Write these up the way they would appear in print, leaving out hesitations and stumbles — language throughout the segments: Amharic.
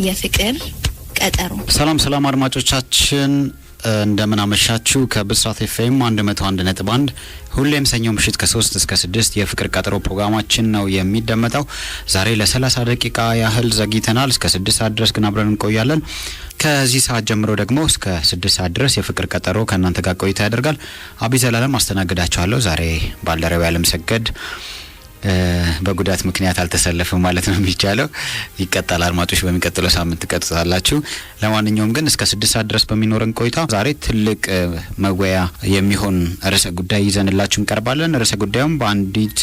የፍቅር ቀጠሮ። ሰላም አድማጮቻችን እንደምን አመሻችሁ። ከብስራት ኤፍኤም 101.1 ሁሌም ሰኞ ምሽት ከ3 እስከ 6 የፍቅር ቀጠሮ ፕሮግራማችን ነው የሚደመጠው። ዛሬ ለ30 ደቂቃ ያህል ዘግይተናል። እስከ 6 ሰዓት ድረስ ግን አብረን እንቆያለን። ከዚህ ሰዓት ጀምሮ ደግሞ እስከ 6 ሰዓት ድረስ የፍቅር ቀጠሮ ከእናንተ ጋር ቆይታ ያደርጋል። አብይ ዘላለም አስተናግዳችኋለሁ። ዛሬ ባልደረባዬ አለምሰገድ በጉዳት ምክንያት አልተሰለፈም ማለት ነው የሚቻለው። ይቀጥላል። አድማጮች በሚቀጥለው ሳምንት ትቀጥላላችሁ። ለማንኛውም ግን እስከ 6 ሰዓት ድረስ በሚኖረን ቆይታ ዛሬ ትልቅ መወያ የሚሆን ርዕሰ ጉዳይ ይዘንላችሁ እንቀርባለን። ርዕሰ ጉዳዩም በአንዲት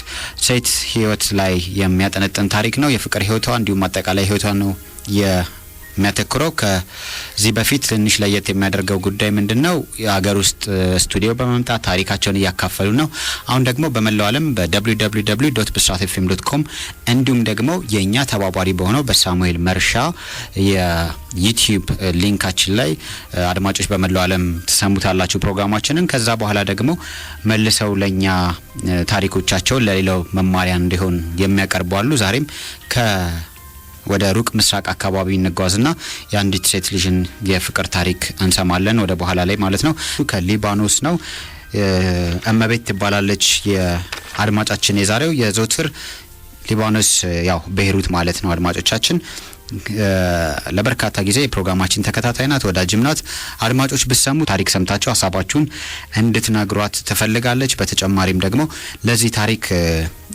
ሴት ህይወት ላይ የሚያጠነጥን ታሪክ ነው። የፍቅር ህይወቷ እንዲሁም አጠቃላይ ህይወቷ ነው የሚያተኩረው። ከዚህ በፊት ትንሽ ለየት የሚያደርገው ጉዳይ ምንድነው? የሀገር ውስጥ ስቱዲዮ በመምጣት ታሪካቸውን እያካፈሉ ነው። አሁን ደግሞ በመላው ዓለም በwww.bisratfm.com እንዲሁም ደግሞ የኛ ተባባሪ በሆነው በሳሙኤል መርሻ የዩቲዩብ ሊንካችን ላይ አድማጮች በመላው ዓለም ተሰሙታላችሁ ፕሮግራማችንን። ከዛ በኋላ ደግሞ መልሰው ለኛ ታሪኮቻቸውን ለሌላው መማሪያ እንዲሆን የሚያቀርቡ አሉ። ዛሬም ወደ ሩቅ ምስራቅ አካባቢ እንጓዝና የአንዲት ሴት ልጅን የፍቅር ታሪክ እንሰማለን ወደ በኋላ ላይ ማለት ነው። ከሊባኖስ ነው። እመቤት ትባላለች የአድማጫችን የዛሬው የዘውትር ሊባኖስ ያው ቤይሩት ማለት ነው። አድማጮቻችን ለበርካታ ጊዜ የፕሮግራማችን ተከታታይ ናት፣ ወዳጅም ናት። አድማጮች ብትሰሙ ታሪክ ሰምታችሁ ሀሳባችሁን እንድትነግሯት ትፈልጋለች። በተጨማሪም ደግሞ ለዚህ ታሪክ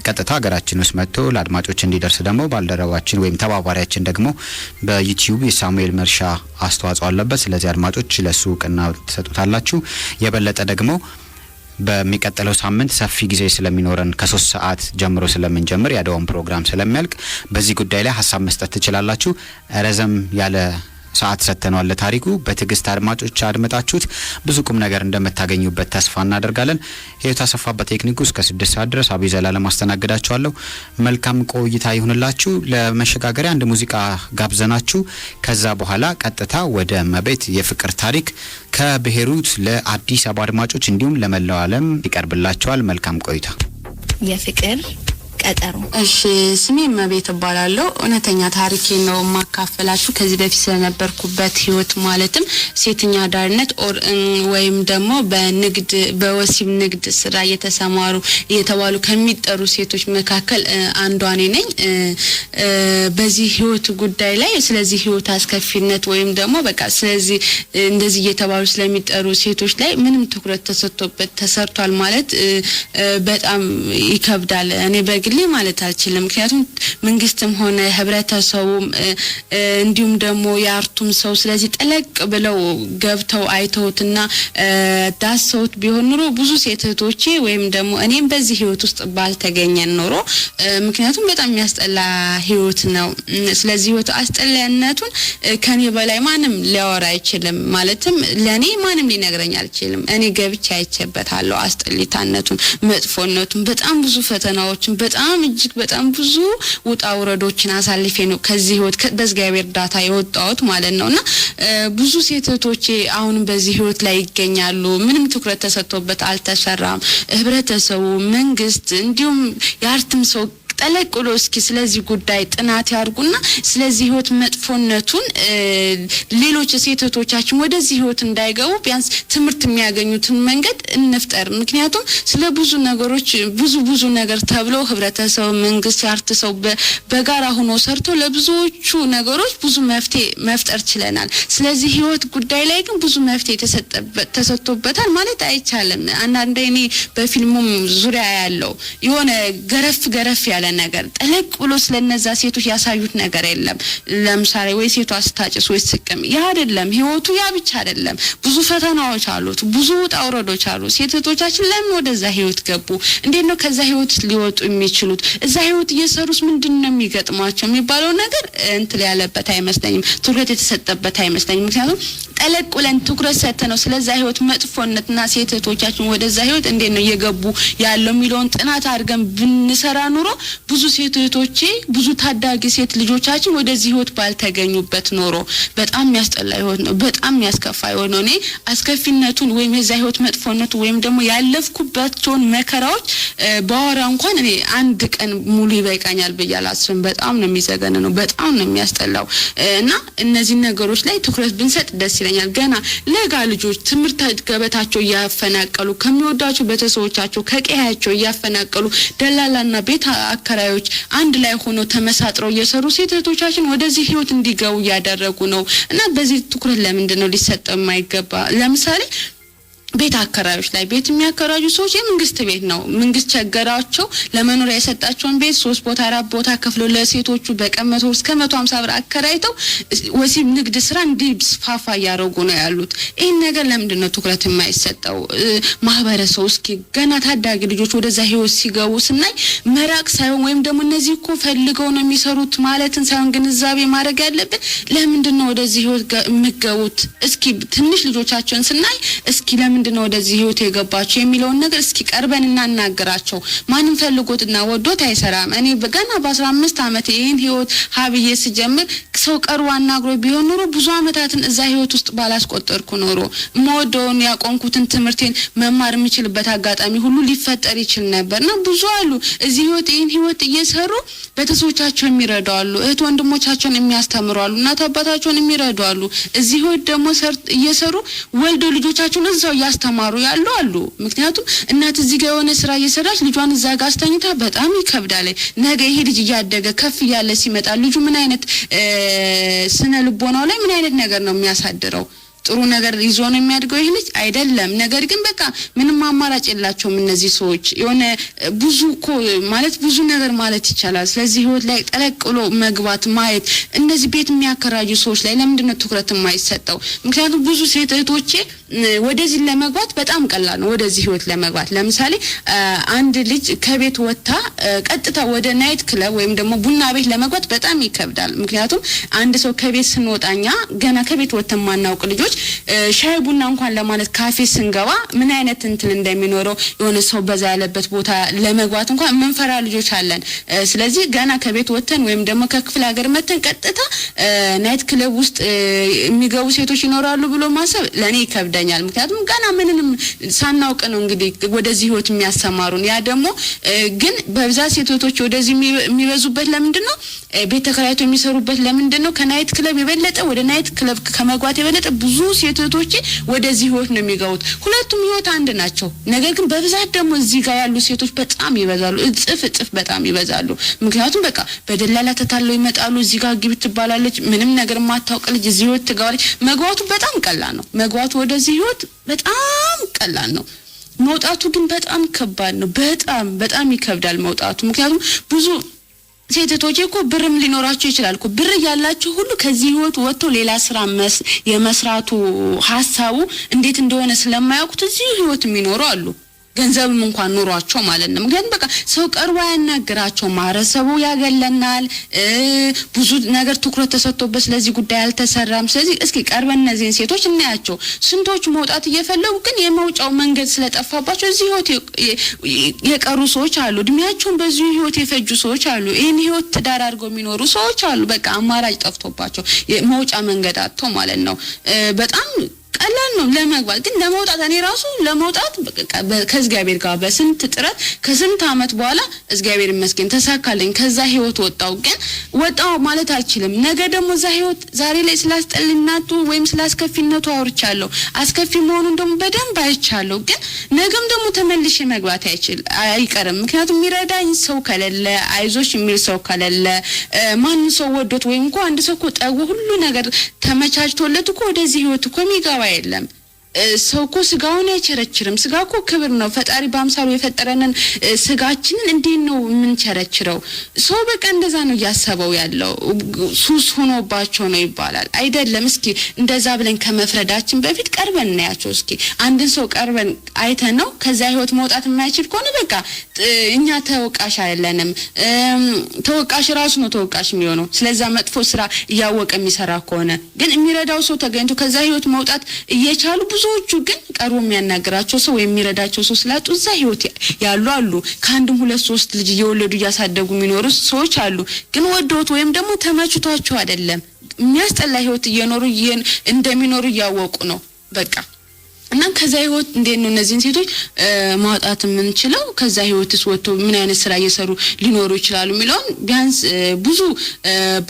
ቀጥታ ሀገራችን ውስጥ መጥቶ ለአድማጮች እንዲደርስ ደግሞ ባልደረባችን ወይም ተባባሪያችን ደግሞ በዩቲዩብ የሳሙኤል መርሻ አስተዋጽኦ አለበት። ስለዚህ አድማጮች ለሱ እውቅና ትሰጡታላችሁ። የበለጠ ደግሞ በሚቀጥለው ሳምንት ሰፊ ጊዜ ስለሚኖረን ከ3 ሰዓት ጀምሮ ስለምንጀምር ያደውን ፕሮግራም ስለሚያልቅ በዚህ ጉዳይ ላይ ሀሳብ መስጠት ትችላላችሁ። ረዘም ያለ ሰዓት ሰጥተናል ለታሪኩ። በትግስት አድማጮች አድምጣችሁት ብዙ ቁም ነገር እንደምታገኙበት ተስፋ እናደርጋለን። ህይወት አሰፋበት ቴክኒኩ እስከ 6 ሰዓት ድረስ አብይ ዘላለም አስተናግዳችኋለሁ። መልካም ቆይታ ይሁንላችሁ። ለመሸጋገሪያ አንድ ሙዚቃ ጋብዘናችሁ ከዛ በኋላ ቀጥታ ወደ እመቤት የፍቅር ታሪክ ከቤይሩት ለአዲስ አበባ አድማጮች እንዲሁም ለመላው ዓለም ይቀርብላችኋል። መልካም ቆይታ። የፍቅር ቀጠሮ። እሺ፣ ስሜ እመቤት እባላለሁ። እውነተኛ ታሪኬ ነው ማካፈላችሁ። ከዚህ በፊት ስለነበርኩበት ህይወት ማለትም ሴተኛ አዳሪነት ወይም ደግሞ በንግድ በወሲብ ንግድ ስራ የተባሉ ከሚጠሩ ሴቶች መካከል አንዷ ነኝ። በዚህ ህይወት ጉዳይ ላይ ስለዚህ ህይወት አስከፊነት ወይም ደግሞ በቃ ስለዚህ እንደዚህ የተባሉ ስለሚጠሩ ሴቶች ላይ ምንም ትኩረት ተሰጥቶበት ተሰርቷል ማለት በጣም ይከብዳል። እኔ በግሌ ማለት አልችልም። ምክንያቱም መንግስትም ሆነ ህብረተሰቡም እንዲሁም ደግሞ የአርቱም ሰው ስለዚህ ጠለቅ ብለው ገብተው አይተውትና ዳሰውት ቢሆን ኑሮ ብዙ ሴቶቼ ወይም ደግሞ እኔም በዚህ ህይወት ውስጥ ባልተገኘን ኖሮ ምክንያቱም በጣም የሚያስጠላ ህይወት ነው። ስለዚህ ህይወት አስጠላነቱን ከኔ በላይ ማንም ሊያወራ አይችልም። ማለትም ለኔ ማንም ሊነግረኝ አልችልም። እኔ ገብቼ አይቼበታለሁ አስጠሊታነቱን፣ መጥፎነቱን፣ በጣም ብዙ ፈተናዎችን በጣም እጅግ በጣም ብዙ ውጣ ውረዶችን አሳልፌ ነው ከዚህ ህይወት በእግዚአብሔር እርዳታ የወጣሁት ማለት ነውና ብዙ ሴቶቼ አሁን በዚህ ህይወት ላይ ይገኛሉ። ምንም ትኩረት ተሰጥቶበት አልተሰራም። ህብረተሰቡ፣ መንግስት እንዲሁም የአርትም ሰው ጠለቅ ብሎ እስኪ ስለዚህ ጉዳይ ጥናት ያርጉና ስለዚህ ህይወት መጥፎነቱን ሌሎች ሴቶቻችን ወደዚህ ህይወት እንዳይገቡ ቢያንስ ትምህርት የሚያገኙትን መንገድ እንፍጠር። ምክንያቱም ስለ ብዙ ነገሮች ብዙ ነገር ተብሎ ህብረተሰብ፣ መንግስት፣ የአርት ሰው በጋራ ሆኖ ሰርቶ ለብዙዎቹ ነገሮች ብዙ መፍትሄ መፍጠር ችለናል። ስለዚህ ህይወት ጉዳይ ላይ ግን ብዙ መፍትሄ ተሰጥቶበታል ማለት አይቻልም። አንዳንዴ እኔ በፊልሙም ዙሪያ ያለው የሆነ ገረፍ ያለ ነገር ጠለቅ ብሎ ስለነዛ ሴቶች ያሳዩት ነገር የለም። ለምሳሌ ወይ ሴቷ ስታጭስ ወይ ስቅም ያ አይደለም ህይወቱ። ያ ብቻ አይደለም፣ ብዙ ፈተናዎች አሉት፣ ብዙ ውጣ ውረዶች አሉ። ሴቶቻችን ለምን ወደዛ ህይወት ገቡ? እንዴት ነው ከዛ ህይወት ሊወጡ የሚችሉት? እዛ ህይወት እየሰሩስ ምንድነው የሚገጥማቸው የሚባለው ነገር እንትን ያለበት አይመስለኝም፣ ትኩረት የተሰጠበት አይመስለኝም። ምክንያቱም ጠለቅ ብለን ትኩረት ሰጥተነው ስለዛ ህይወት መጥፎነትና ሴቶቻችን ወደዛ ህይወት እንዴት ነው እየገቡ ያለው የሚለውን ጥናት አድርገን ብንሰራ ኑሮ ብዙ ሴቶቼ ብዙ ታዳጊ ሴት ልጆቻችን ወደዚህ ህይወት ባልተገኙበት ኖሮ በጣም የሚያስጠላ ህይወት ነው በጣም የሚያስከፋ ህይወት ነው እኔ አስከፊነቱን ወይም የዛ ህይወት መጥፎነቱ ወይም ደግሞ ያለፍኩባቸውን መከራዎች ባወራ እንኳን እኔ አንድ ቀን ሙሉ ይበቃኛል በያላስም በጣም ነው የሚዘገነነው በጣም ነው የሚያስጠላው እና እነዚህ ነገሮች ላይ ትኩረት ብንሰጥ ደስ ይለኛል ገና ለጋ ልጆች ትምህርት ገበታቸው ያፈናቀሉ ከሚወዳቸው ቤተሰቦቻቸው ከቀያቸው ያፈናቀሉ ደላላና ቤት አከራዮች አንድ ላይ ሆኖ ተመሳጥረው እየሰሩ ሴቶቻችን ወደዚህ ህይወት እንዲገቡ ያደረጉ ነው እና በዚህ ትኩረት ለምንድን ነው ሊሰጠው የማይገባ ለምሳሌ ቤት አከራዮች ላይ ቤት የሚያከራዩ ሰዎች የመንግስት ቤት ነው መንግስት ቸገራቸው ለመኖሪያ የሰጣቸውን ቤት 3 ቦታ 4 ቦታ ከፍሎ ለሴቶቹ በቀን 100 እስከ 150 ብር አከራይተው ወሲብ ንግድ ስራ እንዲስፋፋ ያደርጉ ነው ያሉት ይሄን ነገር ለምንድን ነው ትኩረት የማይሰጠው ማህበረሰቡ እስኪ ገና ታዳጊ ልጆች ወደዛ ህይወት ሲገቡ ስናይ መራቅ ሳይሆን ወይም ደግሞ እነዚህ እኮ ፈልገው ነው የሚሰሩት ማለትን ሳይሆን ግንዛቤ ማድረግ ያለብን ለምንድን ነው ወደዚህ ህይወት የሚገቡት እስኪ ትንሽ ልጆቻቸውን ስናይ እስኪ ለምን ነው ወደዚህ ህይወት የገባቸው የሚለውን ነገር እስኪ ቀርበን እናናገራቸው ማንም ፈልጎትና ወዶት አይሰራም እኔ በገና በ15 አመት ይሄን ህይወት ሀብዬ ሲጀምር ሰው ቀርቦ አናግሮ ቢሆን ኖሮ ብዙ አመታትን እዛ ህይወት ውስጥ ባላስቆጠርኩ ኖሮ ሞዶን ያቆንኩትን ትምርቴን መማር የሚችልበት አጋጣሚ ሁሉ ሊፈጠር ይችል ነበርና ብዙ አሉ እዚህ ህይወት ይሄን ህይወት እየሰሩ ቤተሰቦቻቸውን የሚረዳሉ እህት ወንድሞቻቸውን የሚያስተምራሉ እናት አባታቸውን የሚረዳሉ እዚህ ህይወት ደግሞ እየሰሩ ወልዶ ልጆቻቸውን እዛው ያስተማሩ ያሉ አሉ ምክንያቱም እናት እዚህ ጋር የሆነ ስራ እየሰራች ልጇን እዛ ጋር አስተኝታ በጣም ይከብዳል ነገ ይሄ ልጅ ያደገ ከፍ ያለ ሲመጣ ልጁ ምን አይነት ስነ ልቦናው ላይ ምን አይነት ነገር ነው የሚያሳድረው ጥሩ ነገር ይዞ ነው የሚያድገው ይሄ ልጅ አይደለም ነገር ግን በቃ ምንም አማራጭ የላቸውም እነዚህ ሰዎች የሆነ ብዙ ማለት ብዙ ነገር ማለት ይቻላል ስለዚህ ህይወት ላይ ጠለቅሎ መግባት ማየት እነዚህ ቤት የሚያከራዩ ሰዎች ላይ ለምንድን ነው ትኩረት የማይሰጠው ምክንያቱም ብዙ ሴት እህቶቼ ወደዚህ ለመግባት በጣም ቀላል ነው ወደዚህ ህይወት ለመግባት ለምሳሌ አንድ ልጅ ከቤት ወጣ ቀጥታ ወደ ናይት ክለብ ወይም ደግሞ ቡና ቤት ለመግባት በጣም ይከብዳል ምክንያቱም አንድ ሰው ከቤት ስንወጣኛ ገና ከቤት ወጥተን ማናውቅ ልጆች ሻይ ቡና እንኳን ለማለት ካፌ ስንገባ ምን አይነት እንትን እንደሚኖረው የሆነ ሰው በዛ ያለበት ቦታ ለመግባት እንኳን መንፈራ ልጆች አለን ስለዚህ ገና ከቤት ወጥተን ወይም ደግሞ ከክፍለ ሀገር መተን ቀጥታ ናይት ክለብ ውስጥ የሚገቡ ሴቶች ይኖራሉ ብሎ ማሰብ ለኔ ይከብዳኛል ምክንያቱም ገና ምንንም ሳናውቅ ነው እንግዲህ ወደዚህ ህይወት የሚያሰማሩን ያ ደግሞ ግን በብዛት ሴቶች ወደዚህ የሚበዙበት ለምንድን ነው ቤት ተከራይቶ የሚሰሩበት ለምንድን ነው ከናይት ክለብ የበለጠ ወደ ናይት ክለብ ከመግባት የበለጠ ብዙ ሴቶች ወደዚህ ህይወት ነው የሚገቡት ሁለቱም ህይወት አንድ ናቸው ነገር ግን በብዛት ደግሞ እዚህ ጋር ያሉ ሴቶች በጣም ይበዛሉ እጥፍ በጣም ይበዛሉ ምክንያቱም በቃ በደላላ ተታለው ይመጣሉ እዚህ ጋር ግብት ትባላለች ምንም ነገር ማታውቅ ልጅ እዚህ ህይወት ትገባለች መግባቱ በጣም ቀላል ነው መግባቱ ወደዚህ ህይወት በጣም ቀላል ነው መውጣቱ ግን በጣም ከባድ ነው በጣም ይከብዳል መውጣቱ ምክንያቱም ብዙ ሴቶች እኮ ብርም ሊኖራቸው ይችላል እኮ ብር ያላቸው ሁሉ ከዚህ ህይወት ወጥቶ ሌላ ስራ የመስራቱ ሐሳቡ እንዴት እንደሆነ ስለማያውቁት እዚህ ህይወት የሚኖሩ አሉ ገንዘብም እንኳን ኑሯቸው ማለት ነው ምክንያቱም በቃ ሰው ቀርቦ ያናገራቸው ማረሰቡ ያገለናል ብዙ ነገር ትኩረት ተሰጥቶበት ስለዚህ ጉዳይ አልተሰራም ስለዚህ እስኪ ቀርበን እነዚህን ሴቶች እናያቸው ስንቶች መውጣት እየፈለጉ ግን የመውጫው መንገድ ስለጠፋባቸው እዚህ ህይወት የቀሩ ሰዎች አሉ እድሜያቸውን በዚህ ህይወት የፈጁ ሰዎች አሉ ይሄን ህይወት ትዳር አድርገው የሚኖሩ ሰዎች አሉ በቃ አማራጭ ጠፍቶባቸው የመውጫ መንገድ አጥተው ማለት ነው በጣም ቀላል ነው ለመግባት ግን ለመውጣት እኔ ራሱ ለመውጣት ከእግዚአብሔር ጋር በስንት ጥረት ከስንት አመት በኋላ እግዚአብሔር ይመስገን ተሳካልኝ ከዛ ህይወት ወጣው ማለት አልችልም ነገ ደግሞ እዛ ህይወት ዛሬ ላይ ስላስጠልናቱ ወይም ስላስከፊነቱ አውርቻለሁ አስከፊ መሆኑን ደግሞ በደንብ አይቻለሁ ግን ነገም ደግሞ ተመልሼ መግባት አይቀርም ምክንያቱም የሚረዳኝ ሰው ከሌለ አይዞሽ የሚል ሰው ከሌለ ማን ሰው ወዶት ወይም እንኳን አንድ ሰው ቆጣው ሁሉ ነገር ተመቻችቶለት እኮ ወደዚህ ህይወት እኮ የሚገባ የለም ሰው እኮ ስጋውን አይቸረችርም ስጋ እኮ ክብር ነው ፈጣሪ በአምሳሉ የፈጠረንን ስጋችንን እንዴት ነው የምንቸረችረው ሰው በቃ እንደዛ ነው ያሰበው ያለው ሱስ ሆኖባቸው ነው ይባላል አይደለም እስኪ እንደዛ ብለን ከመፍረዳችን በፊት ቀርበን እናያቸው እስኪ አንድን ሰው ቀርበን አይተነው ከዛ ህይወት መውጣት የማይችል ከሆነ በቃ እኛ ተወቃሽ አይደለንም ተወቃሽ ራሱ ነው ተወቃሽ የሚሆነው ስለዛ መጥፎ ስራ ያወቀ የሚሰራ ከሆነ ግን የሚረዳው ሰው ተገኝቶ ከዛ ህይወት መውጣት እየቻሉ ብዙ ብዙዎቹ ግን ቀርቦ የሚያናግራቸው ሰው የሚረዳቸው ሰው ስላጡ እዛ ህይወት ያሉ አሉ። ከአንድም ሁለት ሶስት ልጅ እየወለዱ እያሳደጉ የሚኖሩ ሰዎች አሉ። ግን ወደውት ወይም ደግሞ ተመችቷቸው አይደለም የሚያስጠላ ህይወት እየኖሩ እንደሚኖሩ ያወቁ ነው በቃ። እና ከዛ ህይወት እንዴት ነው እነዚህን ሴቶች ማውጣት የምንችለው? ከዛ ህይወትስ ወጥቶ ምን አይነት ስራ እየሰሩ ሊኖሩ ይችላሉ የሚለውን ቢያንስ ብዙ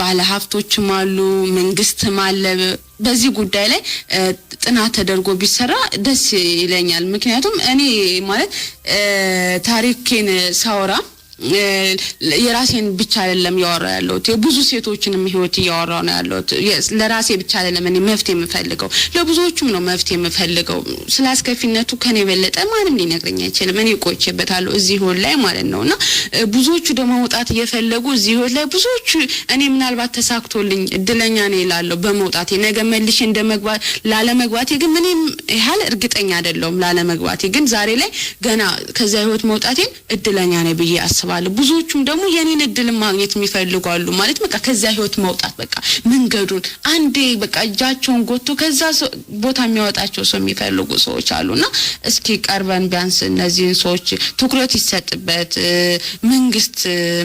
ባለ ሀብቶችም አሉ፣ መንግስትም አለ በዚህ ጉዳይ ላይ ጥናት ተደርጎ ቢሰራ ደስ ይለኛል። ምክንያቱም እኔ ማለት ታሪኬን ሳወራ የራሴን ብቻ አይደለም ያወራ ያለው ብዙ ሴቶችንም ህይወት ያወራው ነው ያለው። ለራሴ ብቻ አይደለም እኔ መፍትሄ የምፈልገው ለብዙዎቹም ነው መፍትሄ የምፈልገው። ስላስከፊነቱ ከኔ በለጠ ማንም ሊነግረኝ አይችልም። እኔ ቆይቼበታለሁ እዚህ ሆል ላይ ማለት ነውና ብዙዎቹ ደግሞ መውጣት እየፈለጉ እዚህ ሆል ላይ ብዙዎቹ እኔ ምናልባት ተሳክቶልኝ እድለኛ ነኝ ይላልው በመውጣቴ ነገ መልሼ እንደመግባት ላለመግባቴ ግን ምንም ያህል እርግጠኛ አይደለሁም ላለመግባቴ ግን ዛሬ ላይ ገና ከዛ ህይወት መውጣቴ እድለኛ ነኝ ብዬ አስባለሁ። ብዙዎቹም ደግሞ የኔን እድል ማግኘት የሚፈልጋሉ ማለት በቃ ከዛ ህይወት መውጣት በቃ መንገዱን አንዴ በቃ እጃቸውን ጎቶ ከዛ ቦታ የሚያወጣቸው ሰው የሚፈልጉ ሰዎች አሉና እስኪ ቀርበን ቢያንስ እነዚህን ሰዎች ትኩረት ይሰጥበት መንግስት፣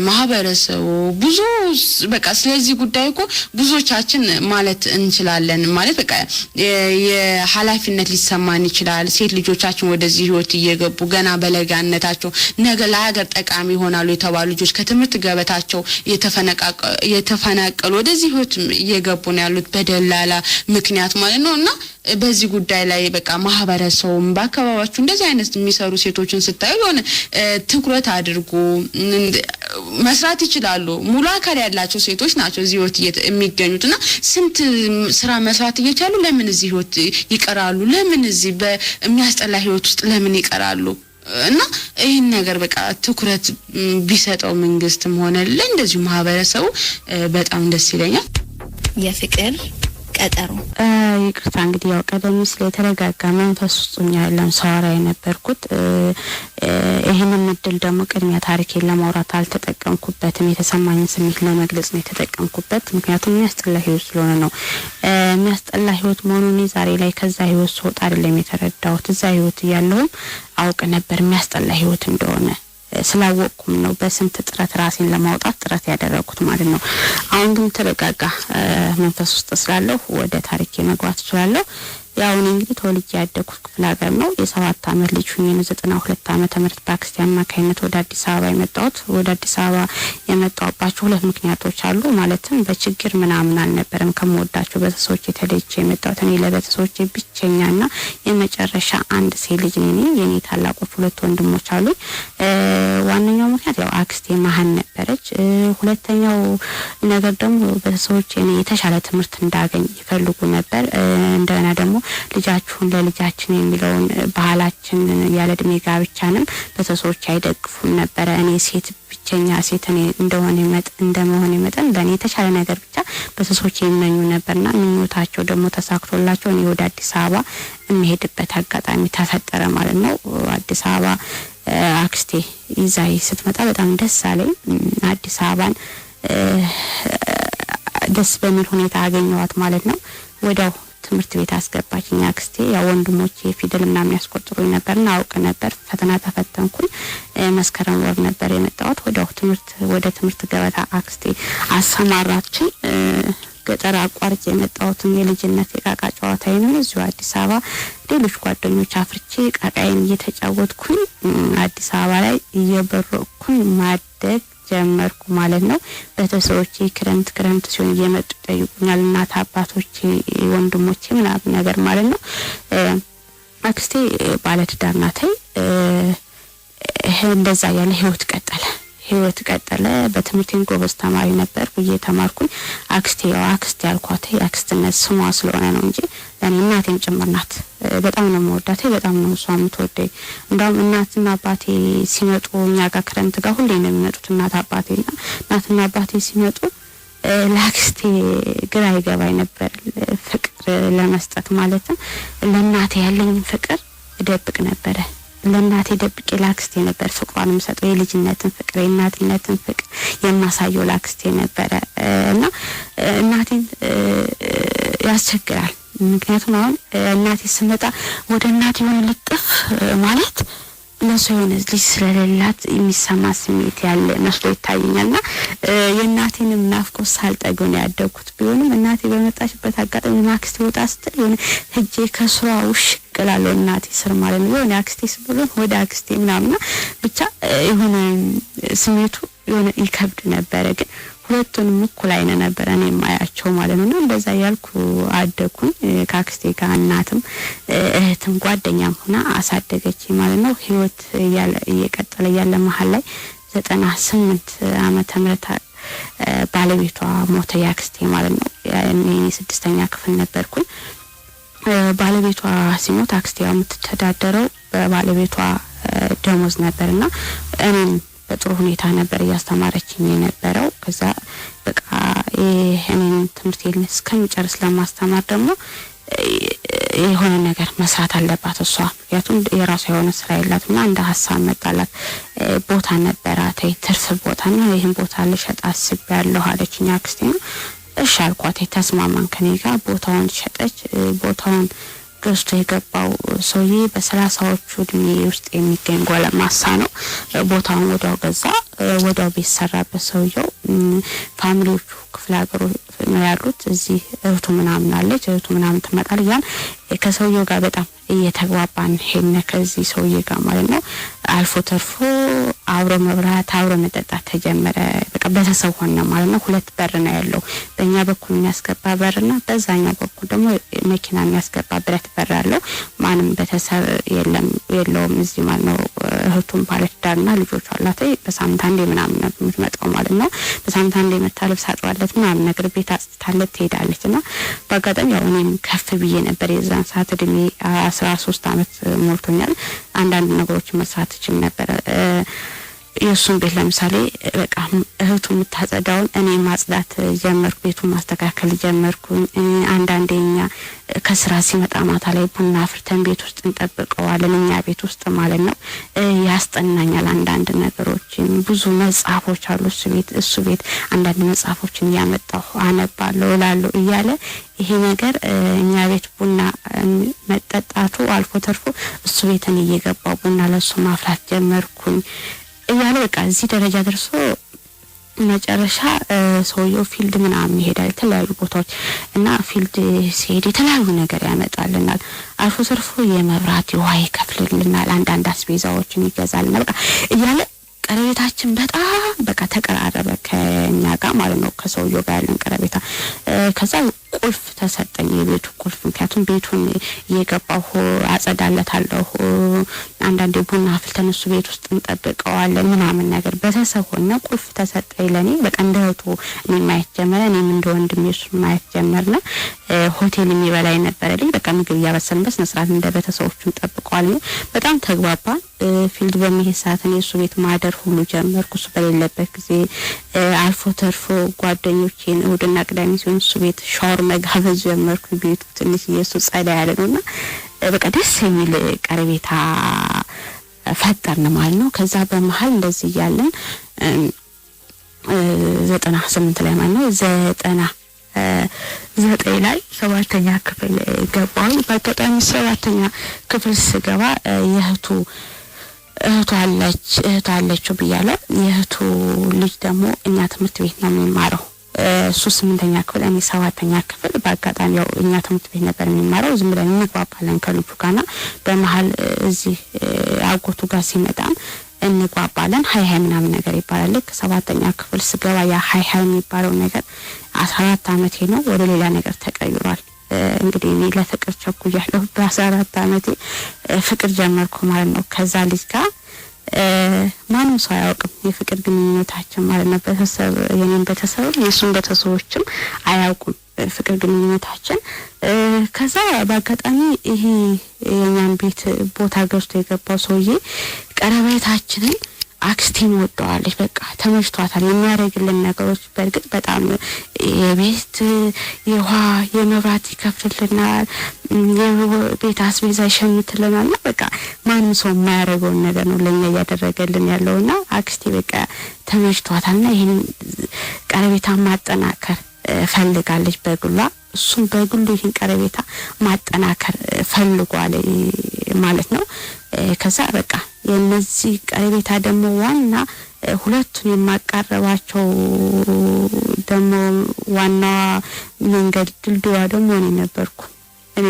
ማህበረሰቡ ብዙ በቃ ስለዚህ ጉዳይ እኮ ብዙዎቻችን ማለት እንችላለን ማለት በቃ የኃላፊነት ሊሰማን ይችላል። ሴት ልጆቻችን ወደዚህ ህይወት እየገቡ ገና በለጋነታቸው ነገ ለሀገር ጠቃሚ ይሆናሉ የተባሉ ልጆች ከትምህርት ገበታቸው የተፈናቀሉ ወደዚህ ህይወት እየገቡ ነው ያሉት በደላላ ምክንያት ማለት ነውና በዚህ ጉዳይ ላይ በቃ ማህበረሰቡም በአካባቢያችሁ እንደዚህ አይነት የሚሰሩ ሴቶችን ስታዩ የሆነ ትኩረት አድርጉ መስራት ይችላሉ። ሙሉ አካል ያላቸው ሴቶች ናቸው እዚህ ህይወት የሚገኙትና ስንት ስራ መስራት እየቻሉ ለምን እዚህ ህይወት ይቀራሉ? ለምን እዚህ በሚያስጠላ ህይወት ውስጥ ለምን ይቀራሉ? እና ይሄን ነገር በቃ ትኩረት ቢሰጠው መንግስትም ሆነ ለእንደዚሁ ማህበረሰቡ በጣም ደስ ይለኛል። የፍቅር ቀጠሮ ይቅርታ እንግዲህ ያው ቀደም ሲል የተረጋጋ መንፈስ ውስጥኛ ያለን ሰዋራ የነበርኩት ይሄንን እድል ደግሞ ቅድሚያ ታሪኬን ለማውራት አልተጠቀምኩበትም። የተሰማኝን ስሜት ለመግለጽ ነው የተጠቀምኩበት። ምክንያቱም የሚያስጠላ ህይወት ስለሆነ ነው። የሚያስጠላ ህይወት መሆኑን ዛሬ ላይ ከዛ ህይወት ስወጣ አይደለም የተረዳሁት። እዛ ህይወት ያለውም አውቅ ነበር የሚያስጠላ ህይወት እንደሆነ ስላወቅኩም ነው በስንት ጥረት ራሴን ለማውጣት ጥረት ያደረኩት ማለት ነው። አሁን ግን ተረጋጋ መንፈስ ውስጥ ስላለው ወደ ታሪኬ መግባት እችላለሁ። ያው እንግዲህ ተወልጄ ያደኩት ክፍለ ሀገር ነው። የ7 አመት ልጅ ሆኜ ነው 92 ዓመተ ምህረት ፓኪስታን ማካይነት ወደ አዲስ አበባ የመጣሁት። ወደ አዲስ አበባ የመጣሁባቸው ሁለት ምክንያቶች አሉ። ማለትም በችግር ምናምን አልነበረም። ከመወዳቸው ቤተሰቦቼ ተለይቼ የመጣሁት እኔ ለቤተሰቦቼ ብቸኛና የመጨረሻ አንድ ሴት ልጅ ነኝ። የኔ ታላቆች ሁለት ወንድሞች አሉ። ዋነኛው ምክንያት ያው አክስቴ መሀን ነበረች። ሁለተኛው ነገር ደግሞ ቤተሰቦቼ እኔ የተሻለ ትምህርት እንዳገኝ ይፈልጉ ነበር። እንደገና ደግሞ ልጃችሁን ለልጃችን የሚለውን ባህላችን ያለ እድሜ ጋብቻንም ቤተሰቦቼ አይደግፉም ነበር። እኔ ሴት ብቸኛ ሴት እኔ እንደመሆኔ መጠን ለኔ የተሻለ ነገር ብቻ ቤተሰቦቼ ይመኙ ነበርና ምኞታቸው ደግሞ ተሳክቶላቸው እኔ ወደ አዲስ አበባ የሚሄድበት አጋጣሚ ተፈጠረ ማለት ነው። አዲስ አበባ አክስቴ ይዛይ ስትመጣ በጣም ደስ አለኝ። አዲስ አበባን ደስ በሚል ሁኔታ አገኘዋት ማለት ነው። ወዲያው ትምህርት ቤት አስገባችኝ አክስቴ። ያው ወንድሞቼ ፊደል ምናምን ያስቆጥሩኝ ነበርና አውቅ ነበር። ፈተና ተፈተንኩኝ። መስከረም ወር ነበር የመጣሁት። ወደ ትምህርት ገበታ አክስቴ አሰማራችኝ። ገጠር አቋርጬ የመጣሁት የልጅነት የቃቃ ጨዋታዬን እዚሁ አዲስ አበባ ሌሎች ጓደኞች አፍርቼ ቃቃዬን እየተጫወትኩኝ አዲስ አበባ ላይ እየበረኩኝ ማደግ ጀመርኩ ማለት ነው። ቤተሰቦቼ ክረምት ሲሆን እየመጡ ይጠይቁኛል። እናት አባቶቼ፣ ወንድሞቼ ምናምን ነገር ማለት ነው። አክስቴ ባለትዳር ናት። እንደዛ ያለ ህይወት ቀጠለ። በትምህርቴን ጎበዝ ተማሪ ነበር ብዬ ተማርኩኝ። አክስቴ ያልኳት አክስትነት ስሟ ስለሆነ ነው እንጂ ለኔ እናቴም ጭምር ናት። በጣም ነው የምወዳት፣ በጣም ነው እሷ የምትወደኝ። እንደውም እናትና አባቴ ሲመጡ እኛ ጋር ክረምት ጋር ሁሌ ነው የሚመጡት እናትና አባቴ ሲመጡ ለአክስቴ ግራ ይገባኝ ነበር ፍቅር ለመስጠት ማለትም ለእናቴ ያለኝ ፍቅር እደብቅ ነበር። ለእናቴ ደብቄ ለአክስቴ ነበር ፍቅሯን የምሰጠው። የልጅነትን ፍቅር የእናትነትን ፍቅር የማሳየው ለአክስቴ ነበር እና እናቴን ያስቸግራል ምክንያቱም አሁን እናቴ ስመጣ ወደ እናቴ ሆነ ልጥፍ ማለት ለሱ የሆነ ልጅ ስለሌላት የሚሰማ ስሜት ያለ መስሎ ይታየኛልና የእናቴንም ናፍቆት ሳልጠግብ ነው ያደግኩት። ቢሆንም እናቴ በመጣችበት አጋጣሚ ማክስቴ ወጣ ስትል የሆነ ሄጄ ከስሯ ውሽቅላለሁ እናቴ ስር ማለት ነው። የሆነ አክስቴ ስብሎ ወደ አክስቴ ምናምና ብቻ የሆነ ስሜቱ የሆነ ይከብድ ነበር። ግን ሁለቱንም እኩል አይነ ነበር እኔ ማያቸው ማለት ነው። እንደዛ ያልኩ አደኩኝ። ካክስቴ ጋር እናትም እህትም ጓደኛም ሆና አሳደገች ማለት ነው። ህይወት እየቀጠለ ያለ መሃል ላይ 98 ዓመተ ምህረት ባለቤቷ ሞተ ያክስቴ ማለት ነው። እኔ 6ኛ ክፍል ነበርኩኝ። ባለቤቷ ሲሞት አክስቴ የምትተዳደረው በባለቤቷ ደሞዝ ነበርና እኔም በጥሩ ሁኔታ ነበር ያስተማረችኝ የነበረው። ከዛ በቃ እኔን ትምህርቴን እስከምጨርስ ለማስተማር ደግሞ የሆነ ነገር መስራት አለባት እሷ። ምክንያቱም የራሷ የሆነ ስራ የላትና እንደ ሀሳብ መጣላት ቦታ ነበራት ትርፍ ቦታና ይሄን ቦታ ልሸጥ አስቤያለሁ አለችኝ አክስቴ ነው። እሺ አልኳት። ተስማማን ከኔ ጋር ቦታውን ሸጠች። ቦታውን ገዝቶ የገባው ሰውዬ በ30ዎቹ እድሜ ውስጥ የሚገኝ ጎለማሳ ነው። ቦታውን ወዲያው ገዛ። ወዲያው ቤት ሰራበት ሰውየው። ፋሚሊዎቹ ክፍለ ሀገር ነው ያሉት። እዚህ እህቱ ምናምን አለች። እህቱ ምናምን ትመጣል። ያን ከሰውየው ጋር በጣም እየተግባባን ሄድን ከዚህ ሰውዬ ጋር ማለት ነው። አልፎ ተርፎ አብሮ መብራት አብሮ መጠጣት ተጀመረ። በቃ ቤተሰብ ሆነ ማለት ነው። ሁለት በር ነው ያለው። በእኛ በኩል የሚያስገባ በርና በዛኛው በኩል ደግሞ መኪና የሚያስገባ ብረት በር አለው። ማንም ቤተሰብ የለውም እዚህ ማለት ነው። እህቱም ባለትዳርና ልጆች አላት። በሳምንት አንዴ ምናምን ነው የምትመጣው ማለት ነው። በሳምንት አንዴ መታ ልብስ አጥባለት ምናምን ነገር ቤት አጽድታለት ትሄዳለችና በአጋጣሚ ያው እኔም ከፍ ብዬ ነበር። የዛን ሰዓት እድሜ 13 ዓመት ሞልቶኛል። አንዳንድ ነገሮች መስራት እችል ነበር። የሱን ቤት ለምሳሌ በቃ እህቱ የምታጸዳውን እኔ ማጽዳት ጀመርኩ። ቤቱን ማስተካከል ጀመርኩኝ። አንዳንዴኛ ከስራ ሲመጣ ማታ ላይ ቡና አፍርተን ቤት ውስጥ እንጠብቀዋለን እኛ ቤት ውስጥ ማለት ነው። ያስጠናኛል አንዳንድ ነገሮችን። ብዙ መጽሐፎች አሉ እሱ ቤት አንዳንድ መጽሐፎችን ያመጣሁ አነባለሁ እላለሁ እያለ ይሄ ነገር እኛ ቤት ቡና መጠጣቱ አልፎ ተርፎ እሱ ቤትን እየገባው ቡና ለሱ ማፍላት ጀመርኩኝ እያለ በቃ እዚህ ደረጃ ደርሶ መጨረሻ ሰውየው ፊልድ ምናምን ይሄዳል የተለያዩ ቦታዎች እና ፊልድ ሲሄድ የተለያዩ ነገር ያመጣልናል። አልፎ ተርፎ የመብራት ውሃ ይከፍልልናል። አንዳንድ አስቤዛዎችን ይገዛልናል። በቃ እያለ ቀረቤታችን በጣም በቃ ተቀራረበ ከኛ ጋር ማለት ነው። ከሰውየው ጋር ያለን ቀረቤታ ከዛ ቁልፍ ተሰጠኝ የቤቱ ቁልፍ። ምክንያቱም ቤቱን እየገባሁ አጸዳለታለሁ። አንዳንዴ ቡና አፍልተን እሱ ቤት ውስጥ እንጠብቀዋለን ምናምን ነገር ቤተሰብ ሆነ። ቁልፍ ተሰጠኝ ለኔ በቃ እንደውቱ እኔ ማየት ጀመረ። እኔም እንደ ወንድሜ እሱ ማየት ጀመርና ሆቴል የሚበላይ ነበርልኝ። በቃ ምግብ እያበሰልን በስነ ስርዓት እንደ ቤተሰቦቹን ጠብቀዋለን። በጣም ተግባባን። ፊልድ በመሄድ ሰዓት እኔ እሱ ቤት ማደር ሁሉ ጀመርኩ እሱ በሌለበት ጊዜ። አልፎ ተርፎ ጓደኞቼን እሑድና ቅዳሜ ሲሆን እሱ ቤት ሻወር መጋበዝ ጀመርኩ። ቤቱ ትንሽ ኢየሱስ ጸዳ ያለ ነውና በቃ ደስ የሚል ቀረቤታ ፈጠርን ማለት ነው። ከዛ በመሃል እንደዚህ ያለን 98 ላይ ማለት ነው 99 ላይ 7ኛ ክፍል ገባሁ። በአጋጣሚ 7ኛ ክፍል ስገባ የእህቱ አለችው ብያለሁ። የእህቱ ልጅ ደግሞ እኛ ትምህርት ቤት ነው የሚማረው። እሱ 8ኛ ክፍል እኔ 7ኛ ክፍል። በአጋጣሚ ያው እኛ ትምህርት ቤት ነበር የሚማረው። ዝም ብለን እንግባባለን ከልጁ ጋርና በመሃል እዚህ አጎቱ ጋር ሲመጣም እንግባባለን። ሃይ ምናምን ነገር ይባላል። ልክ 7ኛ ክፍል ስገባ ያ ሃይ የሚባለው ነገር 14 ዓመቴ ነው ወደ ሌላ ነገር ተቀይሯል። እንግዲህ እኔ ለፍቅር ቸኩያለሁ። በ14 ዓመቴ ፍቅር ጀመርኩ ማለት ነው ከዛ ልጅ ጋር። ማንም ሰው አያውቅም የፍቅር ግንኙነታችን ማለት ነው። ቤተሰብ የኔን ቤተሰብ የሱን ቤተሰቦችም አያውቁም ፍቅር ግንኙነታችን። ከዛ በአጋጣሚ ይሄ የኛን ቤት ቦታ ገዝቶ የገባው ሰውዬ ቀረቤታችንን አክስቴን ወደዋለች። በቃ ተመችቷታል። የሚያደርግልን ነገሮች በእርግጥ በጣም የቤት የውሃ የመብራት ይከፍልልናል፣ የቤት አስቤዛ ይሸምትልናል። በቃ ማንም ሰው የማያደርገውን ነገር ነው ለኛ እያደረገልን ያለውና አክስቴ በቃ ተመችቷታልና ይሄን ቀረቤታ ማጠናከር ፈልጋለች በግሏ እሱም በግሉ ይህን ቀረቤታ ማጠናከር ፈልጓል ማለት ነው። ከዛ በቃ የነዚህ ቀረቤታ ደግሞ ዋና ሁለቱን የማቀረባቸው ደግሞ ዋና መንገድ ድልድዋ ደግሞ እኔ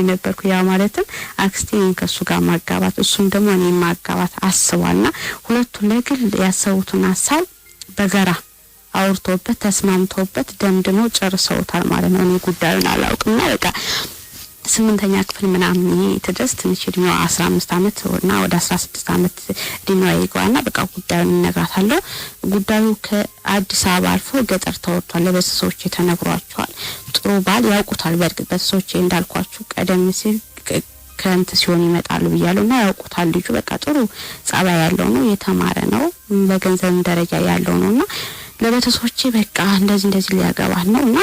ነበርኩ ያ ማለትም አክስቴን ከሱ ጋር ማጋባት እሱም ደግሞ እኔ ማጋባት አስቧልና ሁለቱን ለግል ያሰቡትን ሐሳብ በጋራ አውርቶበት ተስማምቶበት ደምድሞ ጨርሰውታል ማለት ነው። እኔ ጉዳዩን አላውቅምና በቃ 8ኛ ክፍል ምናምን ትድረስ ትንሽ እድሜዋ 15 አመት እና ወደ 16 አመት እድሜዋ ይጓና በቃ ጉዳዩን እነግራታለሁ። ጉዳዩ ከአዲስ አበባ አልፎ ገጠር ተወርቷል። ለቤተሰቦች ተነግሯቸዋል። ጥሩ ባል ያውቁታል። በርግጥ ቤተሰቦች እንዳልኳችሁ ቀደም ሲል ከንት ሲሆን ይመጣሉ ብያለውና ያውቁታል። ልጁ በቃ ጥሩ ጸባይ ያለው ነው፣ የተማረ ነው፣ በገንዘብ ደረጃ ያለው ነውና ለቤተሰቦች በቃ እንደዚህ ሊያገባህ ነውና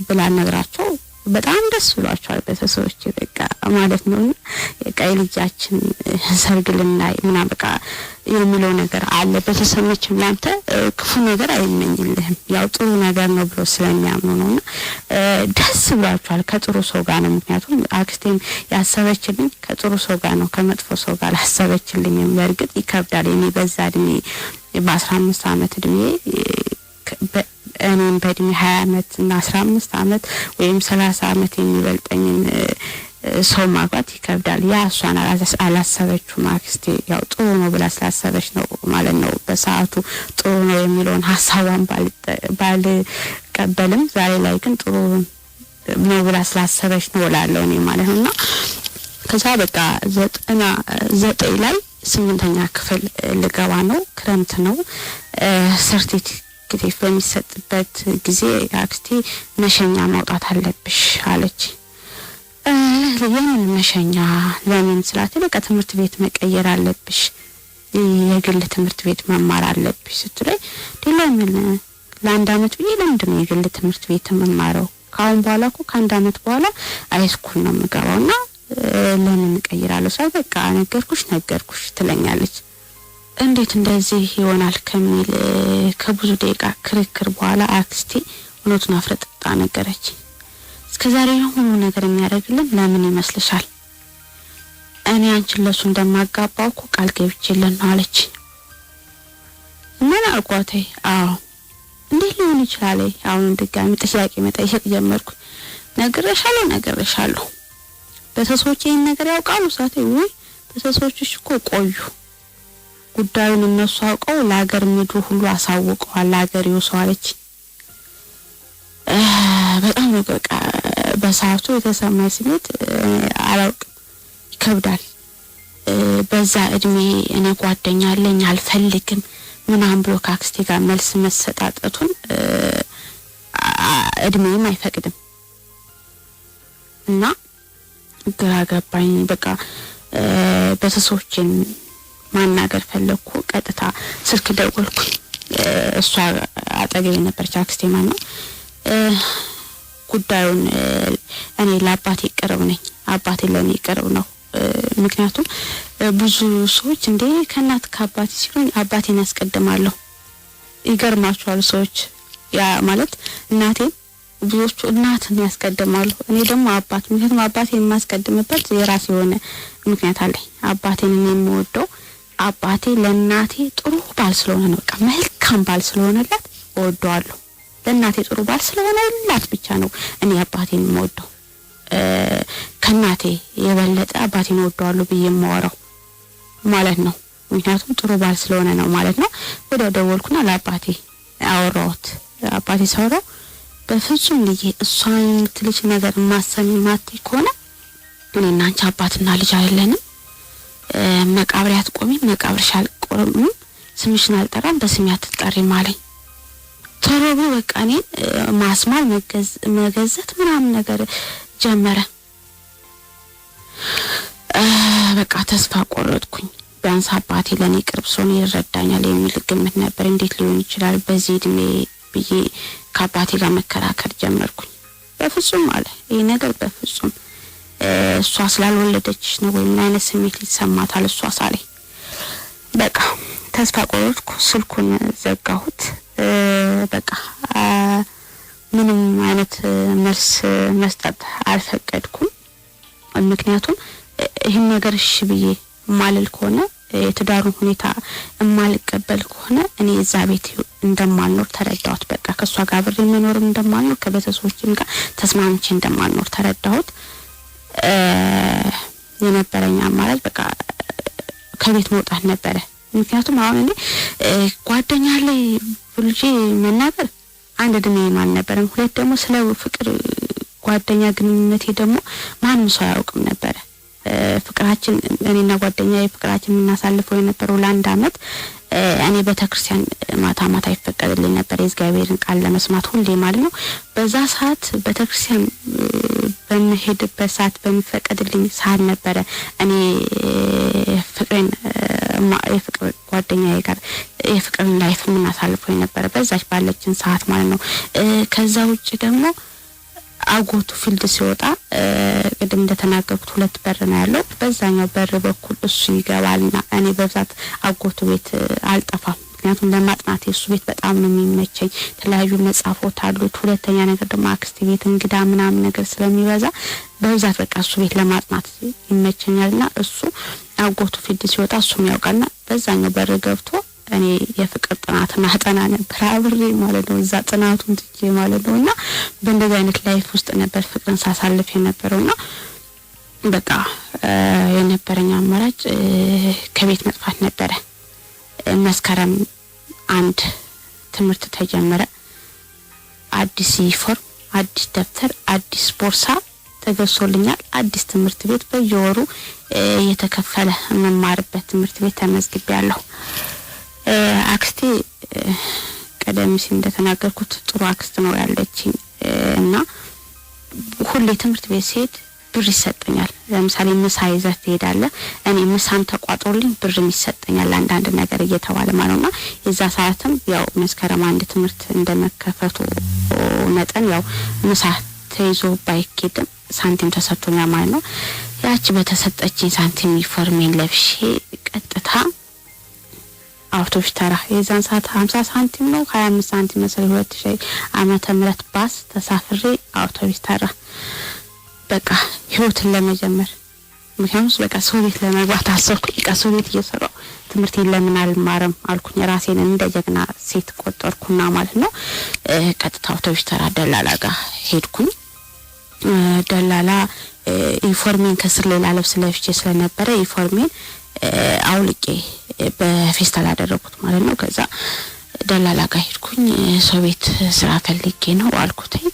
ብላ ነግራቸው በጣም ደስ ብሏቸዋል ቤተሰቦች በቃ ማለት ነው። የቀይ ልጃችን ሰርግልና ምና በቃ የሚለው ነገር አለ። ቤተሰቦችም ላንተ ክፉ ነገር አይመኝልህም ያው ጥሩ ነገር ነው ብሎ ስለሚያምኑ ነውና ደስ ብሏቸዋል። ከጥሩ ሰው ጋር ነው። ምክንያቱም አክስቴም ያሰበችልኝ ከጥሩ ሰው ጋር ነው፣ ከመጥፎ ሰው ጋር አላሰበችልኝ። በርግጥ ይከብዳል። እኔ በዛ እድሜ በ15 አመት እድሜ እኔም በእድሜ 20 አመት እና 15 አመት ወይም 30 አመት የሚበልጠኝ ሰው ማግባት ይከብዳል። ያ እሷን አላሰበችውም። አክስቴ ያው ጥሩ ነው ብላ ስላሰበች ነው ማለት ነው። በሰዓቱ ጥሩ ነው የሚለውን ሐሳቧን ባልቀበልም ዛሬ ላይ ግን ጥሩ ነው ብላ ስላሰበች ነው እላለሁ እኔ ማለት ነውና ከዛ በቃ 99 ላይ 8ኛ ክፍል ልገባ ነው። ክረምት ነው። ሰርቲፊኬት በሚሰጥበት ጊዜ አክስቴ መሸኛ ማውጣት አለብሽ አለች። ለምን መሸኛ ለምን ስላት በቃ ትምህርት ቤት መቀየር አለብሽ፣ የግል ትምህርት ቤት መማር አለብሽ ስትለኝ ለምን ለአንድ አመት ብዬ ለምንድነው የግል ትምህርት ቤት መማረው? ካሁን በኋላ እኮ ከአንድ አመት በኋላ ሃይስኩል ነው የምገባውና ለምን እቀይራለሁ? ሳይ በቃ ነገርኩሽ ትለኛለች። እንዴት እንደዚህ ይሆናል ከሚል ከብዙ ደቂቃ ክርክር በኋላ አክስቴ እውነቱን አፍረጥጣ ነገረች። እስከዛሬ ሁሉ ነገር የሚያደርግልን ለምን ይመስልሻል? እኔ አንቺን ለሱ እንደማጋባው እኮ ቃል ገብቼልን ነው አለች። ምን አልኳት? አዎ እንዴት ሊሆን ይችላል? አሁን ድጋሚ ጥያቄ መጠየቅ ጀመርኩ። ነገርሻለሁ ቤተሰቦቼ ይሄን ነገር ያውቃሉ? ሳቴ ወይ ቤተሰቦችሽ እኮ ቆዩ ጉዳዩን እነሱ አውቀው ለሀገር ምድሩ ሁሉ አሳውቀዋል ለሀገሬው ሰው አለች። በጣም በቃ በሰዓቱ የተሰማኝ ስሜት አላውቅም፣ ይከብዳል። በዛ እድሜ እኔ ጓደኛ አለኝ አልፈልግም ምናምን ብሎ ከአክስቴ ጋር መልስ መሰጣጠቱን እድሜም አይፈቅድም እና ግራ ገባኝ። በቃ ቤተሰቦቼን ማናገር ፈለኩ። ቀጥታ ስልክ ደወልኩ። እሷ አጠገቤ ነበረች አክስቴ ማለት ነው። ጉዳዩን እኔ ለአባቴ ቅርብ ነኝ፣ አባቴ ለኔ ቅርብ ነው። ምክንያቱም ብዙ ሰዎች እንዴ ከእናት ከአባቴ ሲሉኝ አባቴን ያስቀድማለሁ። ይገርማቸዋል ሰዎች ያ ማለት እናቴን ብዙዎቹ እናትን ያስቀድማሉ። እኔ ደግሞ አባት ምክንያቱም አባቴን የማስቀድምበት የራሴ የሆነ ምክንያት አለኝ። አባቴን የምወደው አባቴ ለእናቴ ጥሩ ባል ስለሆነ ነው። በቃ መልካም ባል ስለሆነላት እወደዋለሁ። ለእናቴ ጥሩ ባል ስለሆነላት ብቻ ነው እኔ አባቴን የምወደው። ከእናቴ የበለጠ አባቴን እወደዋለሁ ብዬ የማወራው ማለት ነው። ምክንያቱም ጥሩ ባል ስለሆነ ነው ማለት ነው። ወደ ደወልኩና ለአባቴ አወራሁት። አባቴ ሰውራው በፍጹም ልጅ እሷን የምትልሽ ነገር ማሰሚ ማቲ ከሆነ እኔና አንቺ አባትና ልጅ አይደለንም። መቃብሪያ አትቆሚ፣ መቃብርሽ አልቆርም፣ ስምሽን አልጠራም፣ በስሜ አትጠሪም አለኝ። ተረቡ በቃ እኔን ማስማል መገዘት ምናምን ነገር ጀመረ። በቃ ተስፋ ቆረጥኩኝ። ቢያንስ አባቴ ለኔ ቅርብ ሰው ነው ይረዳኛል የሚል ግምት ነበር። እንዴት ሊሆን ይችላል በዚህ እድሜ ብዬ ከአባቴ ጋር መከራከር ጀመርኩኝ። በፍጹም አለ ይሄ ነገር በፍጹም እሷ ስላልወለደች ነው ወይ ምን አይነት ስሜት ሊሰማታል እሷ ሳለ። በቃ ተስፋ ቆረጥኩ። ስልኩን ዘጋሁት። በቃ ምንም አይነት መልስ መስጠት አልፈቀድኩም። ምክንያቱም ይሄን ነገር እሺ ብዬ ማለል ከሆነ የትዳሩ ሁኔታ ማልቀበል ከሆነ እኔ እዛ ቤት እንደማልኖር ተረዳሁት። በቃ ከሷ ጋር ብሬ መኖር እንደማልኖር ከቤተሰቦችም ጋር ተስማምቼ እንደማልኖር ተረዳሁት። የነበረኝ አማራጭ በቃ ከቤት መውጣት ነበረ። ምክንያቱም አሁን እኔ ጓደኛ ላይ ብልጂ መናገር አንድ ድሜ ማን ነበርም፣ ሁለት ደግሞ ስለ ፍቅር ጓደኛ ግንኙነቴ ደግሞ ማንም ሰው አያውቅም ነበር። ፍቅራችን እኔና ጓደኛዬ ፍቅራችን እናሳልፈው የነበረው ለአንድ አመት እኔ በተክርስቲያን ማታ ማታ ይፈቀድልኝ ነበር የእግዚአብሔርን ቃል ለመስማት ሁሌ ማለት ነው። በዛ ሰዓት በተክርስቲያን በመሄድበት ሰዓት በሚፈቀድልኝ ሰዓት ነበረ እኔ ፍቅሬን የፍቅር ጓደኛዬ ጋር የፍቅርን ላይፍ እናሳልፈው የነበረ በዛች ባለችን ሰዓት ማለት ነው። ከዛ ውጪ ደግሞ አጎቱ ፊልድ ሲወጣ ቅድም እንደተናገርኩት ሁለት በር ነው ያለው። በዛኛው በር በኩል እሱ ይገባልና እኔ በብዛት አጎቱ ቤት አልጠፋም። ምክንያቱም ለማጥናት እሱ ቤት በጣም ነው የሚመቸኝ። የተለያዩ መጽሐፎች አሉት። ሁለተኛ ነገር ደግሞ አክስቴ ቤት እንግዳ ምናምን ነገር ስለሚበዛ በብዛት በቃ እሱ ቤት ለማጥናት ይመቸኛልና እሱ አጎቱ ፊልድ ሲወጣ እሱም ያውቃልና በዛኛው በር ገብቶ እኔ የፍቅር ጥናትና አጠና ነበር አብሬ ማለት ነው። እዛ ጥናቱን ትቼ ማለት ነውና በእንደዚህ አይነት ላይፍ ውስጥ ነበር ፍቅርን ሳሳልፍ የነበረውና በቃ የነበረኝ አማራጭ ከቤት መጥፋት ነበረ። መስከረም 1 ትምህርት ተጀመረ። አዲስ ዩኒፎርም፣ አዲስ ደብተር፣ አዲስ ቦርሳ ተገዝቶልኛል። አዲስ ትምህርት ቤት በየወሩ የተከፈለ መማርበት ትምህርት ቤት ተመዝግቤያለሁ። አክስቴ ቀደም ሲል እንደተናገርኩት ጥሩ አክስት ነው ያለችኝ እና ሁሌ ትምህርት ቤት ሲሄድ ብር ይሰጠኛል። ለምሳሌ ምሳ ይዘህ ትሄዳለህ፣ እኔ ምሳን ተቋጥሮልኝ ብር ይሰጠኛል አንዳንድ ነገር እየተባለ ማለትና የዛ ሰዓትም ያው መስከረም 1 ትምህርት እንደመከፈቱ መጠን ያው ምሳ ተይዞ ባይኬድም ሳንቲም ተሰጥቶኛል ማለት ነው። ያቺ በተሰጠችኝ ሳንቲም ዩኒፎርሜን ለብሼ ቀጥታ አውቶቡስ ተራ የዛን ሰዓት 50 ሳንቲም ነው 25 ሳንቲም መሰለኝ 2000 ዓመተ ምህረት ባስ ተሳፍሬ አውቶቡስ ተራ በቃ ህይወትን ለመጀመር ምክንያቱም በቃ ሰው ቤት ለመግባት አሰብኩኝ። በቃ ሰው ቤት እየሰራሁ ትምህርቴን ለምን አልማርም አልኩኝ። ራሴን እንደ ጀግና ሴት ቆጠርኩና ማለት ነው። ቀጥታ አውቶቡስ ተራ ደላላ ጋር ሄድኩኝ። ደላላ ዩኒፎርሜን ከስር ሌላ ልብስ ለብሼ ስለነበረ ዩኒፎርሜን አውልቄ በፌስታል አደረኩት ማለት ነው። ከዛ ደላላ ጋር ሄድኩኝ። ሰው ቤት ስራ ፈልጌ ነው አልኩትኝ።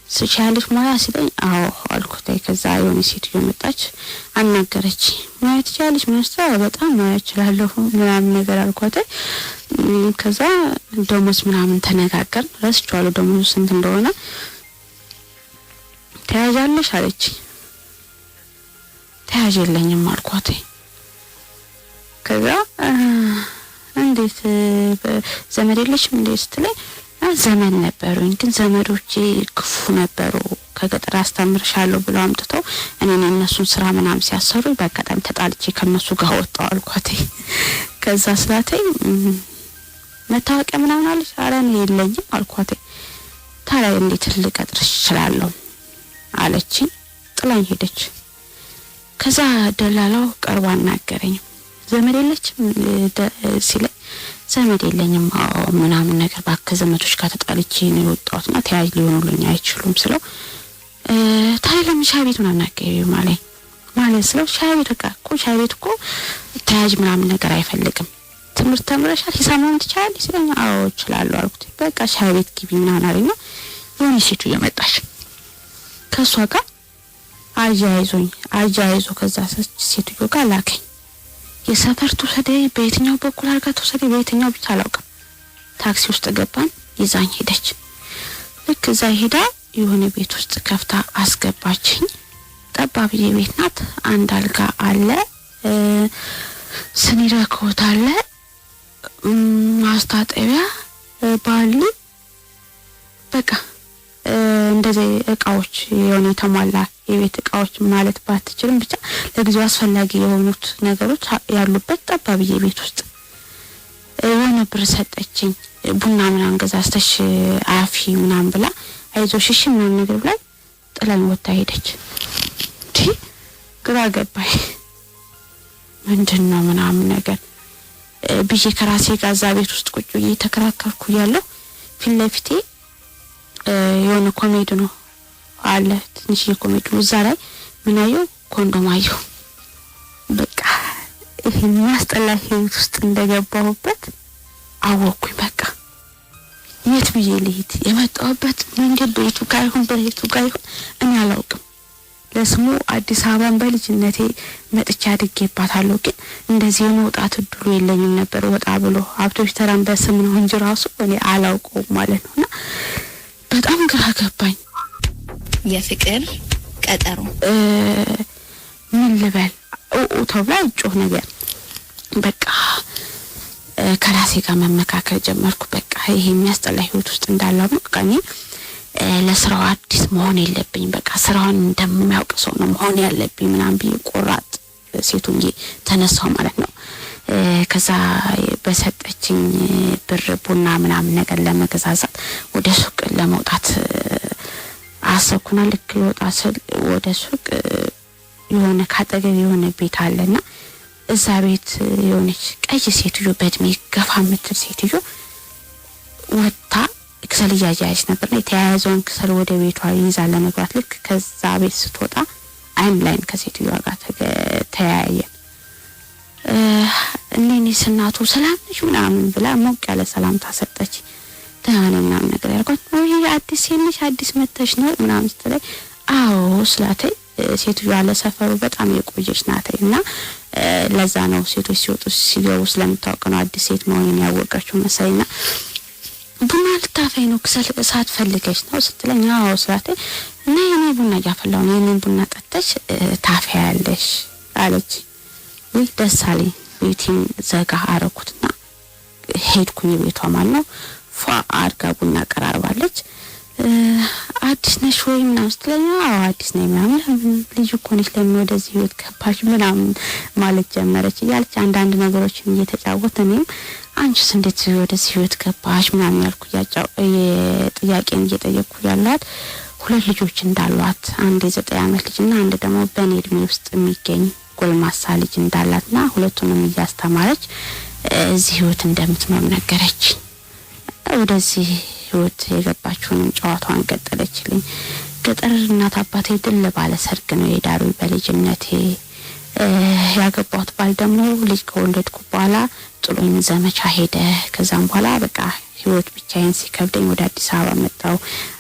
ስቻልሽ ሙያ ሲለኝ አዎ አልኩትኝ። ከዛ የሆነ ሴትዮ መጣች አናገረች። ሙያ ትቻለሽ መስራት በጣም ሙያ እችላለሁ ምናምን ነገር አልኳትኝ። ከዛ ደሞዝ ምናምን ተነጋገርን። ረስቼዋለሁ ደሞዙ ስንት እንደሆነ። ተያዣለሽ አለች። ተያዥ የለኝም አልኳትኝ። ከዛ እንዴት ዘመድ የለሽም እንዴ ስትለኝ ዘመድ ነበሩኝ፣ ግን ዘመዶቼ ክፉ ነበሩ። ከገጠር አስተምርሻለሁ ብለው አምጥተው እኔን እነሱን ስራ ምናምን ሲያሰሩኝ በአጋጣሚ ተጣልቼ ከነሱ ጋር ወጣሁ አልኳትኝ። ከዛ ስላተኝ መታወቂያ ምናምን አለች። ኧረ እኔ የለኝም አልኳትኝ። ታዲያ እንዴት ልቀጥርሽ እችላለሁ አለችኝ። ጥላኝ ሄደች። ከዛ ደላላው ቀርቦ አናገረኝ። ዘመድ የለችም ሲለኝ ዘመድ የለኝም ምናምን ነገር ባከ ዘመዶች ጋር ተጣልቼ ነው የወጣሁትና ተያዥ ሊሆኑልኝ አይችሉም ስለው ታዲያ ለምን ሻይ ቤት ምናምን አትገቢም ማለት ስለው ሻይ ቤት በቃ እኮ ሻይ ቤት እኮ ተያዥ ምናምን ነገር አይፈልግም። ትምህርት ተምረሻል ሂሳብ ምናምን ትችያለሽ ሲለኝ አዎ እችላለሁ አልኩት። በቃ ሻይ ቤት ግቢ ምናምን አለኝ። የሆነ ሴቱ እየመጣች ከሷ ጋር አያይዞ ከዛ ሴትዮ ጋር ላከኝ። የሰፈር ተወሰደኝ በየትኛው በኩል አርጋ ተወሰደኝ በየትኛው ብቻ አላውቅም። ታክሲ ውስጥ ገባን። ይዛኝ ሄደች። ልክ እዛ ሄዳ የሆነ ቤት ውስጥ ከፍታ አስገባችኝ። ጠባብ ቤት ናት። አንድ አልጋ አለ፣ ስኒ ረከቦት አለ፣ ማስታጠቢያ፣ ባሊ በቃ እንደዚህ እቃዎች የሆነ ተሟላ የቤት እቃዎች ማለት ባትችልም ብቻ ለጊዜው አስፈላጊ የሆኑት ነገሮች ያሉበት ጠባብ ቤት ውስጥ የሆነ ብር ሰጠችኝ ቡና ምናምን ገዛስተሽ አፊ ምናምን ብላ አይዞሽ እሺ ምናምን ነገር ብላ ጥላኝ ወጣ ሄደች። ግራ ገባኝ ምንድነው ምናምን ነገር ብዬ ከራሴ ጋር እዛ ቤት ውስጥ ቁጭ ብዬ ተከራከርኩ ያለው ፊት ለፊቴ የሆነ ኮሜዲ ነው አለ ትንሽ የኮሜዲ እዛ ላይ ምን አየሁ ኮንዶም አየሁ። በቃ ይሄን ማስጠላ ህይወት ውስጥ እንደገባሁበት አወኩኝ። በቃ የት ብዬ ልሂድ የመጣሁበት መንገድ ቤቱ ጋር ይሁን በቤቱ ጋር ይሁን እኔ አላውቅም። ለስሙ አዲስ አበባን በልጅነቴ መጥቻ አድጌባታለሁ ግን እንደዚህ የመውጣት እድሉ የለኝም ነበር። ወጣ ብሎ ሀብቶች ተራን በስም ነው እንጂ ራሱ እኔ አላውቀውም ማለት ነውና በጣም ግራ ገባኝ። የፍቅር ቀጠሮ ምን ልበል ተብላ ጮህ ነገር በቃ ከራሴ ጋር መመካከል ጀመርኩ። በቃ ይሄ የሚያስጠላ ህይወት ውስጥ እንዳለው ነው ቀኔ ለስራው አዲስ መሆን የለብኝ። በቃ ስራውን እንደሚያውቅ ሰው ነው መሆን ያለብኝ ምናምን ብዬ ቆራጥ ሴቱኝ ተነሳው ማለት ነው። ከዛ በሰጠችኝ ብር ቡና ምናምን ነገር ለመገዛዛት ወደ ሱቅ ለመውጣት አሰብኩና ልክ ወደ ሱቅ የሆነ ካጠገብ የሆነ ቤት አለና እዛ ቤት የሆነች ቀይ ሴትዮ በእድሜ ገፋ የምትል ሴትዮ ወጣ ክሰል ያያያች ነበርና የተያያዘውን ክሰል ወደ ቤቷ ይዛ ለመግባት ልክ ከዛ ቤት ስትወጣ አይም ላይን ከሴትዮዋ ጋር ተያያየን። እኔ ስናቱ ሰላም ነሽ ምናምን ብላ ሞቅ ያለ ሰላምታ ሰጠች። ታና ምናምን ነገር ያልኳት ወይ አዲስ ነሽ አዲስ መተሽ ነው ምናምን ስትለኝ አዎ ስላቴ ሴትዮዋ ለሰፈሩ በጣም የቆየች ናትና ለዛ ነው ሴቶች ሲወጡ ሲገቡ ስለምታውቅ ነው አዲስ ሴት መሆኑን ያወቀችው መሰለኝና ቡና ልታፈይ ነው ክሰል እሳት ፈልገሽ ነው ስትለኝ አዎ ስላቴ እኔ ቡና ያፈላው ነው የኔን ቡና ጠጥተሽ ታፈያለሽ አለች። ወይ ደስ አለኝ። ቤቴን ዘጋ አረኩትና ሄድኩኝ ቤቷ ማለት ነው። አርጋ ቡና ቀራርባለች። አዲስ ነሽ ወይ ምናምን ስትለኝ አዎ አዲስ ነኝ ምናምን ልጅ እኮ ነሽ ለምን ወደዚህ ህይወት ገባሽ ምናምን ማለት ጀመረች እያለች አንዳንድ ነገሮችን እየተጫወተ እኔም አንቺስ እንዴት ወደዚህ ህይወት ገባሽ ምናምን ያልኩ ጥያቄን እየጠየቅኩ ያላት ሁለት ልጆች እንዳሏት አንድ የ9 አመት ልጅና አንድ ደግሞ በኔ እድሜ ውስጥ የሚገኝ ጎልማሳ ልጅ እንዳላትና ሁለቱንም እያስተማረች እዚህ ህይወት እንደምትኖር ነገረች። ወደዚህ ህይወት የገባችውን ጨዋታዋን ቀጠለችልኝ። ገጠር እናት አባቴ ድል ባለ ሰርግ ነው የዳሩኝ በልጅነቴ። ያገባሁት ባል ደግሞ ልጅ ከወለድኩ በኋላ ጥሎኝ ዘመቻ ሄደ። ከዛም በኋላ በቃ ህይወት ብቻዬን ሲከብደኝ ወደ አዲስ አበባ መጣሁ።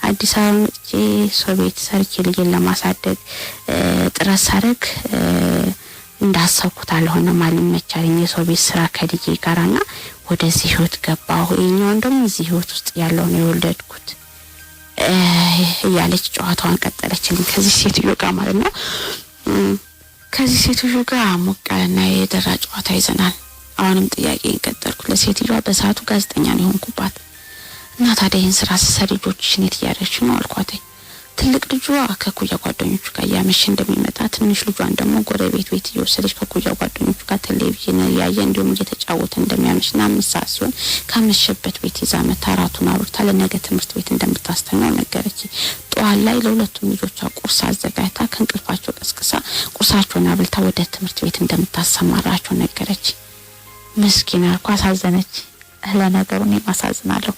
አዲስ አበባ መጥቼ ሰው ቤት ሰርቼ ልጅን ለማሳደግ ጥረት ሳደርግ እንዳሰብኩት አልሆነም አልመቻለኝ። የሰው ቤት ስራ ከልጄ ጋራና ወደዚህ ህይወት ገባሁ። እኛው ደግሞ እዚህ ህይወት ውስጥ ያለው ነው የወለድኩት እያለች ጨዋታዋን ቀጠለችልኝ ከዚህ ሴትዮ ጋር ማለት ነው። ከዚህ ሴትዮ ጋር ሞቃና የደራ ጨዋታ ይዘናል። አሁንም ጥያቄን ቀጠልኩ። ለሴትዮዋ በሰዓቱ ጋዜጠኛ ነው ሆንኩባት እና ታዲያ ይህን ስራ ስሰሪ ልጆችሽን የት እያደረግሽ ነው አልኳት። ትልቅ ልጇ ከኩያ ጓደኞቹ ጋር ያመሽ እንደሚመጣ ትንሽ ልጇን ደግሞ ጎረቤት ቤት እየወሰደች ከኩያ ጓደኞቹ ጋር ቴሌቪዥን ያየ እንዲሁም እየተጫወተ እንደሚያመሽና ምሳ ሲሆን ካመሸበት ቤት ይዛ መታራቱን አውርታ ለነገ ትምህርት ቤት እንደምታስተኛው ነገረች። ጧት ላይ ለሁለቱም ልጆቿ ቁርስ አዘጋጅታ ከእንቅልፋቸው ቀስቅሳ ቁርሳቸውን አብልታ ወደ ትምህርት ቤት እንደምታሰማራቸው ነገረች። ምስኪን አልኳ አሳዘነች። ለነገሩ እኔ ማሳዝናለሁ።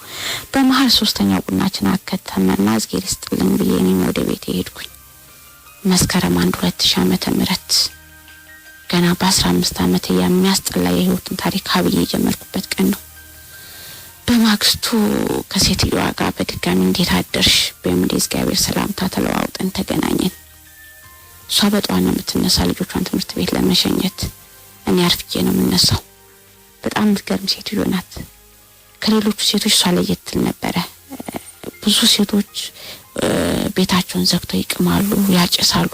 በመሃል ሶስተኛው ቡናችን አከተመና እዝጌር ይስጥልኝ ብዬ እኔም ወደ ቤት ሄድኩኝ። መስከረም 2000 ዓመተ ምህረት ገና በ15 ዓመት የሚያስጠላ የህይወትን ታሪክ ሀብዬ የጀመርኩበት ቀን ነው። በማግስቱ ከሴትዮዋ ጋር በድጋሚ እንዴት አደርሽ በሚል እግዚአብሔር ሰላምታ ተለዋውጠን ተገናኘን። እሷ በጧት ነው የምትነሳ ልጆቿን ትምህርት ቤት ለመሸኘት፣ እኔ አርፍጄ ነው የምነሳው። በጣም ምትገርም ሴትዮ ናት። ከሌሎቹ ሴቶች እሷ ለየት ትል ነበረ። ብዙ ሴቶች ቤታቸውን ዘግተው ይቅማሉ፣ ያጨሳሉ።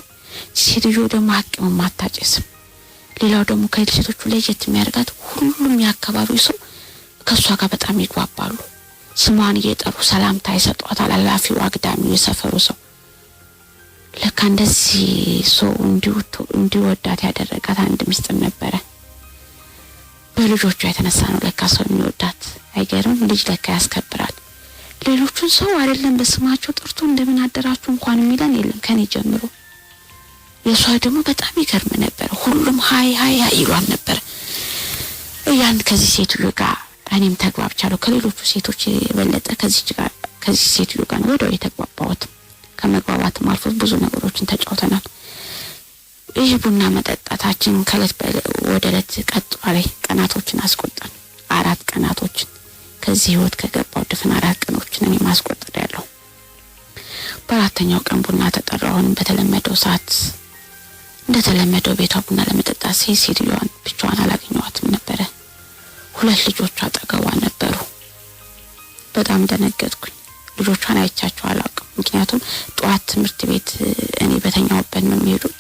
ሴትዮ ደግሞ አቅም ማታጨስም። ሌላው ደግሞ ከሌሎች ሴቶቹ ለየት የሚያደርጋት ሁሉም ያከባቢው ሰው ከሷ ጋር በጣም ይግባባሉ። ስሟን እየጠሩ ሰላምታ ይሰጧታል። አላፊው አግዳሚው የሰፈሩ ሰው ለካ እንደዚህ ሰው እንዲወዳት ያደረጋት አንድ ምስጢር ነበረ። በልጆቿ የተነሳ ነው ለካ ሰው የሚወዳት። አይገርም? ልጅ ለካ ያስከብራል። ሌሎቹን ሰው አይደለም በስማቸው ጠርቶ እንደምን አደራችሁ እንኳን የሚለን የለም ከኔ ጀምሮ። የሷ ደግሞ በጣም ይገርም ነበር። ሁሉም ሃይ ሃይ ይሏን ነበር። ያን ከዚህ ሴትዮ ጋር እኔም ተግባብቻለሁ። ከሌሎቹ ሴቶች የበለጠ ከዚህ ሴትዮ ጋር ነው ወዲያው የተግባባሁት። ከመግባባትም አልፎ ብዙ ነገሮችን ተጫውተናል። ይህ ቡና መጠጣታችን ከለት ወደ ለት ቀጥሏል። ቀናቶችን አስቆጠርን። 4 ቀናቶችን ከዚህ ህይወት ከገባው ድፍን 4 ቀኖችን እኔ ማስቆጥሬያለሁ። በአራተኛው ቀን ቡና ተጠራሁን። በተለመደው ሰዓት እንደተለመደው ቤቷ ቡና ለመጠጣት ሴትዮዋን ብቻዋን አላገኘኋትም ነበረ። 2 ልጆቿ አጠገቧ ነበሩ። በጣም ደነገጥኩኝ። ልጆቿን አይቻቸው አላውቅም። ምክንያቱም ጧት ትምህርት ቤት እኔ በተኛውበት ነው የሚሄዱት።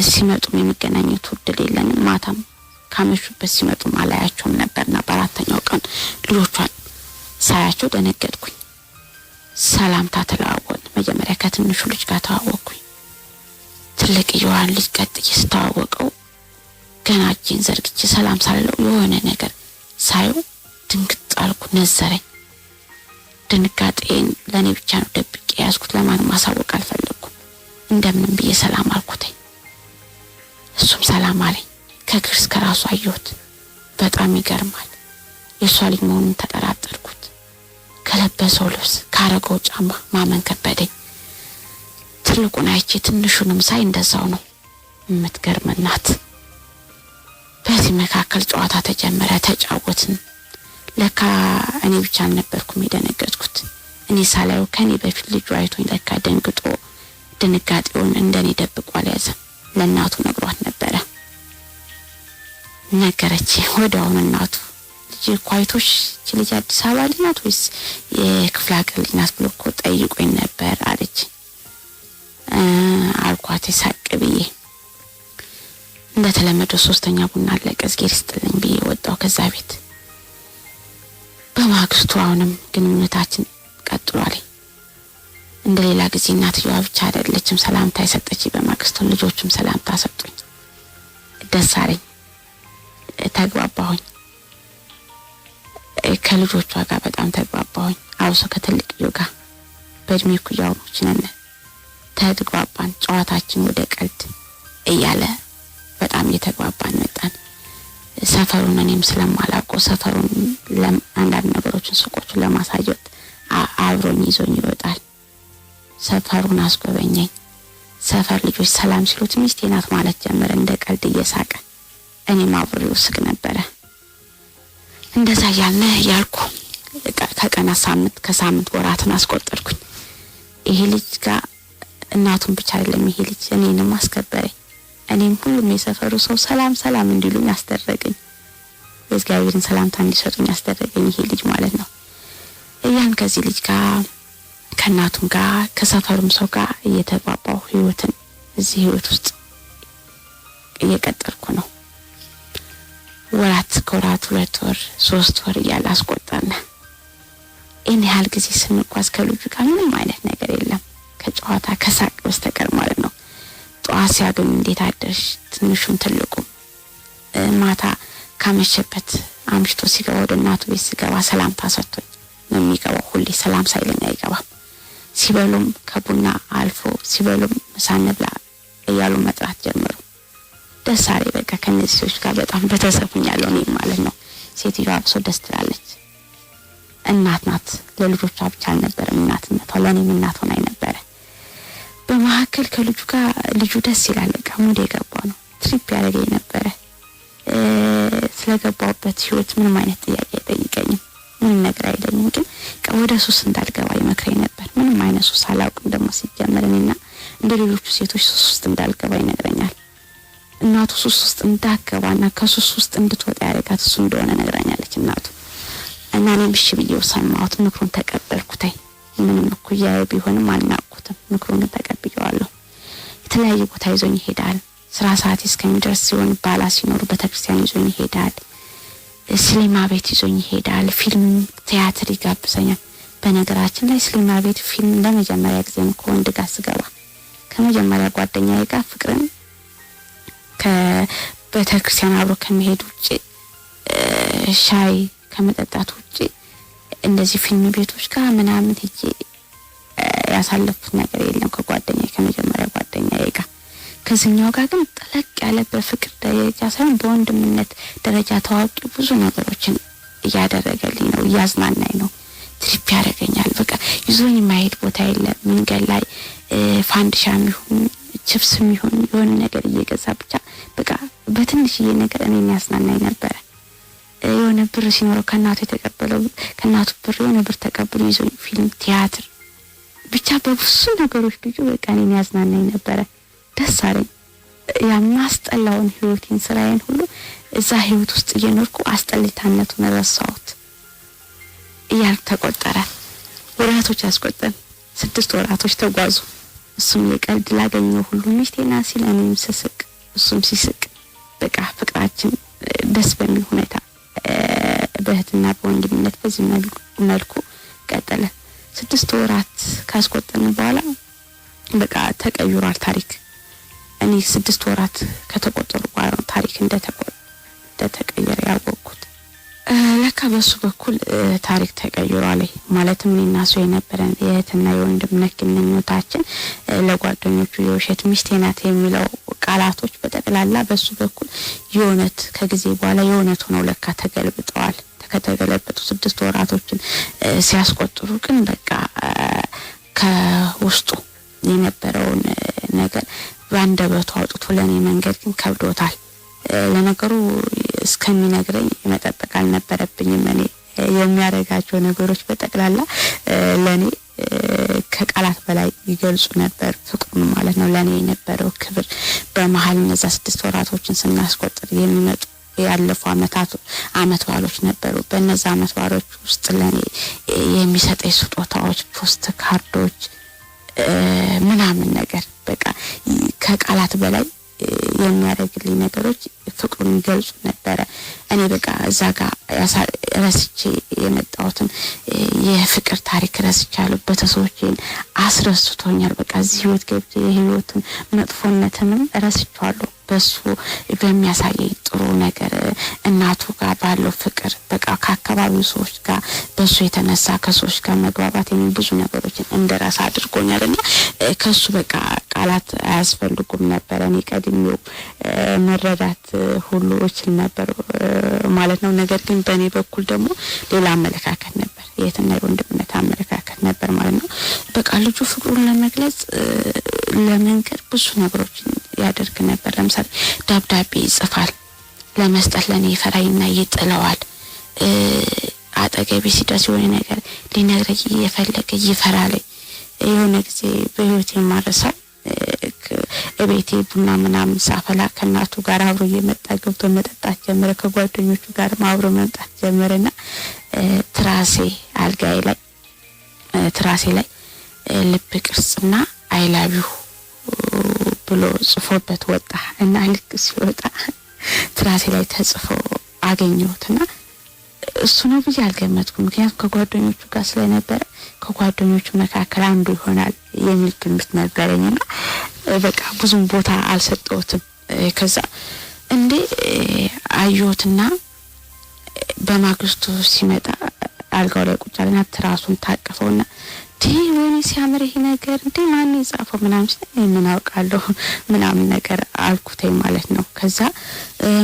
ሲመጡም የመገናኘት እድል የለንም። ማታም ካመሹበት ሲመጡም አላያቸውም ነበርና በአራተኛው ቀን ልጆቿን ሳያቸው ደነገጥኩኝ። ሰላምታ ተለዋወጥን። መጀመሪያ ከትንሹ ልጅ ጋር ተዋወቅኩኝ። ትልቅየዋን ልጅ ቀጥዬ ስተዋወቀው ገና እጄን ዘርግቼ ሰላም ሳልለው የሆነ ነገር ሳየው ድንግጥ አልኩ፣ ነዘረኝ። ድንጋጤን ለኔ ብቻ ነው ደብቄ ያዝኩት። ለማንም ማሳወቅ አልፈለኩም። እንደምንም ብዬ ሰላም አልኩት። እሱም ሰላም አለኝ። ከእግር እስከ ራሱ አየሁት። በጣም ይገርማል። የሷ ልጅ መሆኑን ተጠራጠርኩት። ከለበሰው ልብስ ካረገው ጫማ ማመን ከበደኝ። ትልቁን አይቼ ትንሹንም ሳይ እንደዛው ነው። የምትገርም ናት። በዚህ መካከል ጨዋታ ተጀመረ። ተጫወትን። ለካ እኔ ብቻ አልነበርኩም የደነገጥኩት። እኔ ሳላየው ከኔ በፊት ልጁ አይቶኝ ለካ ደንግጦ ድንጋጤውን እንደኔ ደብቆ አልያዘም። ለእናቱ ነግሯት ነበረ። ነገረች ወዲያውኑ እናቱ። ልጅ ኳይቶሽ ልጅ አዲስ አበባ ልጅ ናት ወይስ የክፍለ ሀገር ልጅ ናት ብሎ እኮ ጠይቆኝ ነበር አለች። አልኳት ሳቅ ብዬ። እንደተለመደው 3ኛ ቡና አለቀ። እግዜር ይስጥልኝ ብዬ ወጣሁ ከዛ ቤት። በማግስቱ አሁንም ግንኙነታችን ቀጥሏል። እንደሌላ ጊዜ እናትየዋ ብቻ አይደለችም ሰላምታ የሰጠችኝ። በማግስቱ ልጆቹም ሰላምታ ሰጡኝ። ደስ አለኝ። ተግባባሁኝ። ከልጆቿ ጋር በጣም ተግባባሁኝ። አውሶ ከትልቅየው ጋር በእድሜ እኩያዎች ነን። ተግባባን። ጨዋታችን ወደ ቀልድ እያለ በጣም እየተግባባን መጣን። ሰፈሩን እኔም ስለማላውቀው ሰፈሩን አንዳንድ ነገሮችን ሱቆችን ለማሳየት አብሮኝ ይዞኝ ይወጣል። ሰፈሩን አስጎበኘኝ። ሰፈር ልጆች ሰላም ሲሉት ሚስቴ ናት ማለት ጀመረ እንደ ቀልድ እየሳቀ። እኔም አብሬው ስቅ ነበረ። እንደዛ ያልኩ ከቀናት ከሳምንት ወራትን አስቆጠርኩኝ። ይሄ ልጅ ጋር እናቱን ብቻ አይደለም ይሄ ልጅ እኔንም አስከበረኝ። እኔም ሁሉም የሰፈሩ ሰው ሰላም እንዲሉኝ አስደረገኝ። የእግዚአብሔርን ሰላምታ እንዲሰጡኝ አስደረገኝ ይሄ ልጅ ማለት ነው። ያን ከዚህ ልጅ ጋር ከእናቱም ጋር ከሰፈሩም ሰው ጋር እየተግባባሁ ህይወትን እዚህ ህይወት ውስጥ እየቀጠልኩ ነው። ወራት 2 ወር 3 ወር እያለ አስቆጠርን። እኔ ያህል ጊዜ ስንጓዝ ከልጁ ጋር ምንም አይነት ነገር የለም ከጨዋታ ከሳቅ በስተቀር ማለት ነው። ጧት ሲያገኝ እንዴት አደርሽ ትንሹም ትልቁም ማታ ካመሸበት አምሽቶ ሲገባ ወደ እናቱ ቤት ሲገባ ሰላምታ ሰጥቶኝ ነው የሚገባው። ሁሌ ሰላም ሳይለኝ አይገባም። ሲበሉም ከቡና አልፎ ሲበሉም ምሳ እንብላ እያሉ መጥራት ጀመሩ። ደስ አለኝ። በቃ ከነዚህ ሰዎች ጋር በጣም በተሰብኛለሁ እኔ ማለት ነው። ሴትዮዋ አብሶ ደስ ትላለች። እናት ናት። ለልጆቿ ብቻ አልነበረም እናትነቷ፣ ለእኔም እናት ሆናኝ ነበረ። በመሀከል ከልጁ ጋር ልጁ ደስ ይላል። በቃ ሙድ የገባው ነው። ትሪፕ ያደረገኝ ነበረ። ስለገባውበት ህይወት ምንም አይነት ጥያቄ አይጠይቀኝም። ምንም ነገር አይለኝም። ግን ወደ ሱስ እንዳልገባ ይመክረኝ ነበር። ምንም አይነት ሱስ አላውቅም። ደግሞ ሲጀመር እኔና እንደ ሌሎቹ ሴቶች ሱስ ውስጥ እንዳልገባ ይነግረኛል። እናቱ ሱስ ውስጥ እንዳትገባና ከሱስ ውስጥ እንድትወጣ ያደረጋት እሱ እንደሆነ ነግራኛለች እናቱ። እና እኔም እሺ ብዬው ሰማሁት። ምክሩን ተቀበልኩት። ምንም እኩያዬ ቢሆንም አልናቅኩትም። ምክሩን ተቀብዬዋለሁ። የተለያየ ቦታ ይዞኝ ይሄዳል። ስራ ሰዓት እስከሚደርስ ሲሆን ባላ ሲኖር ቤተክርስቲያን ይዞኝ ይሄዳል። ሲኒማ ቤት ይዞኝ ይሄዳል። ፊልም ቲያትር ይጋብዘኛል። በነገራችን ላይ ሲኒማ ቤት ፊልም ለመጀመሪያ ጊዜ ነው ከወንድ ጋር ስገባ። ከመጀመሪያ ጓደኛዬ ጋር ፍቅርን ከቤተክርስቲያን አብሮ ከመሄድ ውጪ ሻይ ከመጠጣት ውጪ እንደዚህ ፊልም ቤቶች ጋር ምናምን ሄጄ ያሳለፍኩት ነገር የለም ከጓደኛዬ ከመጀመሪያ ጓደኛዬ ጋር። ከዚህኛው ጋር ግን ጠለቅ ያለ በፍቅር ደረጃ ሳይሆን በወንድምነት ደረጃ ተዋውቂ ብዙ ነገሮችን እያደረገልኝ ነው፣ እያዝናናኝ ነው፣ ትሪፕ ያደርገኛል። በቃ ይዞኝ ማይሄድ ቦታ የለም። መንገድ ላይ ፋንዲሻም ይሁን ቺፕስም ይሁን የሆነ ነገር እየገዛ ብቻ በቃ በትንሽዬ ነገር እኔን ያዝናናኝ ነበር። የሆነ ብር ሲኖረው ከናቱ የተቀበለው ከናቱ ብር የሆነ ብር ተቀብሎ ይዞኝ ፊልም፣ ቲያትር ብቻ በብዙ ነገሮች ልጁ በቃ እኔን ያዝናናኝ ነበር። ደስ አለኝ። ያማስጠላውን ህይወቴን ስራዬን ሁሉ እዛ ህይወት ውስጥ እየኖርኩ አስጠልታነቱን ረሳሁት እያልኩ ተቆጠረ። ወራቶች አስቆጠን። 6 ወራቶች ተጓዙ። እሱም የቀልድ ላገኘው ሁሉ ሚስቴና ሲል እኔም ስስቅ እሱም ሲስቅ በቃ ፍቅራችን ደስ በሚል ሁኔታ በእህትና በወንድምነት በዚህ መልኩ ቀጠለ። 6 ወራት ካስቆጠርን በኋላ በቃ ተቀይሯል ታሪክ። እኔ 6 ወራት ከተቆጠሩ በኋላ ታሪክ እንደተቀየረ ያወቅኩት። ለካ በሱ በኩል ታሪክ ተቀይሯል። ማለትም እኔና እሱ የነበረን የእህትና የወንድምነት ግንኙነታችን ለጓደኞቹ የውሸት ሚስቴ ናት የሚለው ቃላቶች በጠቅላላ በሱ በኩል የእውነት ከጊዜ በኋላ የእውነት ሆነው ለካ ተገልብጠዋል። ከተገለበጡ 6 ወራቶችን ሲያስቆጥሩ ግን በቃ ከውስጡ የነበረውን ነገር ባንደበቱ አውጥቶ ለኔ መንገድ ግን ከብዶታል። ለነገሩ እስከሚነግረኝ መጠበቅ አልነበረብኝም። እኔ የሚያረጋቸው ነገሮች በጠቅላላ ለኔ ከቃላት በላይ ይገልጹ ነበር ፍቅሩን ማለት ነው። ለኔ የነበረው ክብር በመሃል እነዛ 6 ወራቶችን ስናስቆጥር የሚመጡ ያለፉ አመት ባሎች ነበሩ። በእነዛ አመት ባሎች ውስጥ ለኔ የሚሰጠኝ ስጦታዎች፣ ፖስት ካርዶች ምናምን ነገር በቃ ከቃላት በላይ የሚያደርግልኝ ነገሮች ፍቅሩን ይገልጹ ነበር። እኔ በቃ እዛ ጋር ረስቼ የመጣሁትን የፍቅር ታሪክ ረስቻለሁ። ቤተሰቦቼን አስረስቶኛል። በቃ እዚህ ህይወት ገብቼ የህይወትን መጥፎነትንም ረስቻለሁ። በሱ በሚያሳየኝ ጥሩ ነገር እናቱ ጋር ባለው ፍቅር በቃ ከአካባቢው ሰዎች ጋር በሱ የተነሳ ከሰዎች ጋር መግባባት ብዙ ነገሮችን እንደራስ አድርጎኛልና ከሱ በቃ ቃላት አያስፈልጉም ነበር። እኔ ቀድሜው መረዳት ሁሉ እችል ነበር ማለት ነው። ነገር ግን በእኔ በኩል ደግሞ ሌላ አመለካከት ነበር፣ የትና የወንድምነት አመለካከት ነበር ማለት ነው። በቃ ልጁ ፍቅሩን ለመግለጽ ለመንገር ብዙ ነገሮችን ያደርግ ነበር። ለምሳሌ ደብዳቤ ይጽፋል፣ ለመስጠት ለኔ ይፈራይና ይጥለዋል። አጠገቤ ሲደርስ የሆነ ነገር ሊነግረኝ እየፈለገ ይፈራል። የሆነ ጊዜ በህይወቴ የማረሳው እቤቴ ቡና ምናምን ሳፈላ ከናቱ ጋር አብሮ እየመጣ ገብቶ መጠጣት ጀመረ። ከጓደኞቹ ጋር አብሮ መምጣት ጀመረና ትራሴ ላይ ልብ ቅርጽና አይ ላቭ ዩ ብሎ ጽፎበት ወጣ እና ልክ ሲወጣ ትራሴ ላይ ተጽፎ አገኘሁትና እሱ ነው ብዬ አልገመትኩም። ምክንያቱም ከጓደኞቹ ጋር ስለነበረ ከጓደኞቹ መካከል አንዱ ይሆናል የሚል ግምት ነበረኝና በቃ ብዙም ቦታ አልሰጠሁትም። ከዛ እንዴ አየሁትና በማግስቱ ሲመጣ አልጋው ላይ ቁጭ አለና ትራሱን ታቀፈውና ወይኔ ሲያምር ይሄ ነገር እንዴ ማን ይጻፈው ምናምን ምን አውቃለሁ ምናምን ነገር አልኩተኝ ማለት ነው። ከዛ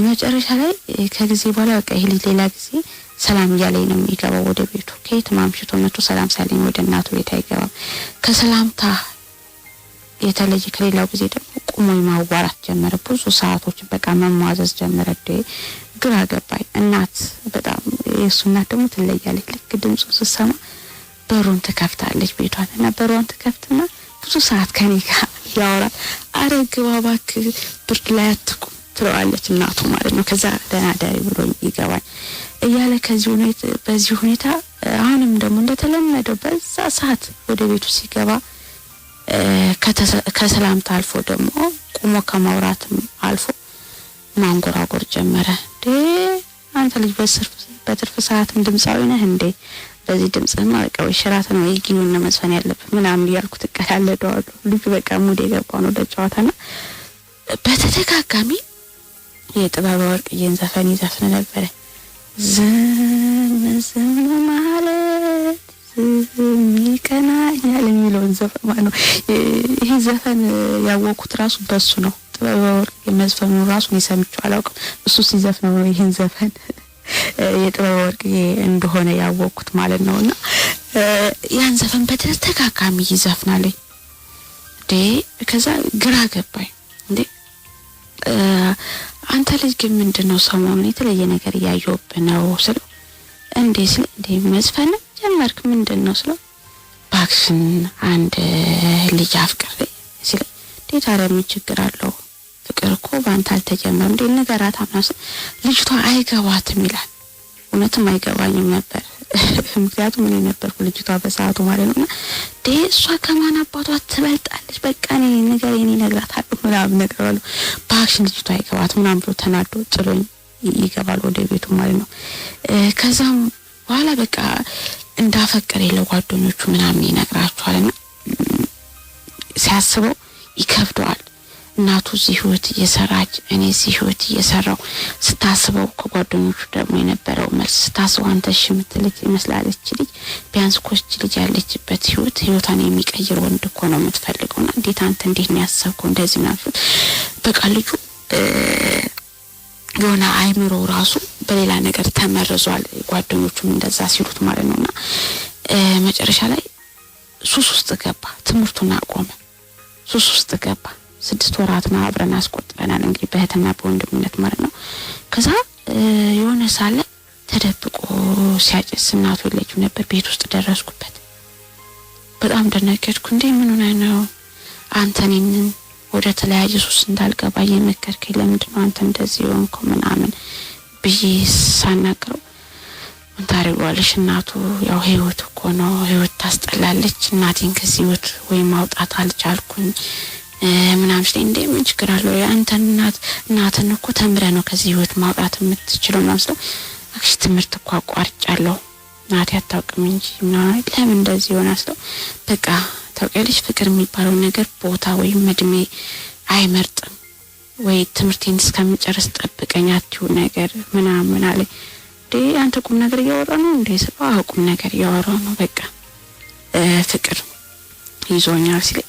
መጨረሻ ላይ ከጊዜ በኋላ በቃ ይሄ ሌላ ጊዜ ሰላም እያለኝ ነው የሚገባው ወደ ቤቱ። ከየት ማምሽቶ መጥቶ ሰላም ሳለኝ ወደ እናቱ ቤት አይገባም። ከሰላምታ የተለየ ከሌላው ጊዜ ደግሞ ቁሞ ማዋራት ጀመረ። ብዙ ሰዓቶች በቃ መሟዘዝ ጀመረ። ግራ ገባኝ። እናት በጣም የሱ እናት ደግሞ ትለያለች። ልክ ድምፁ ስትሰማ በሩን ትከፍታለች ቤቷንና በሩን ትከፍትና ብዙ ሰዓት ከኔ ጋር ያወራል። አረ ግባ እባክህ ብርድ ላይ አትቁም ትለዋለች እናቱ ማለት ነው። ከዛ ደህና ደሪ ብሎኝ ይገባል እያለ በዚህ ሁኔታ አሁንም ደግሞ እንደተለመደው በዛ ሰዓት ወደ ቤቱ ሲገባ ከሰላምታ አልፎ ደግሞ ቁሞ ከማውራትም አልፎ ማንጎራጎር ጀመረ። አንተ ልጅ በትርፍ ሰዓትም ድምጻዊ ነህ እንዴ? በዚህ ድምጽማ በቃ ወሽራተን ወይ ጊዩን መስፈን ያለበት ምናምን ያልኩ ተቀላለደዋለሁ። ልጅ በቃ ሙድ የገባው ነው ለጨዋታና በተደጋጋሚ የጥበብ ወርቅ ዘፈን ይዘፍን ነበር። ዝም ማለት ይቀናኛል የሚለውን ዘፈን ማለት ነው። ይሄ ዘፈን ያወቅኩት ራሱ በሱ ነው። ጥበበ ወርቅ የመዝፈኑ ራሱ ሰምቼው አላውቅም። እሱ ሲዘፍነው ነው ይሄን ዘፈን የጥበበ ወርቅ እንደሆነ ያወቅኩት ማለት ነውና ያን ዘፈን በተደጋጋሚ ይዘፍናል። ከዛ ግራ ገባኝ። አንተ ልጅ ግን ምንድነው ሰሞኑን የተለየ ነገር ያየውብህ ነው ስለው እንዴ መዝፈን ጀመርክ ምንድነው ስለው ባክሽን አንድ ልጅ አፍቅሬ ሲል ታዲያ ምን ችግር አለው? ፍቅር እኮ ባንተ አልተጀመረም እንዴ ነገራት አምናስ ልጅቷ አይገባትም ይላል። እውነትም አይገባኝም ነበር ምክንያቱም እኔ ነበርኩ ልጅቷ በሰዓቱ ማለት ነውና እሷ ከማን አባቷ ትበልጣለች በቃ እኔ ነግራታለሁ ምናምን ነግራለሁ። ባክሽን ልጅቷ አይገባትም ምናምን ብሎ ተናዶ ጥሎኝ ይገባል ወደ ቤቱ ማለት ነው። ከዛም በኋላ በቃ እንዳፈቀረ ለጓደኞቹ ምናምን ይነግራቸዋልና ሲያስበው ይከብደዋል። እናቱ እዚህ ህይወት እየሰራች እኔ እዚህ ህይወት እየሰራው ስታስበው ከጓደኞቹ ደግሞ የነበረው መልስ ስታስበው አንተ እሺ የምትልክ ይመስላለች ልጅ ቢያንስ ኮስች ልጅ ያለችበት ህይወቷን የሚቀይር ወንድ እኮ ነው የምትፈልገውና እንዴት አንተ እንዴት ነው ያሰብከው እንደዚህ ነው በቃ ልጁ የሆነ አይምሮ ራሱ በሌላ ነገር ተመርዟል። ጓደኞቹም እንደዛ ሲሉት ማለት ነውና መጨረሻ ላይ ሱስ ውስጥ ገባ። ትምህርቱን አቆመ። ሱስ ውስጥ ገባ። 6 ወራትና አብረን አስቆጥረናል እንግዲህ በእህትና በወንድምነት ማለት ነው። ከዛ የሆነ ሳለ ተደብቆ ሲያጨስ እናቱ የለችው ነበር። ቤት ውስጥ ደረስኩበት። በጣም ደነገጥኩ። ምን ሆነ ነው አንተን ወደ ተለያየ ሱስ እንዳልገባ የመከርከኝ ለምንድነው አንተ እንደዚህ ሆንኩ ምናምን ብዬ ሳናግረው ምን ታረጋለሽ እናቱ ያው ህይወት እኮ ነው ህይወት ታስጠላለች እናቴን ከዚህ ህይወት ወይ ማውጣት አልቻልኩኝ ምናምን ሲል ምን ችግር አለው አንተ እናትን እኮ ተምረ ነው ከዚህ ህይወት ማውጣት የምትችለው ምናምን ሲል አክሽ ትምህርት እኮ አቋርጫለሁ እናቴ አታውቅም እንጂ ምናምን ለምን እንደዚህ ሆነ አስለው በቃ ታውቂያለሽ ፍቅር የሚባለው ነገር ቦታ ወይ እድሜ አይመርጥም ወይ ትምህርቴን እስከምጨርስ ጠብቀኝ አትዩ ነገር ምናምን አለ። አንተ ቁም ነገር እያወራ ነው እንዴ ስለው ቁም ነገር እያወራ ነው በቃ ፍቅር ይዞኛል ሲል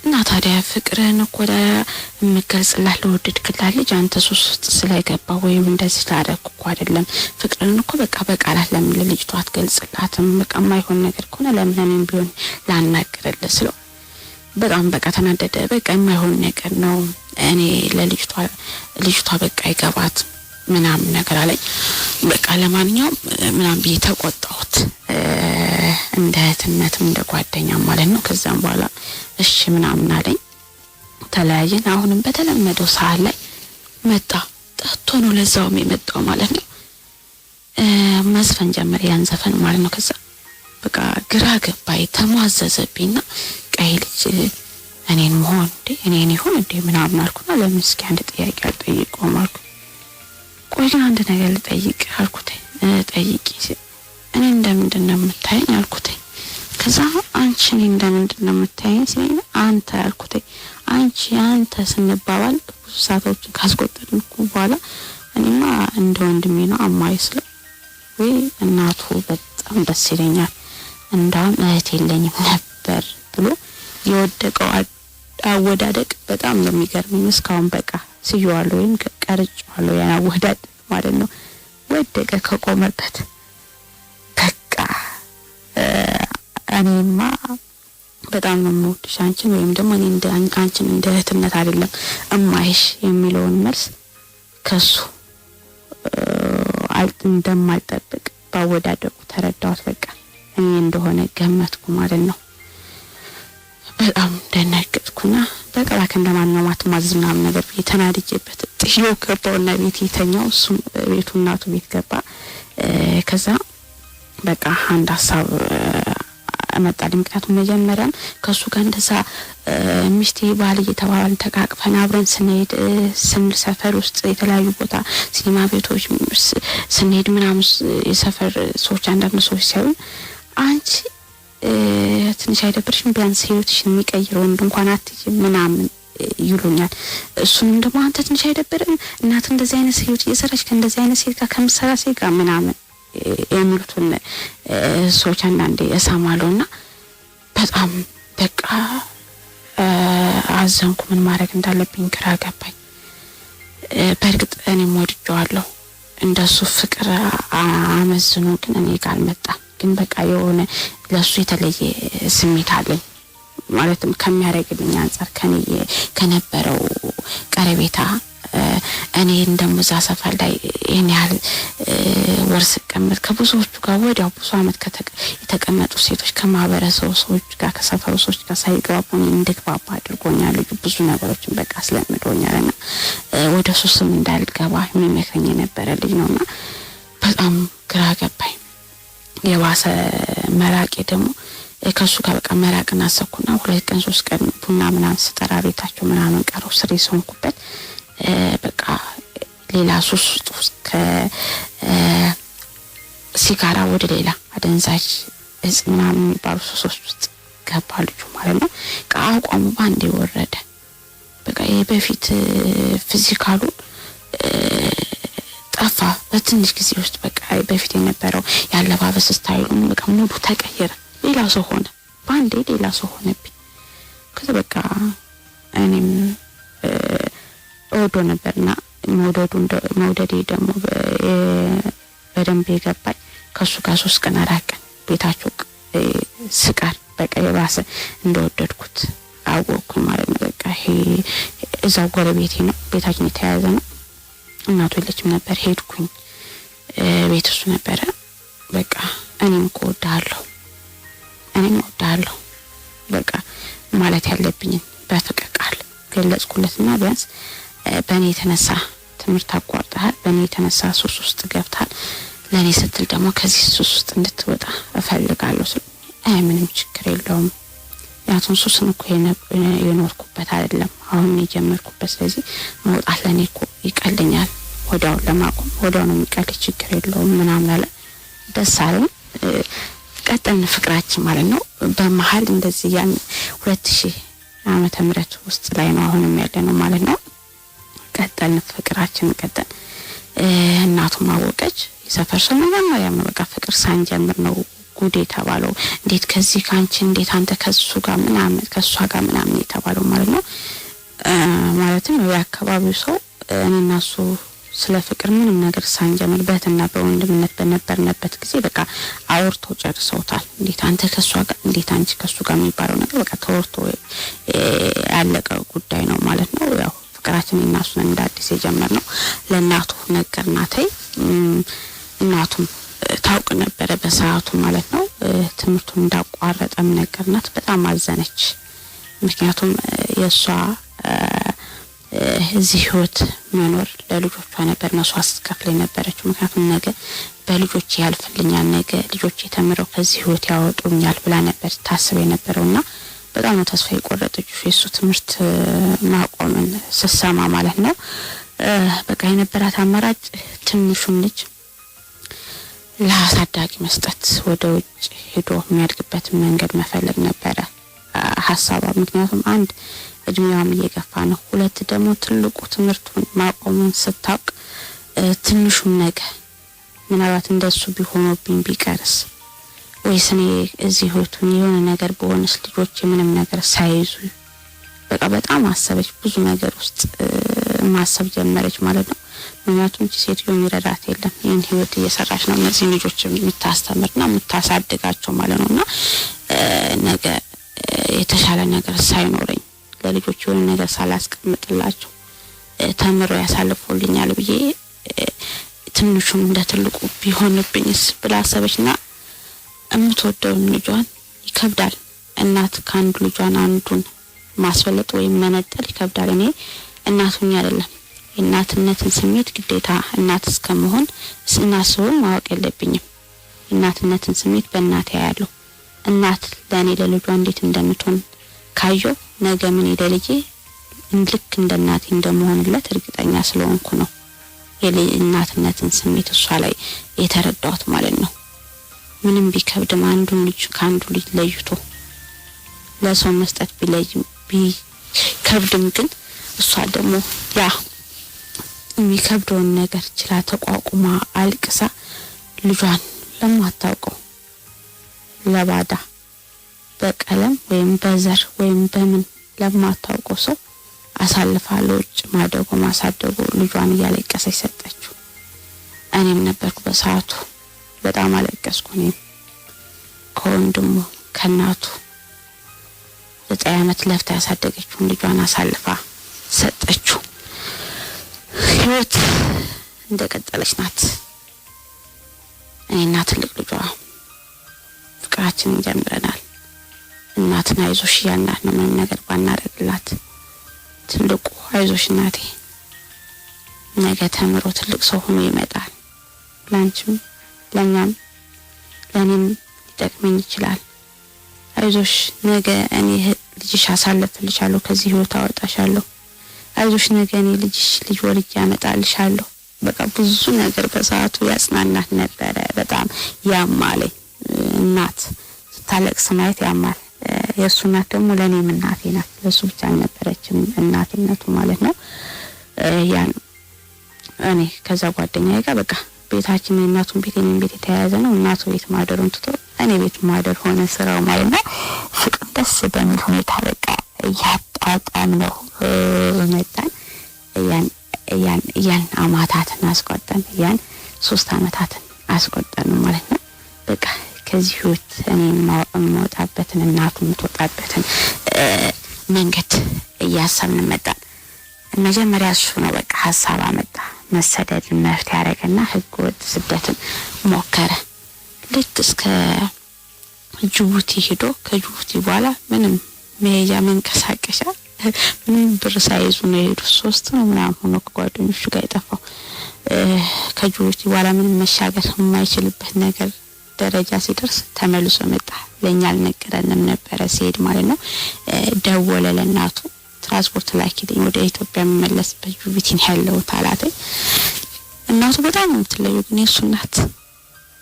እና ታዲያ ፍቅርን እኮ ለምገልጽላት ለወደድክላት ልጅ አንተ ሱስ ውስጥ ስለገባ ወይም እንደዚህ ላደረኩ እኮ አይደለም ፍቅርን እኮ በቃ በቃላት ለምን ለልጅቷ አትገልጽላትም በቃ የማይሆን ነገር ከሆነ ለምን ቢሆን ላናገርልህ ስለው በጣም በቃ ተናደደ። በቃ የማይሆን ነገር ነው እኔ ለልጅቷ በቃ አይገባት ምናምን ነገር አለኝ። በቃ ለማንኛውም ምናምን ብዬ ተቆጣሁት እንደ እህትነትም እንደ ጓደኛ ማለት ነው። ከዛም በኋላ እሺ ምናምን አለኝ። ተለያየን። አሁንም በተለመደው ሰዓት ላይ መጣ። ጠጥቶ ነው ለዛውም የመጣው ማለት ነው። መዝፈን ጀመረ ያን ዘፈን ማለት ነው። ከዛ በቃ ግራ ገባኝ ተሟዘዘብኝና ቀይ ልጅ እኔን መሆን እኔን ይሁን ምናምን አልኩና ለምን እስኪ አንድ ጥያቄ አልጠይቀውም አልኩ። ቆይ አንድ ነገር ልጠይቅ አልኩት። ጠይቂ እኔ እንደምንድነው የምታየኝ አልኩት። ከዛ አንቺ እኔ እንደምንድነው የምታየኝ ሲለኝ አንተ አልኩት። አንተ ስንባባል ብዙ ሰዓቶችን ካስቆጠርንኩ በኋላ እኔማ እንደ ወንድሜ ነው አማይስለው ወይ እናቱ በጣም ደስ ይለኛል እንዳም እህት የለኝም ነበር ብሎ የወደቀው አወዳደቅ በጣም ነው የሚገርመኝ። እስካሁን በቃ ሲዩዋለሁ ወይም ቀርጫለሁ ያን አወዳደቅ ማለት ነው። ወደቀ ከቆመበት በቃ እኔማ በጣም ነው የምወድሽ አንቺን ወይም ደግሞ እኔ እንደ አንቺን እንደ እህትነት አይደለም እማይሽ የሚለውን መልስ ከሱ እንደማልጠብቅ ባወዳደቁ ተረዳሁት። በቃ እኔ እንደሆነ ገመትኩ ማለት ነው። በጣም ደነገጥኩና በቃ እንደማንኛውም አትማዝዝ ምናምን ነገር ተናድጄበት ጥዬው ገባውና ቤት የተኛው እሱም ቤቱ እናቱ ቤት ገባ። ከዛ በቃ አንድ ሀሳብ አመጣልኝ። ምክንያቱም መጀመሪያም ከሱ ጋር እንደዛ ሚስቴ ባል እየተባባልን ተቃቅፈን አብረን ስንሄድ ስንል ሰፈር ውስጥ የተለያዩ ቦታ ሲኒማ ቤቶች ስንሄድ ምናምን የሰፈር ሰዎች አንዳንድ ሰዎች ሲያዩን አንቺ ትንሽ አይደብርሽም ቢያንስ ህይወትሽን የሚቀይር ወንድ እንኳን አትይም ምናምን ይሉኛል። እሱንም ደግሞ አንተ ትንሽ አይደብርም እናት እንደዚህ አይነት ህይወት እየሰራች ከእንደዚህ አይነት ሴት ጋር ከምትሰራ ሴት ጋር ምናምን የሚሉትን ሰዎች አንዳንዴ እሰማለሁና በጣም በቃ አዘንኩ። ምን ማድረግ እንዳለብኝ ግራ ገባኝ። በእርግጥ እኔም ወድጄዋለሁ እንደሱ ፍቅር አመዝኖ ግን እኔ ጋር መጣ። ግን በቃ የሆነ ለሱ የተለየ ስሜት አለኝ ማለትም ከሚያረግልኝ አንፃር ከነበረው ቀረቤታ እኔ እንደምዛ ሰፈር ላይ እኔ ያህል ወርስ ቀመጥ ከብዙዎቹ ጋር ወዲያው ብዙ አመት የተቀመጡ ሴቶች ከማህበረሰቡ ሰዎች ጋር ከሰፈሩ ሰዎች ጋር ሳይግባቡኝ እንድግባባ አድርጎኛል። ብዙ ነገሮችን በቃ ስለምዶኛልና ወደ ሱስም እንዳልገባ የሚመክረኝ የነበረ ልጅ ነውና በጣም ግራ ገባኝ። የባሰ መራቄ ደግሞ ከሱ ጋር በቃ መራቅና አሰብኩና 2 ቀን 3 ቀን ቡና ምናምን ስጠራ ቤታቸው ምናምን ቀረው ስሪ sonኩበት። በቃ ሌላ ሱስ ውስጥ ከሲጋራ ወደ ሌላ አደንዛዥ እጽ ምናምን ባሉ ሱሶች ውስጥ ገባ ልጁ ማለት ነው። አቋሙ ባንዴ ወረደ። በቃ በፊት ፊዚካሉ ጠፋ በትንሽ ጊዜ ውስጥ። በቃ በፊት የነበረው ያለባበስ ስታይሉ በቃ ሙሉ ተቀየረ። ሌላ ሰው ሆነ ባንዴ ሌላ ሰው ሆነብኝ። ከዛ በቃ እኔም ወዶ ነበርና መውደዴ ደግሞ በደንብ የገባኝ ከሱ ጋር 3 ቀን አራቀን ቤታቸው ስቃር በቃ የባሰ እንደወደድኩት አወቅኩኝ ማለት ነው። በቃ እዛው ጎረቤቴ ነው ቤታችን የተያያዘ ነው። እናቱ የለችም ነበር። ሄድኩኝ ቤት እሱ ነበረ። በቃ እኔም እወድሃለሁ በቃ ማለት ያለብኝ በፍቅር ቃል ገለጽኩለትና ቢያንስ በእኔ የተነሳ ትምህርት አቋርጠሃል፣ በእኔ የተነሳ ሱስ ውስጥ ገብታል፣ ለኔ ስትል ደግሞ ከዚህ ሱስ ውስጥ እንድትወጣ እፈልጋለሁ ስል ምንም ችግር የለውም ያቱን ሱስን እኮ የኖርኩበት አይደለም አሁን የጀመርኩበት፣ ስለዚህ መውጣት ለኔ እኮ ይቀልኛል፣ ወዲያው ለማቆም ወዲያው ነው የሚቀልኝ፣ ችግር የለውም ምናምን አለ። ደስ አለኝ። ቀጠልን ፍቅራችን ማለት ነው። በመሃል እንደዚህ ያን 2000 ዓመተ ምህረት ውስጥ ላይ ነው አሁንም ያለነው ማለት ነው። ቀጠልን ፍቅራችን ቀጠል። እናቱም አወቀች። የሰፈር ሰው መጀመሪያ ነው በቃ ፍቅር ሳንጀምር ነው ጉዴ ተባለው። እንዴት ከዚህ ካንቺ እንዴት አንተ ከሱ ጋር ምናምን ከሷ ጋር ምናምን የተባለው ማለት ነው። ማለትም የአካባቢው ሰው እኔና እሱ ስለ ፍቅር ምንም ነገር ሳንጀምር በእህትና በወንድምነት በነበርንበት ጊዜ በቃ አውርቶ ጨርሰውታል። እንዴት አንተ ከሷ ጋር እንዴት አንቺ ከሱ ጋር የሚባለው ነገር በቃ ተወርቶ ያለቀ ጉዳይ ነው ማለት ነው። ያው ፍቅራችን እናሱን እንዳዲስ የጀመርነው ለእናቱ ነገርናተይ። እናቱም ታውቅ ነበረ በሰዓቱ ማለት ነው። ትምህርቱን እንዳቋረጠም ነገርናት። በጣም አዘነች። ምክንያቱም የሷ እዚህ ህይወት መኖር ለልጆቿ ነበር መስዋዕት ስትከፍል የነበረችው። ምክንያቱም ነገ በልጆች ያልፈልኛል፣ ነገ ልጆች ተምረው ከዚህ ህይወት ያወጡኛል ብላ ነበር ታስብ የነበረውና በጣም ተስፋ የቆረጠችው የሱ ትምህርት ማቆምን ስትሰማ ማለት ነው። በቃ የነበራት አማራጭ ትንሹን ልጅ ለአሳዳጊ መስጠት፣ ወደ ውጭ ሄዶ የሚያድግበት መንገድ መፈለግ ነበረ ሐሳቧ። ምክንያቱም አንድ እድሜዋም እየገፋ ነው፣ 2 ደግሞ ትልቁ ትምህርቱን ማቆሙን ስታውቅ ትንሹም ነገር ምናልባት እንደሱ ቢሆንብኝ ቢቀርስ ወይስ እኔ እዚህ ህይወቱን የሆነ ነገር በሆነስ ልጆች ምንም ነገር ሳይዙ በቃ በጣም አሰበች። ብዙ ነገር ውስጥ ማሰብ ጀመረች ማለት ነው። ምክንያቱም ሴትዮ የሚረዳት የለም። ይህን ህይወት እየሰራች ነው እነዚህ ልጆች የምታስተምርና የምታሳድጋቸው ማለት ነውና ነገ የተሻለ ነገር ሳይኖረኝ ለልጆች የሆነ ነገር ሳላስቀምጥላቸው ተምሮ ያሳልፉልኛል ብዬ ትንሹም እንደ ትልቁ ቢሆንብኝስ ብላ አሰበችና እምትወደው ልጇን ይከብዳል። እናት ካንዱ ልጇን አንዱን ማስበለጥ ወይም መነጠል ይከብዳል። እኔ እናቱኝ አይደለም የእናትነትን ስሜት ግዴታ እናት እስከመሆን ስናስበው ማወቅ የለብኝም። እናትነትን ስሜት በእናቴ ያያለሁ። እናት ለኔ ለልጇ እንዴት እንደምትሆን ካየው ነገ ምን ይደልጂ ልክ እንደ እናቴ እንደመሆንለት እርግጠኛ ስለሆንኩ ነው የእናትነትን ስሜት እሷ ላይ የተረዳሁት ማለት ነው። ምንም ቢከብድም አንዱን ልጅ ካንዱ ልጅ ለይቶ ለሰው መስጠት ከብድም ግን እሷ ደግሞ ያ የሚከብደውን ነገር ችላ ተቋቁማ አልቅሳ ልጇን ለማታውቀው ለባዳ በቀለም ወይም በዘር ወይም በምን ለማታውቀው ሰው አሳልፋ ለውጭ ማደጎ ማሳደጎ ልጇን እያለቀሰች ሰጠችው። እኔም ነበርኩ በሰዓቱ በጣም አለቀስኩ። እኔም ከወንድሙ ከናቱ 9 ዓመት ለፍታ ያሳደገችውን ልጇን አሳልፋ ሰጠችው። ህይወት እንደቀጠለች ናት። እኔና ትልቅ ልጇ ፍቅራችንን ጀምረናል። እናትና አይዞሽ ያልናት ነው ምንም ነገር ባናደርግላት ትልቁ አይዞሽ እናቴ ነገ ተምሮ ትልቅ ሰው ሆኖ ይመጣል፣ ላንቺም ለኛም ለኔም ሊጠቅመኝ ይችላል፣ አይዞሽ ነገ እኔ ልጅሽ አሳልፍልሻለሁ፣ ከዚህ ህይወት አወጣሻለሁ፣ አይዞሽ ነገ እኔ ልጅ ወልጄ ያመጣልሻለሁ። በቃ ብዙ ነገር በሰዓቱ ያጽናናት ነበረ። በጣም ያማለ እናት ስታለቅስ ማየት ያማል። የሱ እናት ደግሞ ለኔም እናቴ ናት። ለሱ ብቻ አልነበረችም እናትነቱ ማለት ነው። ያን እኔ ከዛ ጓደኛዬ ጋር በቃ ቤታችን እናቱን ቤት የኔን ቤት የተያያዘ ነው። እናቱ ቤት ማደሩን ትቶ እኔ ቤት ማደር ሆነ ስራው ማለት ነው። ፍቅር ደስ በሚል ሁኔታ በቃ ያጣጣም ነው መጣን። ያን አማታትን አስቆጠን፣ ያን 3 አመታትን አስቆጠን ማለት ነው። በቃ ከዚህ ህይወት እኔ የምወጣበትን እናቱ የምትወጣበትን መንገድ እያሰብን መጣን። መጀመሪያ እሱ ነው በቃ ሀሳብ አመጣ። መሰደድን መፍትሄ ያደረገና ህገወጥ ስደትን ሞከረ። ልክ እስከ ጅቡቲ ሄዶ ከጅቡቲ በኋላ ምንም መሄጃ መንቀሳቀሻ ምንም ብር ሳይዙ ነው የሄዱት። 3 ነው ምናምን ሆኖ ከጓደኞቹ ጋር የጠፋው። ከጅቡቲ በኋላ ምንም መሻገር የማይችልበት ነገር ደረጃ ሲደርስ ተመልሶ መጣ። ለኛ አልነገረንም ነበረ ሲሄድ ማለት ነው። ደወለ ለእናቱ ትራንስፖርት ላኪልኝ ወደ ኢትዮጵያ መመለስበት ጅቡቲ ነው ያለው ታላተኝ። እናቱ በጣም የምትለየው ግን የሱ እናት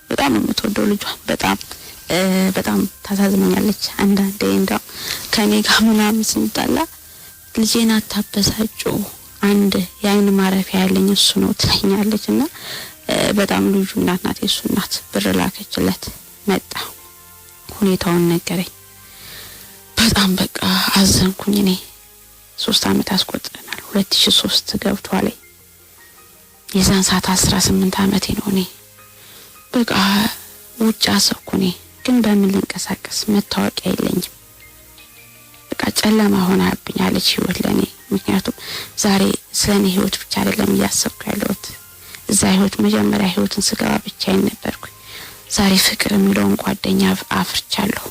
በጣም የምትወደው ልጇን በጣም ታሳዝነኛለች። አንዳንዴ እንደው ከኔ ጋር ምናምን ስንጣላ ልጄን አታበሳጩ አንድ የአይን ማረፊያ ያለኝ እሱ ነው ትለኛለችና በጣም ልጁ እናት ናት። የሱ እናት ብር ላከችለት መጣ። ሁኔታውን ነገረኝ። በጣም በቃ አዘንኩኝ። እኔ 3 አመት አስቆጥረናል። 2003 ገብቷል። የዛን ሰዓት 18 አመቴ ነው። እኔ በቃ ውጭ አሰብኩ። እኔ ግን በምን ልንቀሳቀስ መታወቂያ የለኝም። በቃ ጨለማ ሆናብኛለች ህይወት ለኔ። ምክንያቱም ዛሬ ስለኔ ህይወት ብቻ አይደለም እያሰብኩ ያለሁት። እዛ ህይወት መጀመሪያ ህይወትን ስገባ ብቻዬን ነበርኩ። ዛሬ ፍቅር የሚለውን ጓደኛ አፍርቻለሁ።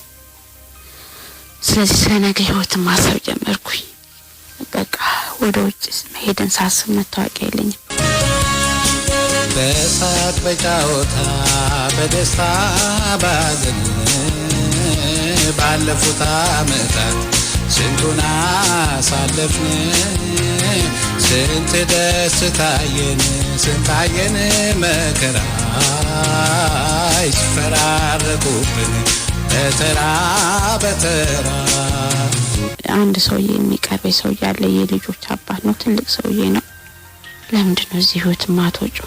ስለዚህ ስለነገ ህይወትን ማሰብ ጀመርኩኝ። በቃ ወደ ውጭ መሄድን ሳስብ መታወቂያ የለኝም። በሳቅ በጫወታ በደስታ ባዘን ባለፉት አመታት ስንቱን አሳለፍን። ስንት ደስታየን ስንታየን መከራ ይፈራረቁብን በተራ በተራ። አንድ ሰውዬ የሚቀርበኝ ሰው ያለ የልጆች አባት ነው። ትልቅ ሰውዬ ነው። ለምንድነው እዚህ ህይወት ማትወጩ?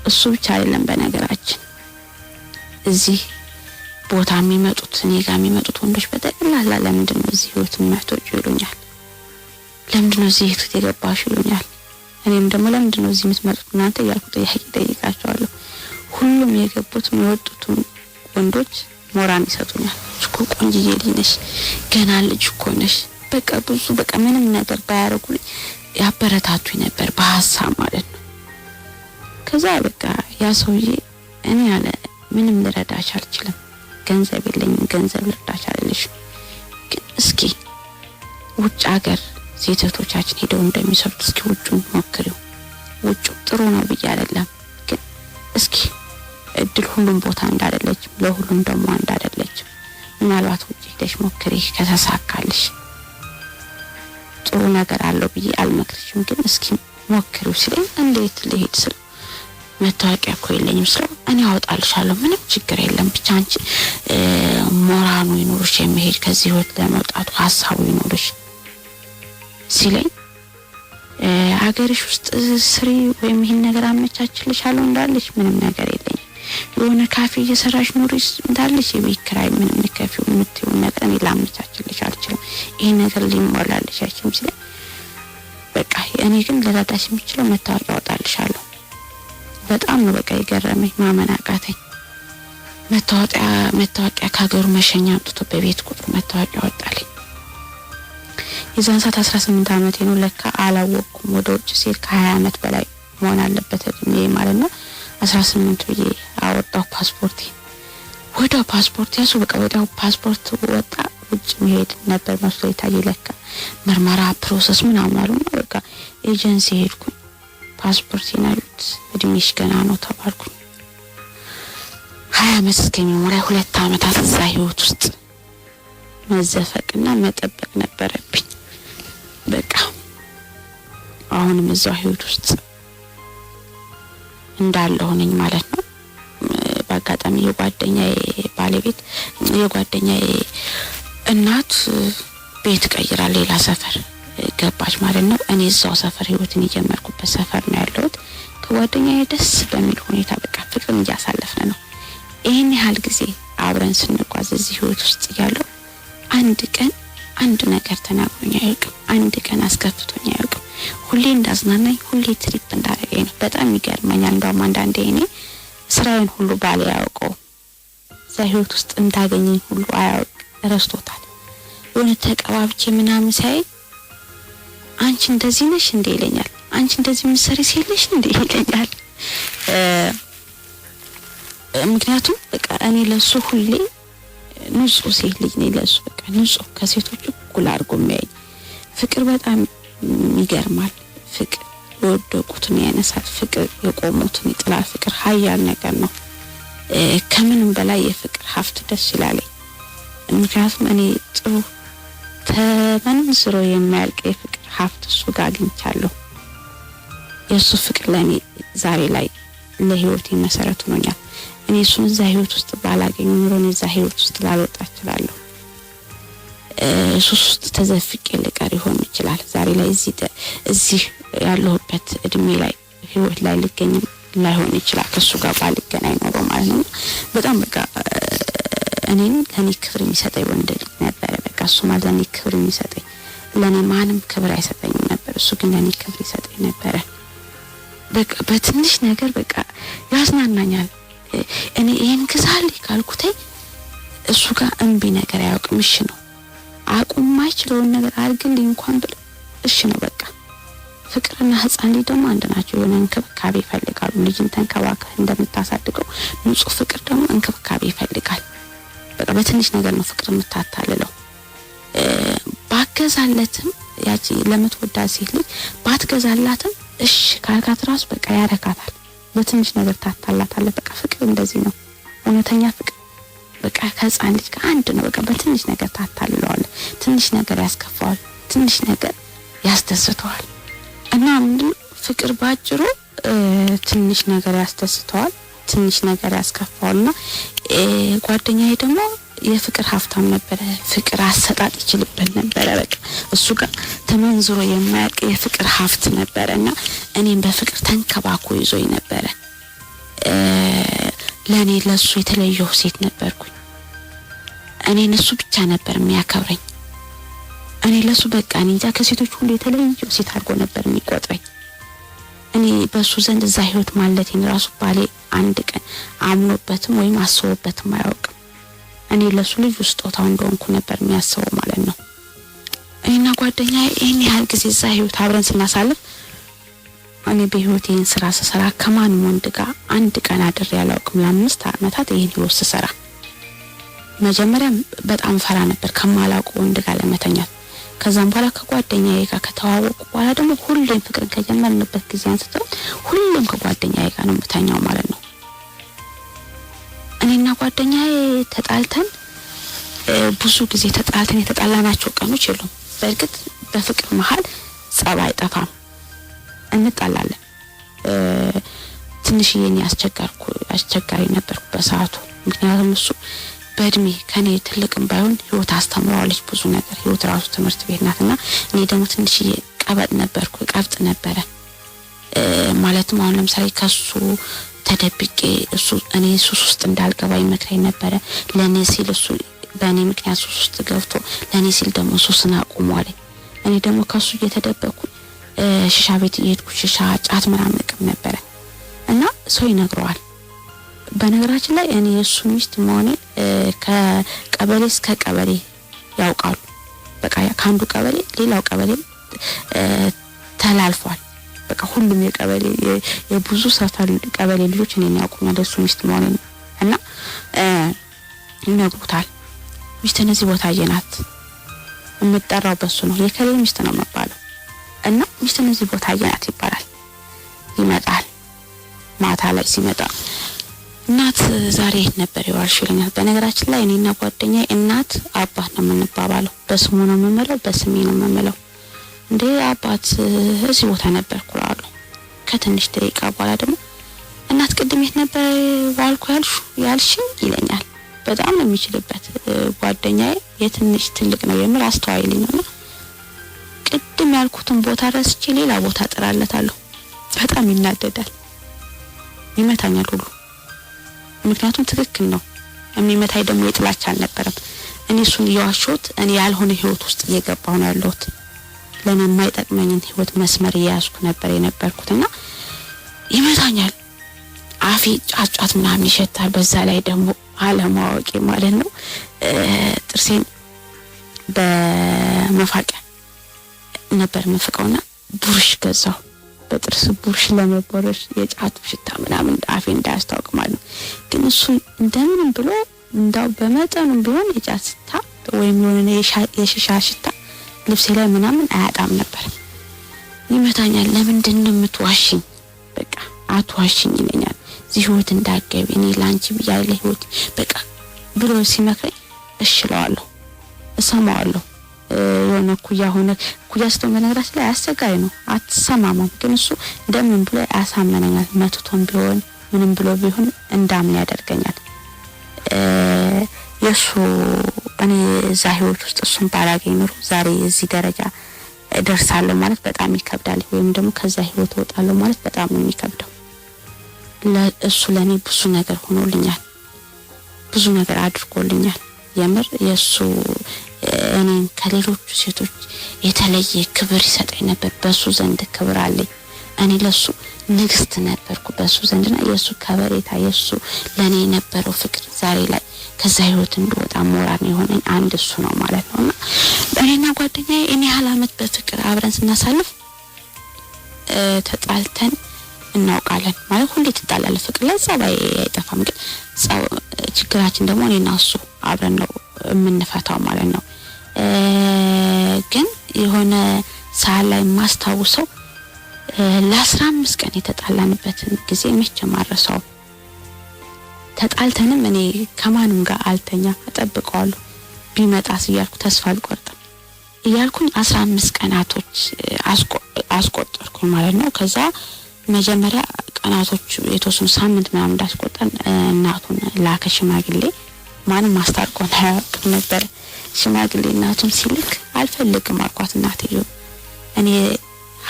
እሱ ብቻ አይደለም በነገራችን እዚህ ቦታ የሚመጡት እኔ ጋር የሚመጡት ወንዶች በጠቅላላ ለምንድነው እዚህ ህይወት ማትወጩ ይሉኛል። ለምንድነው እዚህ ህይወት የገባሽ ይሉኛል። እኔም ደግሞ ለምንድነው እዚህ የምትመጡት እናንተ እያልኩ ጥያቄ ጠይቃቸዋለሁ። ሁሉም የገቡት የሚወጡት ወንዶች ሞራን ይሰጡኛል። እኮ ቆንጆዬ ልጅ ነሽ፣ ገና ልጅ እኮ ነሽ፣ በቃ ብዙ በቃ ምንም ነገር ባያረጉልኝ ያበረታቱኝ ነበር በሐሳብ ማለት ነው። ከዛ በቃ ያ ሰውዬ እኔ ያለ ምንም ልረዳሽ አልችልም፣ ገንዘብ የለኝም፣ ገንዘብ ልረዳሽ አልልሽም፣ ግን እስኪ ውጭ ሀገር ሴቶቻችን ሄደው እንደሚሰሩት እስኪ ውጭውን ሞክሪው። ውጭ ጥሩ ነው ብዬ አይደለም፣ ግን እስኪ እድል ሁሉም ቦታ እንዳደለች ለሁሉም ደግሞ እንዳደለች ምናልባት ውጭ ሄደሽ ሞክሪ፣ ከተሳካልሽ ጥሩ ነገር አለው ብዬ አልመክርሽም፣ ግን እስኪ ሞክሪው ሲለኝ እንዴት ልሄድ ስለ መታወቂያ እኮ የለኝም ስለ እኔ አወጣልሻለሁ፣ ምንም ችግር የለም፣ ብቻ አንቺ ሞራኑ ይኖርሽ የሚሄድ ከዚህ ህይወት ለመውጣቱ ሐሳቡ ይኖርሽ ሲለኝ ሀገርሽ ውስጥ ስሪ ወይም ይሄን ነገር አመቻችልሻለሁ እንዳለሽ ምንም ነገር የለኝ የሆነ ካፌ እየሰራሽ ኑሪስ እንዳለሽ የቤት ኪራይ ምንም ልከፊው የምትይው ነገር እኔ ላመቻችልሽ አልችልም ይሄ ነገር ሊሟላልሽ አይችልም ሲለኝ በቃ እኔ ግን ልረዳሽ የምችለው መታወቂያ አወጣልሻለሁ በጣም ነው በቃ የገረመኝ ማመን አቃተኝ መታወቂያ ከሀገሩ መሸኛ አምጥቶ በቤት ቁጥሩ መታወቂያ አወጣልኝ የዛን ሰዓት 18 አመቴ ነው ለካ አላወቅኩም ወደ ውጭ ሲል ከ20 አመት በላይ መሆን አለበት እድሜ ማለት ነው 18 ብዬ አወጣው ፓስፖርት ወዲያው ፓስፖርት ያሱ በቃ ወዲያው ፓስፖርት ወጣ ውጭ መሄድ ነበር መስሎ ይታይ ለካ ምርመራ ፕሮሰስ ምናምን አሉና በቃ ኤጀንሲ ሄድኩ ፓስፖርት ይናሉት እድሜሽ ገና ነው ተባልኩ 20 አመት እስከሚሞላ 2 አመታት እዛ ህይወት ውስጥ መዘፈቅና መጠበቅ ነበረብኝ በቃ አሁንም እዛው ህይወት ውስጥ እንዳለው ነኝ ማለት ነው በአጋጣሚ የጓደኛዬ ባለቤት የጓደኛዬ እናት ቤት ቀይራ ሌላ ሰፈር ገባች ማለት ነው እኔ እዛው ሰፈር ህይወትን እየጀመርኩበት ሰፈር ነው ያለሁት ከጓደኛዬ ደስ በሚል ሁኔታ በቃ ፍቅርን እያሳለፍን ነው ይሄን ያህል ጊዜ አብረን ስንጓዝ እዚህ ህይወት ውስጥ ያለው አንድ ቀን አንድ ነገር ተናግሮኝ አያውቅም አንድ ቀን አስከፍቶኝ አያውቅም ሁሌ እንዳዝናናኝ ሁሌ ትሪፕ እንዳደረገኝ ነው በጣም ይገርመኛል እንደውም አንዳንዴ እኔ ስራዬን ሁሉ ባለ ያውቀው ህይወት ውስጥ እንዳገኘኝ ሁሉ አያውቅ ረስቶታል የሆነ ተቀባብቼ ምናምን ሳይ አንቺ እንደዚህ ነሽ እንዴ ይለኛል አንቺ እንደዚህ ምሰሪ ሲልሽ እንዴ ይለኛል ምክንያቱም በቃ እኔ ለሱ ሁሌ ንጹህ ሴት ልጅ ነኝ ለሱ በቃ ንጹህ ከሴቶች እኩል አድርጎ የሚያይ ፍቅር በጣም ይገርማል ፍቅር የወደቁትን ያነሳል ፍቅር የቆሙትን ይጥላል ፍቅር ኃያል ነገር ነው ከምንም በላይ የፍቅር ሀብት ደስ ይላል ምክንያቱም እኔ ጥሩ ተመንዝሮ የማያልቅ የፍቅር ሀብት እሱ ጋር አግኝቻለሁ የሱ ፍቅር ለኔ ዛሬ ላይ ለህይወቴ መሰረት ሆኖኛል እኔ እሱን እዛ ህይወት ውስጥ ባላገኝ ኖሮ እዛ ህይወት ውስጥ ላልወጣ እችላለሁ እሱስ ውስጥ ተዘፍቄ ልቀር ይሆን ይችላል ዛሬ ላይ እዚህ ያለሁበት እድሜ ላይ ህይወት ላይ ልገኝ ላይሆን ይችላል ከሱ ጋር ባልገናኝ ኖሮ ማለት ነው በጣም በቃ እኔን ለኔ ክብር የሚሰጠኝ ወንድ ነበር በቃ እሱ ማለት ለኔ ክብር የሚሰጠኝ ለኔ ማንም ክብር አይሰጠኝም ነበር እሱ ግን ለኔ ክብር ይሰጠኝ ነበር በቃ በትንሽ ነገር በቃ ያስናናኛል እኔ ይሄን ግዛልኝ ካልኩት እሱ ጋር እንቢ ነገር አያውቅም እሺ ነው አቁም ማይችለውን ነገር አድርግልኝ እንኳን ብል እሺ ነው በቃ ፍቅርና ህፃን ልጅ ደግሞ አንድ ናቸው የሆነ እንክብካቤ ይፈልጋሉ ልጅን ተንከባክበህ እንደምታሳድገው ንጹህ ፍቅር ደግሞ እንክብካቤ ይፈልጋል በቃ በትንሽ ነገር ነው ፍቅር የምታታልለው ባገዛለትም ያቺ ለምትወዳት ሴት ልጅ ባትገዛላትም እሺ ካልካት ራስ በቃ ያረካታል በትንሽ ነገር ታታላታለ በቃ ፍቅር እንደዚህ ነው እውነተኛ ፍቅር በቃ ከህፃን ልጅ ጋር አንድ ነው በቃ በትንሽ ነገር ታታልለዋል ትንሽ ነገር ያስከፋዋል ትንሽ ነገር ያስደስተዋል እና ፍቅር ባጭሩ ትንሽ ነገር ያስደስተዋል ትንሽ ነገር ያስከፋውና ጓደኛዬ ደግሞ የፍቅር ሀብታም ነበር ፍቅር አሰጣጥ ይችልበት ነበር በቃ እሱ ጋር ተመንዝሮ የማያልቅ የፍቅር ሀብት ነበርና እኔም በፍቅር ተንከባክቦ ይዞኝ ነበር ለኔ ለሱ የተለየው ሴት ነበርኩኝ እኔን እሱ ብቻ ነበር የሚያከብረኝ እኔ ለሱ በቃ እንጃ ከሴቶች ሁሉ የተለየው ሴት አድርጎ ነበር የሚቆጥረኝ እኔ በሱ ዘንድ እዛ ህይወት ማለቴን ራሱ ባሌ አንድ ቀን አምኖበትም ወይም አስቦበትም አያውቅም እኔ ለሱ ልጅ ስጦታው እንደሆንኩ ነበር የሚያስበው ማለት ነው እኔና ጓደኛዬ ይሄን ያህል ጊዜ እዛ ህይወት አብረን ስናሳልፍ እኔ በህይወቴን ስራ ስሰራ ከማንም ወንድ ጋር አንድ ቀን አድሬ ያላውቅም ለ5 አመታት ይሄን ህይወት ስሰራ መጀመሪያ በጣም ፈራ ነበር ከማላውቀው ወንድ ጋር ለመተኛት ከዛም በኋላ ከጓደኛዬ ጋር ከተዋወቁ በኋላ ደግሞ ሁሌም ፍቅር ከጀመርንበት ጊዜ አንስቶ ሁሌም ከጓደኛዬ ጋር ነው የምተኛው ማለት ነው እኔና ጓደኛዬ ተጣልተን ብዙ ጊዜ ተጣልተን የተጣላናቸው ቀኖች የሉም በእርግጥ በፍቅር መሃል ጸብ አይጠፋም እንጣላለን ትንሽ የኔ አስቸጋሪ ነበርኩ በሰዓቱ ምክንያቱም እሱ በእድሜ ከኔ ትልቅም ባይሆን ህይወት አስተምራለች ብዙ ነገር ህይወት ራሱ ትምህርት ቤት ናትና እኔ ደግሞ ትንሽ ቀበጥ ነበርኩ ቀብጥ ነበረ ማለትም አሁን ለምሳሌ ከሱ ተደብቄ እሱ እኔ ሱስ ውስጥ እንዳልገባ ይመክረኝ ነበር ለኔ ሲል እሱ በእኔ ምክንያት ሱስ ውስጥ ገብቶ ለኔ ሲል ደግሞ ሱስን አቁሟል እኔ ደግሞ ከሱ እየተደበቅኩ ሽሻ ቤት እየሄድኩ ሽሻ ጫት ምናምን እቅም ነበር እና ሰው ይነግረዋል በነገራችን ላይ እኔ እሱ ሚስት መሆኔ ከቀበሌ እስከ ቀበሌ ያውቃሉ በቃ ካንዱ ቀበሌ ሌላው ቀበሌ ተላልፏል በቃ ሁሉም የቀበሌ የብዙ ሰፈር ቀበሌ ልጆች እኔን ያውቁኛል እሱ ሚስት መሆኔ እና ይነግሩታል ሚስት እነዚህ ቦታ አየናት የምትጠራው በሱ ነው የከሌ ሚስት ነው መባለው እና ሚስት እነዚህ ቦታ አየናት ይባላል ይመጣል ማታ ላይ ሲመጣ እናት ዛሬ ነበር ይዋልሽልኛል በነገራችን ላይ እኔና ጓደኛዬ እናት አባት ነው የምንባባለው በስሙ ነው የምንለው በስሜ ነው የምንለው እንዴ አባት እዚህ ቦታ ነበርኩ እላለሁ ከትንሽ ደቂቃ በኋላ ደግሞ እናት ቅድም የት ነበር ዋልኩ ያልሽኝ ይለኛል በጣም ነው የሚችልበት ጓደኛዬ የትንሽ ትልቅ ነው የምር አስተዋይልኝ ነውና ቅድም ያልኩትን ቦታ ረስቼ ሌላ ቦታ ጥራለታለሁ በጣም ይናደዳል ይመታኛል ሁሉ ምክንያቱም ትክክል ነው የሚመታኝ ደግሞ የጥላቻ አልነበረም እኔ እሱን ያዋሾት እኔ ያልሆነ ህይወት ውስጥ እየገባሁ ነው ያለሁት ለኔ የማይጠቅመኝን ህይወት መስመር ያያዝኩ ነበር የነበርኩትና ይመታኛል አፊ ጫጫት ምናምን ይሸታል በዛ ላይ ደግሞ አለማወቂ ማለት ነው ጥርሴን በመፋቂያ ነበር መፍቀውና ቡርሽ ገዛው በጥርስ ቡርሽ ለመቦረሽ የጫቱ ሽታ ምናምን አፌ እንዳያስታውቅ ማለት ግን እሱ እንደምንም ብሎ እንዳው በመጠኑም ቢሆን የጫት ሽታ ወይም የሆነ የሽሻ ሽታ ልብሴ ላይ ምናምን አያጣም ነበር ይመታኛል ለምንድን ነው የምትዋሽኝ በቃ አትዋሽኝ ይለኛል እዚህ ህይወት እንዳገቢ እኔ ላንቺ ብያለ ህይወት በቃ ብሎ ሲመክረኝ እሽለዋለሁ እሰማዋለሁ የሆነ ኩያ ሆነ ኩያ ስተው በነገራችን ላይ አሰጋይ ነው አትሰማማም ግን እሱ እንደምን ብሎ ያሳመነኛል መጥቶም ቢሆን ምንም ብሎ ቢሆን እንዳምን ያደርገኛል የሱ እኔ ዛህይወት ውስጥ እሱን ባላገኝ ኑሮ ዛሬ እዚህ ደረጃ ደርሳለሁ ማለት በጣም ይከብዳል ወይም ደግሞ ከዛ ህይወት ወጣለሁ ማለት በጣም ነው የሚከብደው ለእሱ ለኔ ብዙ ነገር ሆኖልኛል ብዙ ነገር አድርጎልኛል የምር የሱ እኔን ከሌሎች ሴቶች የተለየ ክብር ይሰጠኝ ነበር በሱ ዘንድ ክብር አለኝ እኔ ለሱ ንግስት ነበርኩ በሱ ዘንድና የሱ ከበሬታ የሱ ለኔ የነበረው ፍቅር ዛሬ ላይ ከዛ ህይወት እንደወጣ ሞራል የሆነኝ አንድ እሱ ነው ማለት ነውና እኔና ጓደኛዬ እኔ አላመት በፍቅር አብረን ስናሳልፍ ተጣልተን እናውቃለን ማለት ሁሌ ተጣላለ ፍቅር ለዛ ላይ አይጠፋም ግን ችግራችን ደግሞ እኔና እሱ አብረን ነው የምንፈታው ማለት ነው ግን የሆነ ሰዓት ላይ ማስታውሰው ለ15 ቀን የተጣላንበትን ጊዜ መቼም አረሳው ተጣልተንም እኔ ከማንም ጋር አልተኛ ተጠብቀዋለሁ ቢመጣስ ይያልኩ ተስፋ አልቆርጥም ይያልኩኝ 15 ቀናቶች አስቆጠርኩኝ ማለት ነው ከዛ መጀመሪያ ቀናቶች የተወሰኑ ሳምንት ምናምን እንዳስቆጠን እናቱን ላከ ሽማግሌ ማንም ማስታርቆን አያውቅም ነበር ሽማግሌ እናቱን ሲልክ አልፈልግም አልኳት እናትዬ እኔ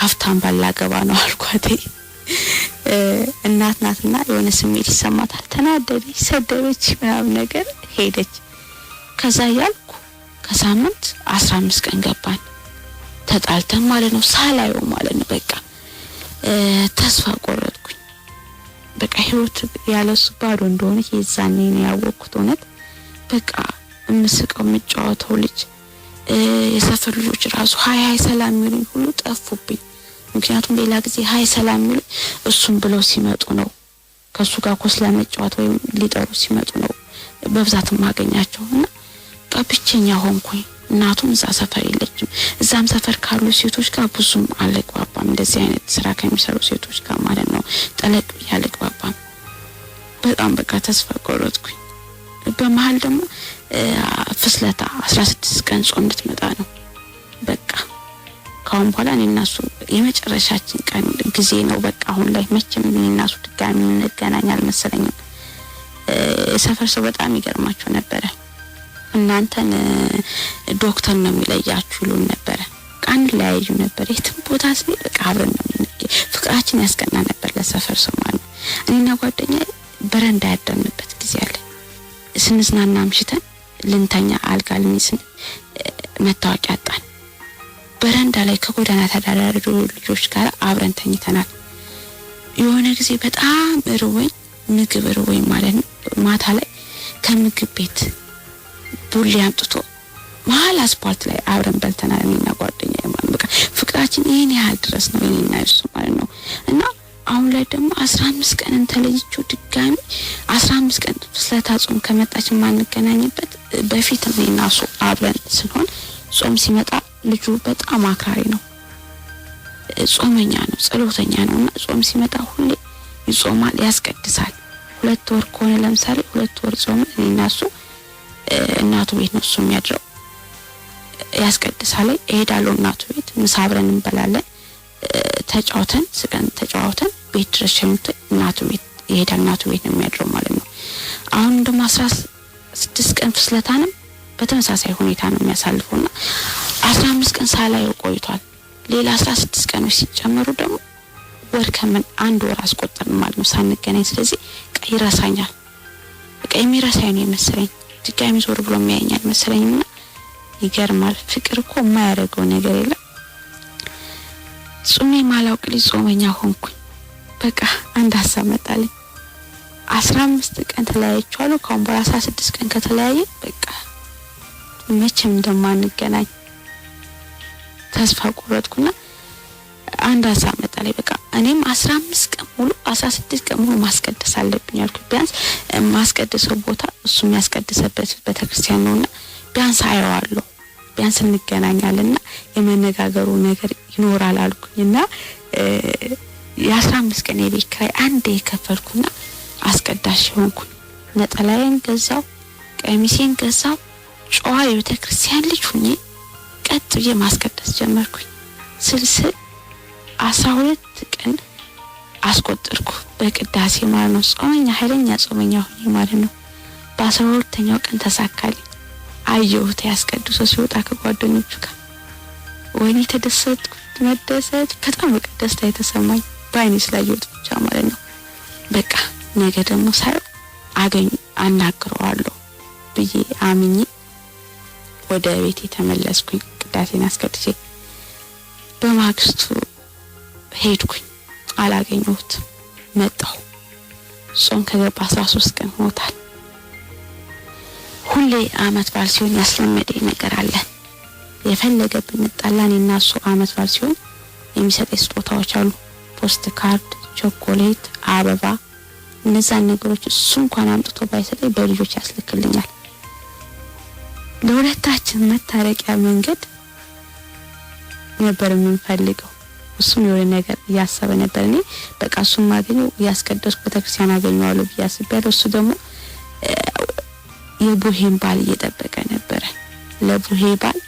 ሀፍታም ባላገባ ነው አልኳት እናት ናትና የሆነ ስሜት ይሰማታል ተናደደች ሰደበች ምናምን ነገር ሄደች ከዛ ያልኩ ከሳምንት 15 ቀን ገባን ተጣልተን ማለት ነው ሳላየው ማለት ነው በቃ ተስፋ ቆረጥኩኝ በቃ ህይወት ያለሱ ባዶ እንደሆነ የዛኔ ነው ያወቅኩት ሆነት በቃ እንስቀው መጫወተው ልጅ የሰፈር ልጆች ራሱ ሃይ ሰላም ይሉኝ ሁሉ ጠፉብኝ ምክንያቱም ሌላ ጊዜ ሃይ ሰላም ይሉኝ እሱም ብለው ሲመጡ ነው ከሱ ጋር ኮስ ለመጫወት ወይም ሊጠሩ ሲመጡ ነው በብዛት ማገኛቸውና ብቸኛ ሆንኩኝ እናቱም እዛ ሰፈር የለችም እዛም ሰፈር ካሉ ሴቶች ጋር ብዙም አልግባባም እንደዚህ አይነት ስራ ከሚሰሩ ሴቶች ጋር ማለት ነው ጠለቅ ያልግባባም በጣም በቃ ተስፋ ቆረጥኩኝ በመሃል ደግሞ ፍስለታ 16 ቀን ጾም እንድትመጣ ነው በቃ ካሁን በኋላ እኔና እሱ የመጨረሻችን ቀን ጊዜ ነው በቃ አሁን ላይ መቼም እኔና እሱ ድጋሚ እንገናኛለን መሰለኝ ሰፈር ሰው በጣም ይገርማቸው ነበር። እናንተን ዶክተር ነው የሚለያችሁ ይሉን ነበር። አንድ ላይ ያዩ ነበር። የትም ቦታ ስንሄድ በቃ አብረን ነው የምንገኝ። ፍቅራችን ያስቀና ነበር ለሰፈር ሰው ማለት ነው። እኔና ጓደኛዬ በረንዳ ያደርንበት ጊዜ አለ። ስንዝናና አምሽተን ልንተኛ አልጋ ልንይዝን መታወቂያ አጣን። በረንዳ ላይ ከጎዳና ተዳዳሪ ልጆች ጋር አብረን ተኝተናል። የሆነ ጊዜ በጣም እርወኝ ምግብ እርወኝ ማለት ነው። ማታ ላይ ከምግብ ቤት ቡሊ አምጥቶ መሀል አስፓልት ላይ አብረን በልተናል እኔና ጓደኛዬ ማለት በቃ ፍቅራችን ይሄን ያህል ድረስ ነው እኔና እሱ ማለት ነው። እና አሁን ላይ ደግሞ 15 ቀን ተለይቼው ድጋሚ 15 ቀን ስለታጾም ከመጣች ማንገናኝበት በፊት እኔና እሱ አብረን ስንሆን ጾም ሲመጣ ልጁ በጣም አክራሪ ነው። ጾመኛ ነው፣ ጸሎተኛ ነውና ጾም ሲመጣ ሁሌ ይጾማል፣ ያስቀድሳል። 2 ወር ከሆነ ለምሳሌ 2 ወር ጾም እኔና እሱ እናቱ ቤት ነው እሱ የሚያድረው። ያስቀድሳል። እሄዳለሁ እናቱ ቤት፣ ምሳ አብረን እንበላለን። ተጫውተን ስቀን ተጫውተን ቤት ድረስ ሸኝቶ እናቱ ቤት ይሄዳል። እናቱ ቤት ነው የሚያድረው ማለት ነው። አሁን ደግሞ 16 ቀን ፍስለታንም በተመሳሳይ ሁኔታ ነው የሚያሳልፈውና 15 ቀን ሳላየው ቆይቷል። ሌላ 16 ቀኖች ሲጨመሩ ደግሞ ወር ከምን 1 ወር አስቆጠርን ማለት ነው ሳንገናኝ። ስለዚህ ይረሳኛል። በቃ የሚረሳኝ ነው የመሰለኝ። ድጋሚ ዞር ብሎ የሚያየኛል መሰለኝና ይገርማል። ፍቅር እኮ የማያደርገው ነገር የለም። ጾሜ ማላውቅ ልጅ ጾመኛ ሆንኩኝ። በቃ አንድ ሀሳብ መጣልኝ። 15 ቀን ተለያይቻለሁ። ካሁን በኋላ 16 ቀን ከተለያየ በቃ መቼም እንደማንገናኝ ተስፋ ቆረጥኩና አንድ ሀሳብ መጣልኝ። በቃ እኔም 15 ቀን ሙሉ 16 ቀን ሙሉ ማስቀደስ አለብኝ አልኩኝ። ቢያንስ ማስቀደሰው ቦታ እሱ የሚያስቀድሰበት ቤተክርስቲያን ነውና ቢያንስ አየዋለሁ፣ ቢያንስ እንገናኛለንና የመነጋገሩ ነገር ይኖራል አልኩኝና የ15 ቀን የቤት ኪራይ አንዴ ከፈልኩና አስቀዳሽ ሆንኩኝ። ነጠላዬን ገዛው፣ ቀሚሴን ገዛው። ጨዋ የቤተክርስቲያን ልጅ ሆኜ ቀጥ ብዬ ማስቀደስ ጀመርኩኝ። 12 ቀን አስቆጠርኩ በቅዳሴ ማለት ነው። ጾመኛ ኃይለኛ ጾመኛ ሆኜ ማለት ነው። በ12ኛው ቀን ተሳካልኝ። አየሁት ያስቀድሶ ሲወጣ ከጓደኞቹ ጋር። ወይኔ ተደሰትኩ። መደሰት በጣም በቃ ደስታ የተሰማኝ ባይኔ ስላየሁት ብቻ ማለት ነው። በቃ ነገ ደግሞ ሳይ አናግረዋለሁ ብዬ አምኜ ወደ ቤቴ ተመለስኩኝ። ቅዳሴን አስቀድሼ በማግስቱ ሄድኩኝ። አላገኘሁት። መጣሁ። ጾም ከገባ 13 ቀን ሆኖታል። ሁሌ አመት በዓል ሲሆን ያስለመደኝ ነገር አለ። የፈለገብኝ መጣላኔና እሱ አመት በዓል ሲሆን የሚሰጠኝ ስጦታዎች አሉ። ፖስት ካርድ፣ ቾኮሌት፣ አበባ። እነዛን ነገሮች እሱ እንኳን አምጥቶ ባይሰጠኝ በልጆች ያስልክልኛል። ለሁለታችን መታረቂያ መንገድ ነበር የምንፈልገው። እሱም የሆነ ነገር ያሰበ ነበር። እኔ በቃ እሱም ማገኘው ያስቀደስኩ ቤተክርስቲያን አገኘዋለሁ ብዬ አስቤያለሁ። እሱ ደግሞ የቡሄን በዓል እየጠበቀ ነበር። ለቡሄ በዓል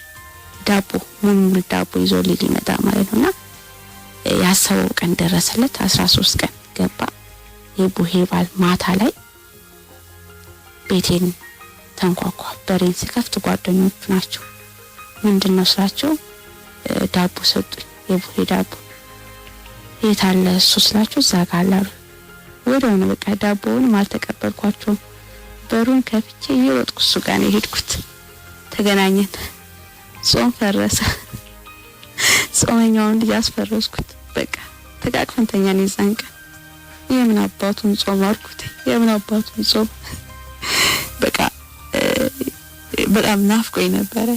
ዳቦ ሙሉ ዳቦ ይዞ ሊመጣ ማለት ነውና ያሰበው ቀን ደረሰለት። 13 ቀን ገባ። የቡሄ በዓል ማታ ላይ ቤቴን ተንኳኳ። በሬን ስከፍት ጓደኞቹ ናቸው። ምንድነው ስላቸው ዳቦ ሰጡኝ። የቡሄ ዳቦ የት አለ እሱ ስላቸው እዛ ጋር አሉ። ወዲያው ነው በቃ ዳቦውን አልተቀበልኳቸውም። በሩን ከፍቼ እየሮጥኩ እሱ ጋር ነው የሄድኩት። ተገናኘን። ጾም ፈረሰ። ጾመኛውን ልጅ አስፈረስኩት። በቃ ተቃቅፈን ተኛን። ይዛን ቀን የምን አባቱን ጾም አልኩት። የምን አባቱን ጾም በቃ በጣም ናፍቆኝ ነበረ።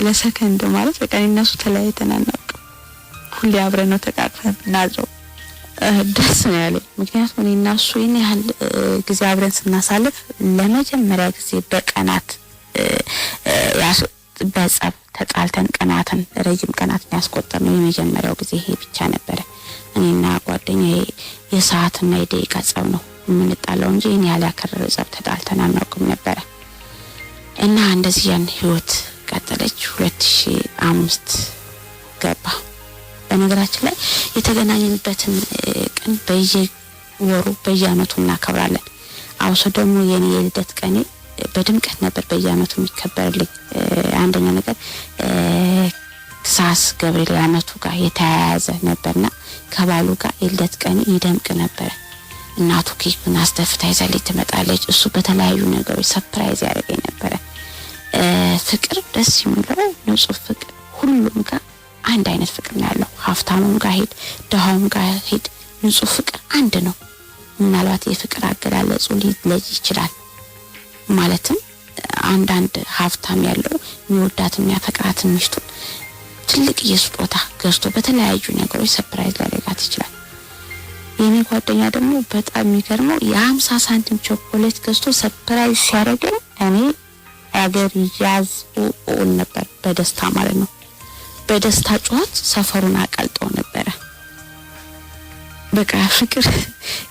ለሰከንድ ማለት በቃ እነሱ ተለያይተን አናውቅም። ሁሌ አብረን ነው ተቃቅፈን እናድረው። ደስ ነው ያለኝ። ምክንያቱም እኔና እሱ ይሄን ያህል ጊዜ አብረን ስናሳልፍ ለመጀመሪያ ጊዜ በቀናት በጸብ ተጣልተን ቀናትን ረጅም ቀናትን ያስቆጠርነው የመጀመሪያው ጊዜ ይሄ ብቻ ነበረ። እኔና ጓደኛዬ የሰዓትና የደቂቃ ጸብ ነው የምንጣለው እንጂ እኔ ያለ ያከረረ ጸብ ተጣልተን አናውቅም ነበረ። እና እንደዚህ ያን ህይወት ቀጠለች። 2005 ገባ። በነገራችን ላይ የተገናኘንበትን ቀን በየወሩ በየአመቱ እናከብራለን። አውሶ ደግሞ የኔ የልደት ቀኔ በድምቀት ነበር በየአመቱ የሚከበርልኝ። አንደኛ ነገር ሳስ ገብርኤል አመቱ ጋር የተያያዘ ነበርና ከባሉ ጋር የልደት ቀኔ ይደምቅ ነበር። እናቱ ኬኩን አስደፍታ ይዛለች ትመጣለች። እሱ በተለያዩ ነገሮች ሰርፕራይዝ ያደርገኝ ነበር። ፍቅር ደስ የሚለው ንጹህ ፍቅር ሁሉም ጋር አንድ አይነት ፍቅር ነው ያለው። ሀብታሙም ጋር ሄድ ደሃውም ጋር ሄድ ንጹህ ፍቅር አንድ ነው። ምናልባት የፍቅር አገላለጹ ሊለይ ይችላል። ማለትም አንዳንድ ሀብታም ያለው የሚወዳት የሚያፈቅራት ሚስቱ ትልቅ የስጦታ ገዝቶ በተለያዩ ነገሮች ሰርፕራይዝ ሊያደርጋት ይችላል። የኔ ጓደኛ ደግሞ በጣም የሚገርመው የ50 ሳንቲም ቾኮሌት ገዝቶ ሰርፕራይዝ ሲያደርገኝ እኔ አገር ያዝ ኦል ነበር በደስታ ማለት ነው። በደስታ ጩኸት ሰፈሩን አቀልጦ ነበር። በቃ ፍቅር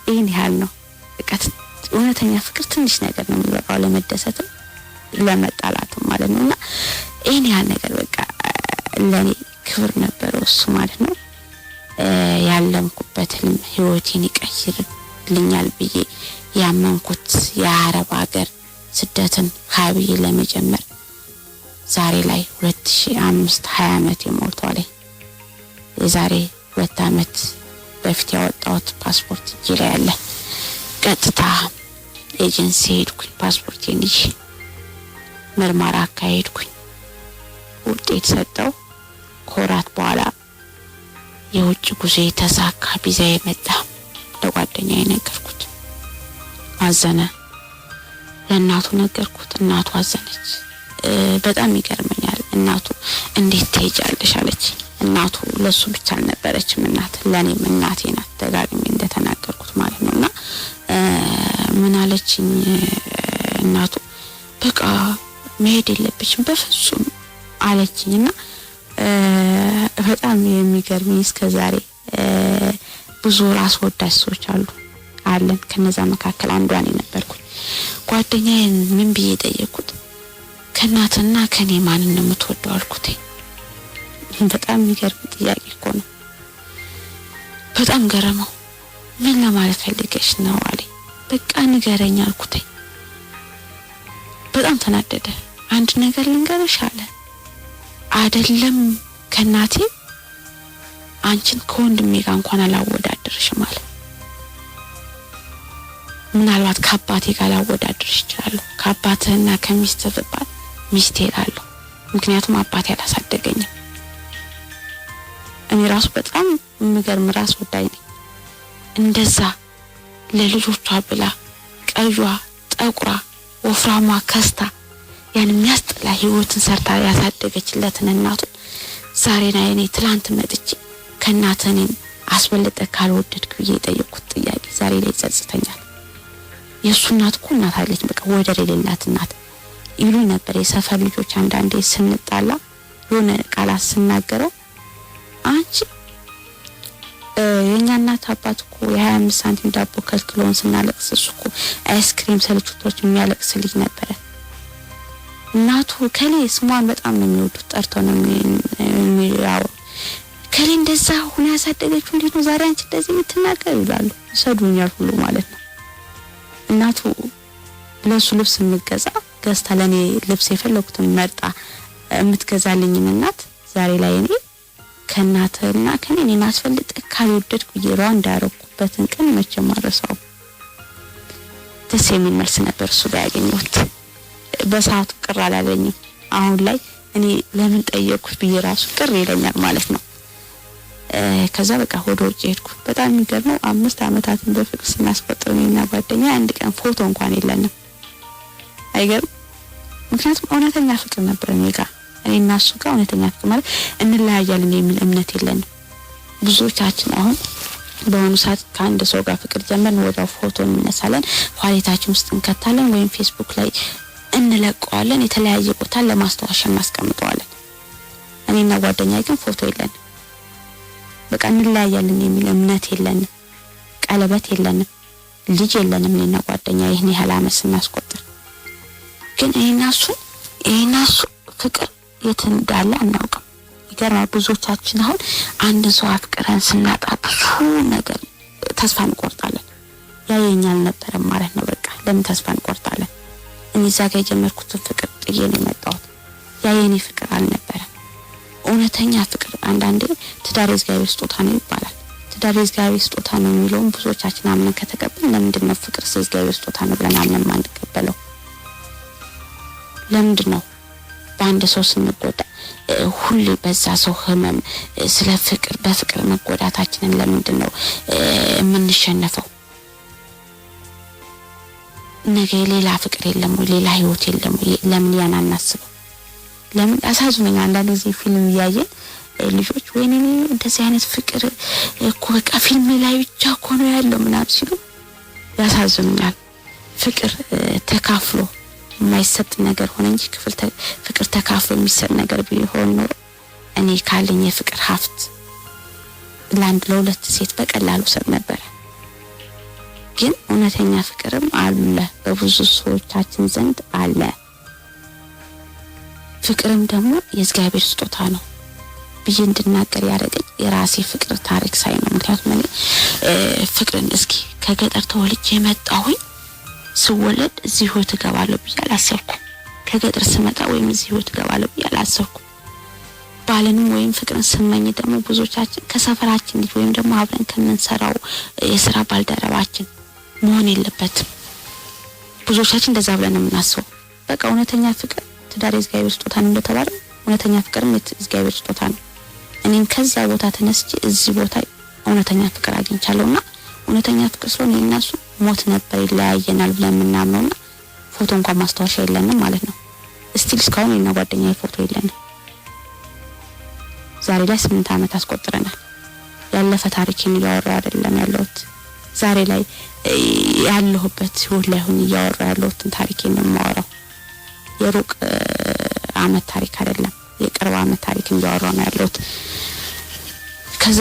ይሄን ያህል ነው። በቃ እውነተኛ ፍቅር ትንሽ ነገር ነው የሚበቃው ለመደሰትም ለመጣላትም ማለት ነውና ይሄን ያህል ነገር በቃ ለኔ ክብር ነበር እሱ ማለት ነው። ያለምኩበት ህልም ህይወቴን ይቀይርልኛል ብዬ ያመንኩት የአረብ ሀገር ስደትን ሀብዬ ለመጀመር ዛሬ ላይ 2005 20 አመት ሞልቷል። የዛሬ 2 አመት በፊት ያወጣሁት ፓስፖርት እጄ ላይ አለ። ቀጥታ ኤጀንሲ ሄድኩኝ ፓስፖርቴን ይዤ ምርመራ አካሄድኩኝ። ውጤት ሰጠው። ከወራት በኋላ የውጭ ጉዞ ተሳካ። ቪዛ የመጣ ለጓደኛዬ ነገርኩት። አዘነ። ለእናቱ ነገርኩት። እናቱ አዘነች። በጣም ይገርመኛል። እናቱ እንዴት ትሄጃለሽ አለች። እናቱ ለሱ ብቻ አልነበረችም እናት ለኔም እናቴ ናት። ደጋግሜ እንደተናገርኩት ማለት ነውና ምን አለችኝ እናቱ በቃ መሄድ የለብሽም በፍጹም አለችኝና በጣም የሚገርመኝ እስከዛሬ ብዙ ራስ ወዳድ ሰዎች አለን። ከነዛ መካከል አንዷ ነኝ ነበርኩኝ። ጓደኛዬን ምን ብዬ ጠየቅኩት? ከናትና ከኔ ማንን ነው የምትወደው አልኩት። በጣም የሚገርም ጥያቄ እኮ ነው። በጣም ገረመው። ምን ለማለት ፈልገሽ ነው አለኝ። በቃ ንገረኝ አልኩት። በጣም ተናደደ። አንድ ነገር ልንገርሽ አለ። አይደለም ከናቴ አንቺን ከወንድሜ ጋር እንኳን አላወዳድርሽም አለ። ምናልባት ከአባቴ ጋር ላወዳድርሽ ይችላል። ከአባቴና ከሚስት ብባል ሚስቴ እላለሁ። ምክንያቱም አባቴ አላሳደገኝም። እኔ ራሱ በጣም ምገርም ራስ ወዳይ ነኝ። እንደዛ ለልጆቿ ብላ ቀይዋ ጠቁራ ወፍራሟ ከስታ ያን የሚያስጠላ ህይወትን ሰርታ ያሳደገችለትን እናቱን ዛሬ ላይ እኔ ትላንት መጥቼ ከናተኔን አስበልጠ ካልወደድክ ብዬ ጠየቅኩት ጥያቄ ዛሬ ላይ ጸጽተኛል። የሱ እናት እኮ እናት አለች በቃ ወደር የሌላት እናት ይሉ ነበር የሰፈር ልጆች። አንዳንዴ ስንጣላ የሆነ ቃላት ስናገረው አንቺ የኛ እናት አባት እኮ የ25 ሳንቲም ዳቦ ከልክሎን ስናለቅስ እሱ እኮ አይስክሪም ሰልችቶች የሚያለቅስ ልጅ ነበር። እናቱ ከሌ ስሟን በጣም ነው የሚወዱት ጠርተው ነው የሚያው ከሌ እንደዛ ሆነ ያሳደገችው እንዴት ነው ዛሬ አንቺ እንደዚህ የምትናገር ይላሉ። ሰዱኛል ሁሉ ማለት ነው። እናቱ ለሱ ልብስ የምትገዛ ገዝታ ለኔ ልብስ የፈለኩትን መርጣ የምትገዛልኝ እናት ዛሬ ላይ እኔ ከናተና ከኔ ማስፈልጥ ካልወደድኩ ይራው እንዳረኩበትን ቀን መቼም አረሳው። ደስ የሚል መልስ ነበር እሱ ጋር ያገኘሁት። በሰዓቱ ቅር አላለኝም። አሁን ላይ እኔ ለምን ጠየቅኩት ብዬ ራሱ ቅር ይለኛል ማለት ነው። ከዛ በቃ ወደ ውጭ ሄድኩ። በጣም የሚገርመው 5 አመታትን በፍቅር ስናስቆጥር እኔና ጓደኛ አንድ ቀን ፎቶ እንኳን የለንም። አይገርም? ምክንያቱም እውነተኛ ፍቅር ነበር እኔ ጋር። እኔና እሱ ጋር እውነተኛ ፍቅር ማለት እንለያያለን የሚል እምነት የለንም። ብዙዎቻችን አሁን በሆነ ሰዓት ከአንድ ሰው ጋር ፍቅር ጀመርን ወዲያው ፎቶ እንነሳለን፣ ዋሌታችን ውስጥ እንከታለን ወይም ፌስቡክ ላይ እንለቀዋለን፣ የተለያየ ቦታ ለማስታወሻ እናስቀምጠዋለን። እኔና ጓደኛ ግን ፎቶ የለንም። በቃ እንለያያለን የሚል እምነት የለንም። ቀለበት የለንም፣ ልጅ የለንም። እኔና ጓደኛ ይሄን ያህል አመት ስናስቆጥር ግን እኔና እሱ ፍቅር የት እንዳለ አናውቅም። ይገርማል። ብዙዎቻችን አሁን አንድ ሰው አፍቅረን ስናጣ ብዙ ነገር ተስፋ እንቆርጣለን። ያ የኛ አልነበረም ማለት ነው። በቃ ለምን ተስፋ እንቆርጣለን? እኔ እዛ ጋር የጀመርኩት ፍቅር ጥዬ ነው የመጣሁት። ያ የኔ ፍቅር አልነበረም። እውነተኛ ፍቅር አንዳንዴ ትዳር የእግዚአብሔር ስጦታ ነው ይባላል። ትዳር የእግዚአብሔር ስጦታ ነው የሚለውን ብዙዎቻችን አምነን ከተቀበልን ለምንድን ነው ፍቅር የእግዚአብሔር ስጦታ ነው ብለን አምነን ማንቀበለው? ለምንድን ነው በአንድ ሰው ስንጎዳ ሁሌ በዛ ሰው ህመም ስለ ፍቅር በፍቅር መጎዳታችንን ለምንድን ነው የምንሸነፈው? ነገ ሌላ ፍቅር የለም ወይ ሌላ ህይወት የለም ወይ? ለምን ያን አናስበው? ለምን አሳዝነኛ አንዳንድ ጊዜ ፊልም ያየን ልጆች ወይኔ እንደዚህ አይነት ፍቅር እኮ በቃ ፊልም ላይ ብቻ እኮ ነው ያለው ምናምን ሲሉ ያሳዝኑኛል። ፍቅር ተካፍሎ የማይሰጥ ነገር ሆነ እንጂ ፍቅር ተካፍሎ የሚሰጥ ነገር ቢሆን ኖሮ እኔ ካለኝ የፍቅር ሀብት ለአንድ ለሁለት ሴት በቀላሉ ሰጥ ነበር። ግን እውነተኛ ፍቅርም አለ በብዙ ሰዎቻችን ዘንድ አለ። ፍቅርም ደግሞ የእግዚአብሔር ስጦታ ነው ብዬ እንድናገር ያደረገኝ የራሴ ፍቅር ታሪክ ሳይ ነው። ምክንያቱም እኔ ፍቅርን እስኪ ከገጠር ተወልጄ የመጣሁኝ ስወለድ እዚህ ህይወት እገባለሁ ብዬ አላሰብኩም። ከገጠር ስመጣ ወይም እዚህ ህይወት እገባለሁ ብዬ አላሰብኩም። ባለንም ወይም ፍቅርን ስመኝ ደግሞ ብዙዎቻችን ከሰፈራችን ልጅ ወይም ደግሞ አብረን ከምንሰራው የሥራ ባልደረባችን መሆን የለበትም። ብዙዎቻችን እንደዛ ብለን የምናስበው በቃ እውነተኛ ፍቅር ትዳር የእግዚአብሔር ስጦታ ነው እንደተባለው እውነተኛ ፍቅርም የእግዚአብሔር ስጦታ ነው። እኔም ከዛ ቦታ ተነስቼ እዚህ ቦታ እውነተኛ ፍቅር አግኝቻለሁና እውነተኛ ፍቅር ስለሆነ የናሱ ሞት ነበር ይለያየናል ብለን ምናምነውና ፎቶ እንኳን ማስታወሻ የለንም ማለት ነው። እስቲል እስካሁን የና ጓደኛዬ ፎቶ የለንም። ዛሬ ላይ 8 አመት አስቆጥረናል። ያለፈ ታሪክን እያወራሁ አይደለም ያለሁት ዛሬ ላይ ያለሁበት ህይወት ላይ ሆኜ እያወራሁ ያለሁት ታሪክን ነው የማወራው። የሩቅ አመት ታሪክ አይደለም የቅርብ አመት ታሪክ እያወራሁ ነው ያለሁት። ከዛ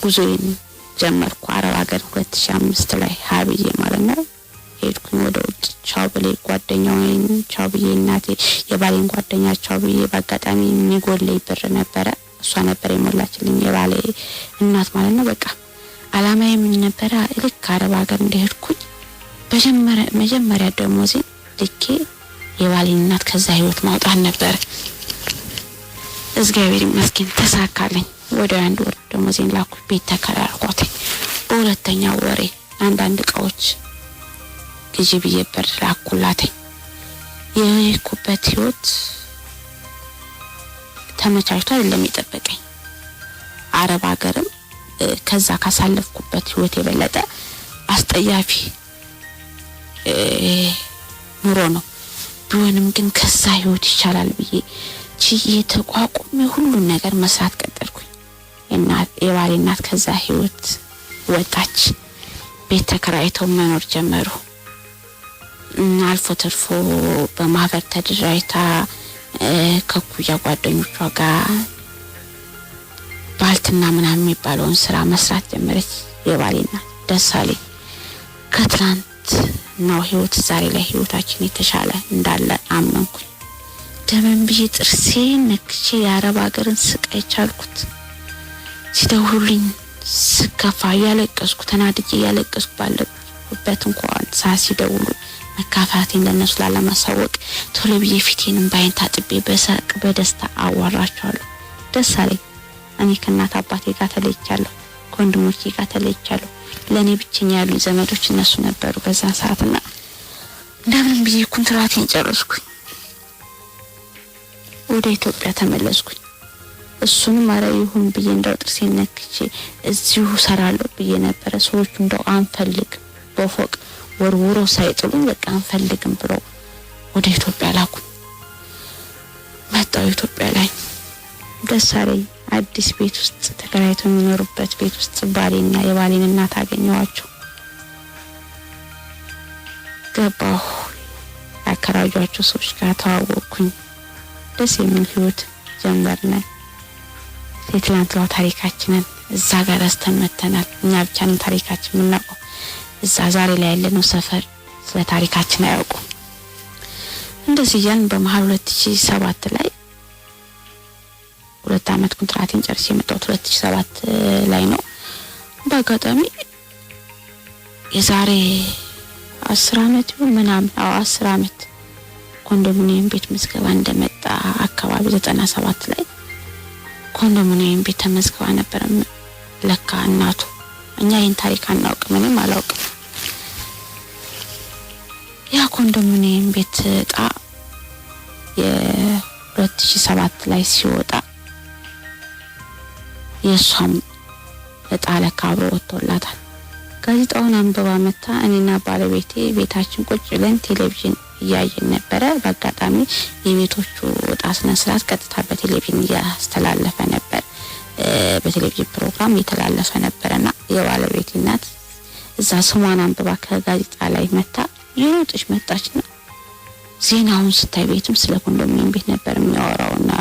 ጉዞዬን ጀመርኩ አረብ ሀገር 2005 ላይ ሀብዬ ማለት ነው ሄድኩኝ ወደ ውጭ። ቻው ብሌ ጓደኛዬን ቻው ብዬ እናቴ የባሌን ጓደኛ ቻው ብዬ በአጋጣሚ የሚጎለኝ ብር ነበረ እሷ ነበር የሞላችልኝ የባሌ እናት ማለት ነው። በቃ አላማዬ ምን ነበር ልክ አረብ ሀገር እንደሄድኩኝ መጀመሪያ ደሞዜን ልኬ የባሌን እናት ከዛ ህይወት ማውጣት ነበር። እግዚአብሔር ይመስገን ተሳካልኝ። ወደ አንድ ወር ደሞዜን ላኩ ቤት ተከራርኳት። በሁለተኛው ወሬ አንዳንድ እቃዎች ግዢ ብዬ ብር ላኩላት። የሄድኩበት ህይወት ተመቻችቶ አይደለም የጠበቀኝ። አረብ ሀገርም ከዛ ካሳለፍኩበት ህይወት የበለጠ አስጠያፊ ኑሮ ነው። ቢሆንም ግን ከዛ ህይወት ይቻላል ብዬ ተቋቁሜ ሁሉን ነገር መስራት ቀጠልኩኝ። የባሌ እናት ከዛ ህይወት ወጣች። ቤት ተከራይተው መኖር ጀመሩ። አልፎ ተርፎ በማህበር ተደራጅታ ከኩያ ጓደኞቿ ጋር ባልትና ምናምን የሚባለውን ስራ መስራት ጀመረች። የባሌ እናት ደሳሌ ከትላንት ነው ህይወት ዛሬ ላይ ህይወታችን የተሻለ እንዳለ አመንኩኝ። ደመን ብዬ ጥርሴን ነክቼ የአረብ ሀገርን ስቃይ ቻልኩት። ሲደውሉልኝ ስከፋ ያለቀስኩ ተናድጄ ያለቀስኩ ባለበት እንኳን ሲደውሉ መካፋቴን ለነሱ ላለማሳወቅ ቶሎ ብዬ ፊቴንም ባይን ታጥቤ በሳቅ በደስታ አዋራቸዋለሁ። ደስ አለኝ። እኔ ከእናት አባቴ ጋር ተለይቻለሁ፣ ከወንድሞቼ ጋር ተለይቻለሁ። ለኔ ብቸኛ ያሉ ዘመዶች እነሱ ነበሩ በዛ ሰዓትና እንደምን ብዬ ኮንትራቴን ጨረስኩኝ። ወደ ኢትዮጵያ ተመለስኩኝ። እሱንም አረ ይሁን ብዬ እንደው ጥርሴን ነክቼ እዚሁ ሰራለሁ ብዬ ነበር። ሰዎቹ እንደው አንፈልግ በፎቅ ወርውሮ ሳይጥሉኝ በቃ አንፈልግም ብሎ ወደ ኢትዮጵያ ላኩ። መጣሁ ኢትዮጵያ ላይ ደስ አለኝ። አዲስ ቤት ውስጥ ተከራይተው የሚኖሩበት ቤት ውስጥ ባሌና የባሌን እናት አገኘኋቸው። ገባሁ። ያከራዩአቸው ሰዎች ጋር ተዋወቅኩኝ። ደስ የሚል ህይወት ጀመርነ። የትላንትናው ታሪካችንን እዛ ጋር አስተመተናል። እኛ ብቻ ነን ታሪካችን የምናውቀው። እዛ ዛሬ ላይ ያለነው ሰፈር ስለ ታሪካችን አያውቁም። እንደዚህ ያን በመሃል 2007 ላይ 2 አመት ኮንትራቴን ጨርሼ የመጣሁት 2007 ላይ ነው። በአጋጣሚ የዛሬ 10 አመት ይሁን ምናምን 10 አመት ኮንዶሚኒየም ቤት ምዝገባ እንደመጣ አካባቢ 97 ላይ ኮንዶሚኒየም ቤት ተመዝግባ ነበር። ለካ እናቱ እኛ ይሄን ታሪክ አናውቅም፣ ምንም አላውቅም። ያ ኮንዶሚኒየም ቤት ዕጣ የ2007 ላይ ሲወጣ የሷም ዕጣ ለካ አብሮ ወጥቶላታል። ጋዜጣውን አንብባ መጣ። እኔና ባለቤቴ ቤታችን ቁጭ ብለን ቴሌቪዥን እያየን ነበረ። በአጋጣሚ የቤቶቹ ዕጣ ስነ ስርዓት ቀጥታ በቴሌቪዥን እያስተላለፈ ነበር። በቴሌቪዥን ፕሮግራም እየተላለፈ ነበርና የባለቤቴ እናት እዛ ስሟን አንብባ ከጋዜጣ ላይ መጣ የሮጠች መጣችና ዜናውን ስታይ ቤትም ስለ ኮንዶሚኒየም ቤት ነበር የሚያወራውና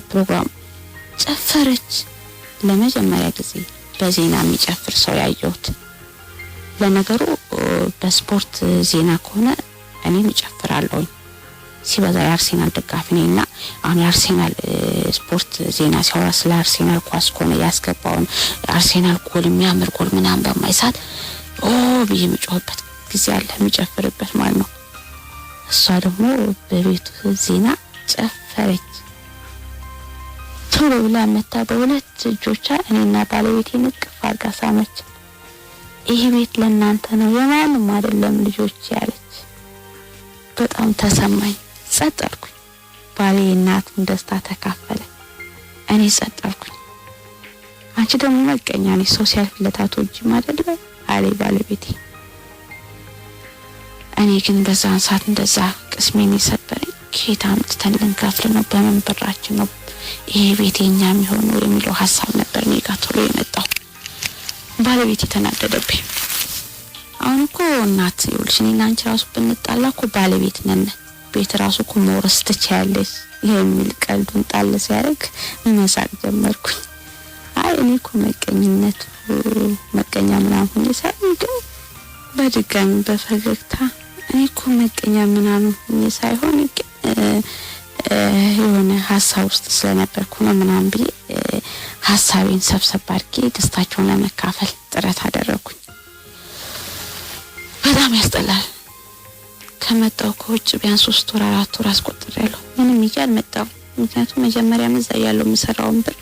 ፕሮግራም ጨፈረች። ለመጀመሪያ ጊዜ በዜና የሚጨፍር ሰው ያየሁት። ለነገሩ በስፖርት ዜና ከሆነ እኔም እጨፍራለሁ። ሲበዛ የአርሴናል ደጋፊ ነኝና አሁን የአርሴናል ስፖርት ዜና ሲያወራ ስለ አርሴናል ኳስ ከሆነ ያስገባውን አርሴናል ጎል የሚያምር ጎል ምናምን በማይሳት ብዬ የምጮህበት ጊዜ አለ፣ የሚጨፍርበት ማለት ነው። እሷ ደግሞ በቤቱ ዜና ጨፈረች። ቶሎ ብላ መታ በሁለት እጆቿ እኔና ባለቤቴን እቅፍ አድርጋ ሳመች። ይሄ ቤት ለእናንተ ነው የማንም አይደለም ልጆች ያለች። በጣም ተሰማኝ። ጸጥ አልኩኝ። ባሌ እናቱን ደስታ ተካፈለ። እኔ ጸጥ አልኩኝ። አንቺ ደግሞ መቀኛ ነሽ፣ ሰው ሲያልፍለት አትወጂም አይደል አለ ባለቤቴ። እኔ ግን በዛን ሰዓት እንደዛ ቅስሜን የሰበረኝ ከየት አምጥተን ልንከፍል ነው፣ በምን ብራችን ነው ይሄ ቤት የኛ የሚሆነው የሚለው ሐሳብ ነበር እኔ ጋር ቶሎ የመጣው። ባለቤቴ ተናደደብኝ። አሁን እኮ እናት ይኸውልሽ እኔና አንቺ ራሱ ብንጣላ እኮ ባለቤት ነን፣ ቤት ራሱ እኮ መውረስ ትችያለሽ የሚል ቀልዱን ጣል ሲያደርግ መሳቅ ጀመርኩኝ። አይ እኔ እኮ መቀኛ ምናምን ሳይሆን ግን በድጋሚ በፈገግታ እኔ እኮ መቀኛ ምናምን ሳይሆን የሆነ ሐሳብ ውስጥ ስለነበርኩ ነው ምናምን ብዬ ሐሳቤን ሰብሰብ አድርጌ ደስታቸውን ለመካፈል ጥረት አደረኩኝ። በጣም ያስጠላል። ከመጣው ከውጭ ቢያንስ 3 ወር 4 ወር አስቆጥሬያለሁ። ምንም ይያል መጣው። ምክንያቱም መጀመሪያ እዛ ያለው የምሰራውን ብር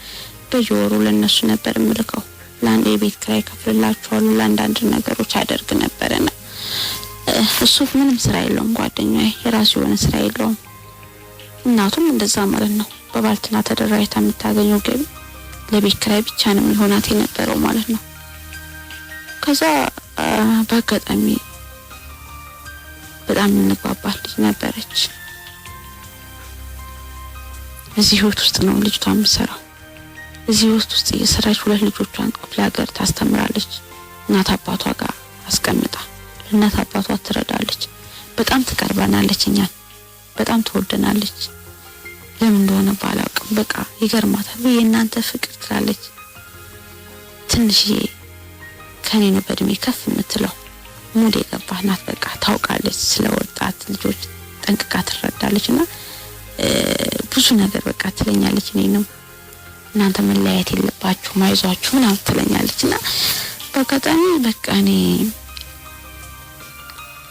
በየወሩ ለነሱ ነበር የምልከው። ለአንድ የቤት ኪራይ ከፍልላቸዋለሁ፣ ለአንዳንድ ነገሮች አደርግ ነበርና እሱ ምንም ስራ የለውም። ጓደኛዬ የራሱ የሆነ ስራ የለውም። እናቱም እንደዛ ማለት ነው። በባልትና ተደራጅታ የምታገኘው ገቢ ለቤት ኪራይ ብቻ ነው የሚሆናት የነበረው ማለት ነው። ከዛ በአጋጣሚ በጣም እንግባባል ልጅ ነበረች። እዚህ ህይወት ውስጥ ነው ልጅቷ የምትሰራው። እዚህ ህይወት ውስጥ እየሰራች 2 ልጆቿን ክፍለ ሀገር ታስተምራለች። እናት አባቷ ጋር አስቀምጣ ለእናት አባቷ ትረዳለች። በጣም ትቀርባናለች፣ እኛን በጣም ትወደናለች። ለምን እንደሆነ ባላውቅም በቃ ይገርማታል። የእናንተ ፍቅር ትላለች። ትንሽ ከኔ ነው በእድሜ ከፍ የምትለው። ሙዴ የገባህ ናት። በቃ ታውቃለች፣ ስለ ወጣት ልጆች ጠንቅቃ ትረዳለችና ብዙ ነገር በቃ ትለኛለች። እኔንም እናንተ መለያየት የለባችሁም አይዟችሁ ምናምን ትለኛለችና በአጋጣሚ በቃ እኔ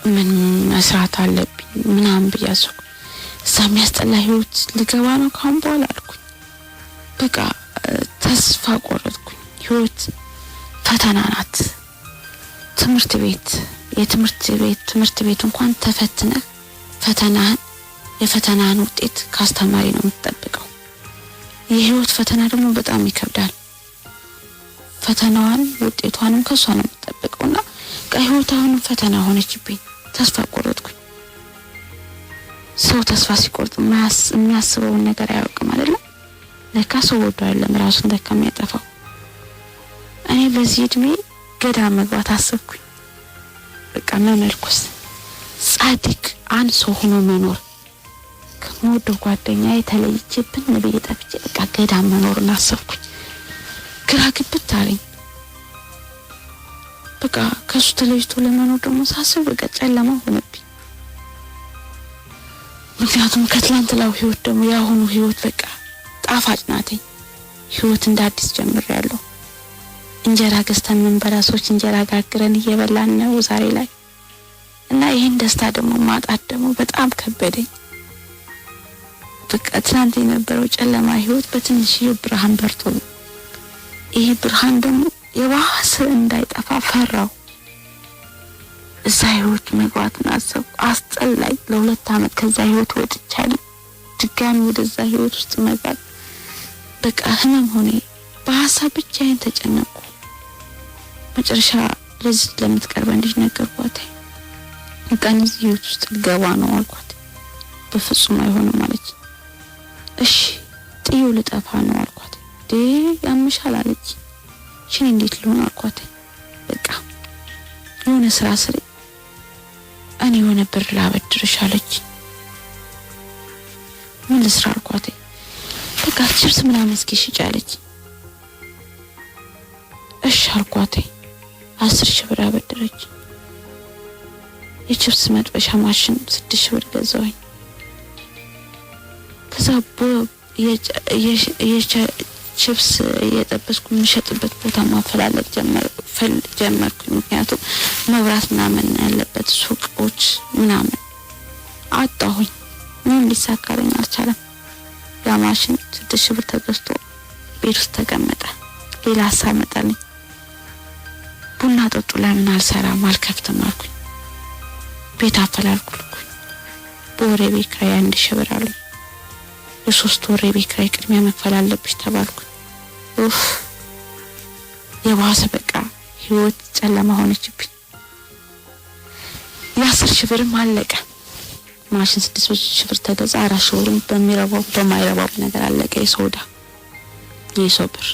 ምን መስራት አለብኝ ምናምን ብያለሁ። እዛም ያስጠላ ህይወት ልገባ ነው ካሁን በኋላ አልኩኝ። በቃ ተስፋ ቆረጥኩኝ። ህይወት ፈተና ናት። ትምህርት ቤት እንኳን ተፈትነ የፈተናን ውጤት ካስተማሪ ነው የምትጠብቀው። የህይወት ፈተና ደግሞ በጣም ይከብዳል። ፈተናዋን ውጤቷንም ከሷ ነው የምትጠብቀውና ህይወታውን ፈተና ሆነችብኝ። ተስፋ ቆረጥኩኝ። ሰው ተስፋ ሲቆርጥ የሚያስበውን ነገር አያውቅም አይደል? ለካ ሰው ወዶ አይደለም ራሱን እንደከሚያጠፋው። እኔ በዚህ እድሜ ገዳም መግባት አሰብኩኝ። በቃ መመልኩስ ጻድቅ አንሶ ሆኖ መኖር ከሞደው ጓደኛዬ ተለይቼብን ነብይ ጠፍቼ በቃ ገዳም መኖርን አሰብኩኝ። ግራ ግብት አለኝ። በቃ ከሱ ተለይቶ ለመኖር ደግሞ ሳስብ በቃ ጨለማ ሆነብኝ። ምክንያቱም ከትላንትናው ህይወት ደግሞ ያሁኑ ህይወት በቃ ጣፋጭ ናት። ህይወት እንደ አዲስ ጀምሬያለሁ። እንጀራ ገዝተን ምንበላ ሰዎች እንጀራ ጋግረን እየበላን ነው ዛሬ ላይ። እና ይሄን ደስታ ደግሞ ማጣት ደግሞ በጣም ከበደኝ። በቃ ትናንት የነበረው ጨለማ ህይወት በትንሽ ብርሃን በርቶ ይሄ ብርሃን ደግሞ የባሰ እንዳይጠፋ ፈራው። እዛ ህይወት መግባትን አሰብኩ። አስጠላኝ። ለ2 አመት ከዛ ህይወት ወጥቻለሁ። ድጋሚ ወደዛ ህይወት ውስጥ መግባት በቃ ህመም ሆነ። በሐሳብ ብቻዬን ተጨነቅኩ። መጨረሻ ለዚህ ለምትቀርበን ልጅ ነገርኳት። በቃ እዚህ ህይወት ውስጥ ልገባ ነው አልኳት። በፍጹም አይሆንም አለች። እሺ ጥዬው ልጠፋ ነው አልኳት። ያምሻል አለች። እሺ እንዴት ልሆን አልኳት። በቃ የሆነ ስራ ስሪ፣ እኔ የሆነ ብር ላበድርሽ አለች። ምን ልስራ አልኳት። በቃ ችፕስ ምናምን እስኪ ሽጪ አለች። እሺ አልኳት። 10,000 ብር አበደረች። የችፕስ መጥበሻ ማሽን 6,000 ብር ገዛሁኝ። ከዛ ችፕስ የጠበስኩ የምሸጥበት ቦታ ማፈላለግ ጀመርኩ። ምክንያቱም መብራት ምናምን ያለበት ሱቆች ምናምን አጣሁኝ። ምን ሊሳካልኝ አልቻለም። ያ ማሽን 6,000 ብር ተገዝቶ ቤት ውስጥ ተቀመጠ። ሌላ ሀሳብ መጣልኝ። ቡና ጠጡ ለምን አልሰራም አልከፍትም አልኩኝ። ቤት አፈላልኩልኩኝ። በወር ቤት ኪራይ 1,000 ብር አለኝ። የ3 ወር ቤት ኪራይ ቅድሚያ መክፈል አለብሽ ተባልኩ። የባሰ በቃ ህይወት ጨለማ ሆነችብኝ። የ10,000 ብርም አለቀ። ማሽን 6,000 ብር ተገዛ። 4,000 ብር በሚረባው በማይረባው ነገር አለቀ። የሶዳ የሰው ብር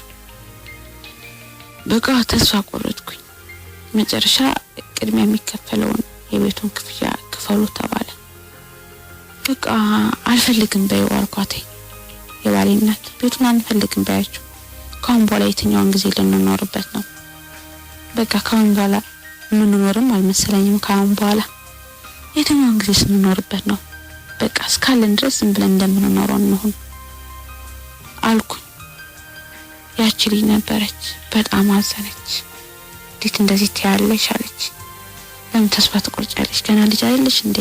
በቃ ተስፋ ቆረጥኩኝ። መጨረሻ ቅድሚያ የሚከፈለውን የቤቱን ክፍያ ክፈሉ ተባለ። በቃ አልፈልግም በይው አልኳት። የባሌነት ቤቱን አንፈልግም ባያችሁ፣ ካሁን በኋላ የትኛውን ጊዜ ልንኖርበት ነው? በቃ ካሁን በኋላ ምንኖርም አልመሰለኝም። ካሁን በኋላ የትኛውን ጊዜ ስንኖርበት ነው? በቃ እስካለን ድረስ ዝም ብለን እንደምንኖረው እንሁን አልኩኝ። ያቺ ልጅ ነበረች። በጣም አዘነች። እንዴት እንደዚህ ትያለሽ አለች። ለምን ተስፋ ትቆርጫለሽ? ገና ልጅ አይደለሽ እንዴ?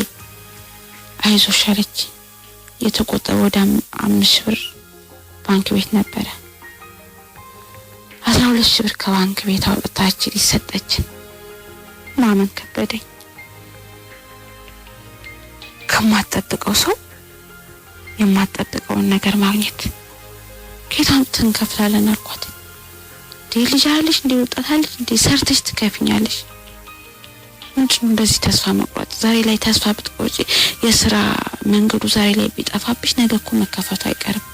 አይዞሽ አለች። የተቆጠበው ወደ 5,000 ብር ባንክ ቤት ነበረ። 12,000 ብር ከባንክ ቤት አውጥታች ሊሰጠችን ማመን ከበደኝ። ከማትጠብቀው ሰው የማትጠብቀውን ነገር ማግኘት ከታም ትንከፍላለን አልኳት። ልጅ አለሽ እንዴ? ወጣት አለሽ እንዴ? ሰርተሽ ትከፍኛለሽ። ምንድነው እንደዚህ ተስፋ መቁረጥ? ዛሬ ላይ ተስፋ ብትቆርጪ የሥራ መንገዱ ዛሬ ላይ ቢጠፋብሽ ነገ እኮ መከፈቱ አይቀርም።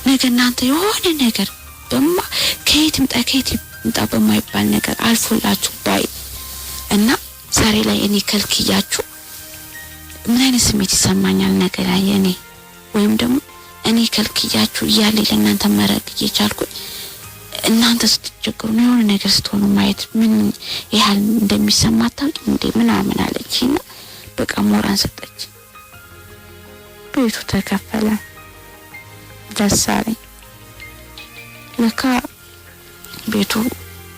ነገ እናንተ የሆነ ነገር ከየትም በማይባል ነገር አልፎላችሁ ባይ እና ዛሬ ላይ እኔ ከልክያችሁ ምን አይነት ስሜት ይሰማኛል ነገ ላይ እኔ ወይም ደግሞ እኔ ከልክያችሁ እያለ ለእናንተ መረቅ እየቻልኩኝ እናንተ ስትቸገሩ ነው የሆነ ነገር ስትሆኑ ማየት ምን ያህል እንደሚሰማ ታውቂው እንዴ ምናምን አለችኝ። በቃ ሞራን ሰጠች። ቤቱ ተከፈለ። ደስ አለኝ። ለካ ቤቱ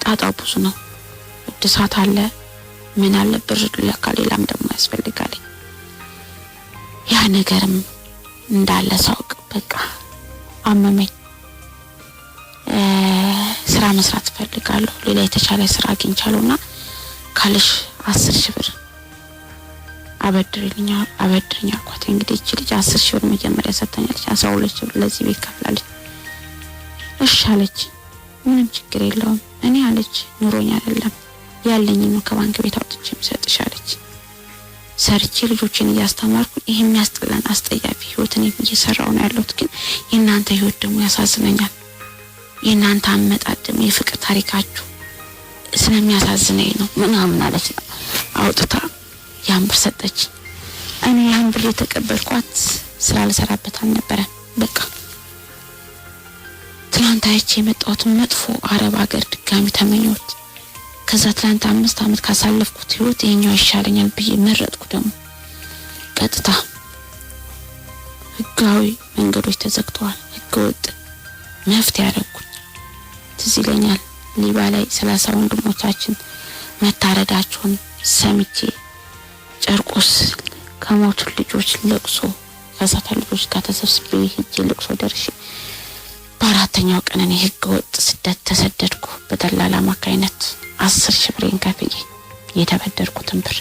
ጣጣው ብዙ ነው። እድሳት አለ፣ ምን አለ፣ ብር ለካ ሌላም ደግሞ ያስፈልጋል። ያ ነገርም እንዳለ ሳውቅ በቃ አመመኝ። ስራ መስራት ፈልጋለሁ። ሌላ የተሻለ ስራ አግኝቻለሁና ካለሽ 10,000 ብር አበድርኝ አልኳት። እንግዲህ እቺ ልጅ 10,000 ብር መጀመሪያ ሰጥተኛለች። 12,000 ብር ለዚህ ቤት ከፍላለች። እሺ አለች። ምንም ችግር የለውም እኔ አለች ኑሮኝ አይደለም ያለኝ ነው ከባንክ ቤት አውጥቼ የምሰጥሽ አለች። ሰርቼ ልጆችን እያስተማርኩ ይሄ የሚያስጠላን አስጠያፊ ህይወትን እየሰራው ነው ያለሁት። ግን የእናንተ ህይወት ደግሞ ያሳዝነኛል። የእናንተ አመጣጥም የፍቅር ታሪካችሁ ስለሚያሳዝነኝ ነው ምናምን አለች። አውጥታ ያን ብር ሰጠች። እኔ ያን ብር የተቀበልኳት ስላልሰራበት አልነበረ። በቃ ትናንት አይቼ የመጣሁት መጥፎ አረብ ሀገር ድጋሚ ተመኘሁት። ከዛ ትናንት 5 አመት ካሳለፍኩት ህይወት ይሄኛው ይሻለኛል ብዬ መረጥኩ። ደግሞ ቀጥታ ህጋዊ መንገዶች ተዘግተዋል። ህገወጥ መፍትሄ ያደረኩኝ ትዝ ይለኛል። ሊባ ላይ 30 ወንድሞቻችን መታረዳቸውን ሰምቼ ጨርቆስ ከሞቱ ልጆች ለቅሶ ከዛ ልጆች ጋር ተሰብስቤ ሄጄ ለቅሶ ደርሼ በአራተኛው ቀን እኔ ህገወጥ ስደት ተሰደድኩ። በደላላ አማካይነት 10,000 ብሬን ከፍዬ የተበደርኩትን ብር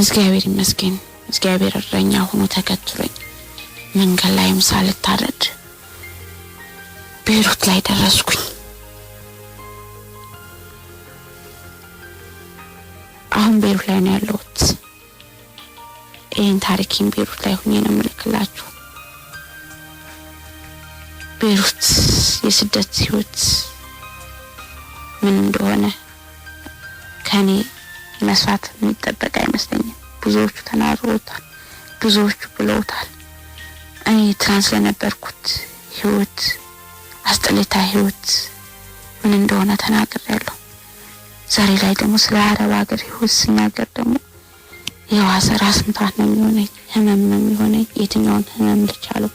እግዚአብሔር ይመስገን እግዚአብሔር እረኛ ሆኖ ተከትሎኝ መንገድ ላይም ሳልታረድ ቤሩት ላይ ደረስኩኝ። አሁን ቤሩት ላይ ነው ያለሁት። ይህን ታሪክን ቤሩት ላይ ሆኜ ነው የምልክላችሁ። ቤሩት የስደት ህይወት ምን እንደሆነ ከኔ መስዋዕት የሚጠበቅ አይመስለኝም። ብዙዎቹ ተናግረውታል፣ ብዙዎቹ ብለውታል። እኔ ትናንት ስለነበርኩት ህይወት አስጠሊታ ህይወት ምን እንደሆነ ተናግሬያለሁ። ዛሬ ላይ ደግሞ ስለ አረብ ሀገር ህይወት ስናገር ደግሞ የዋሰ ራስ ምታት ነው የሚሆነኝ፣ ህመም ነው የሚሆነኝ። የትኛውን ህመም ልቻለው?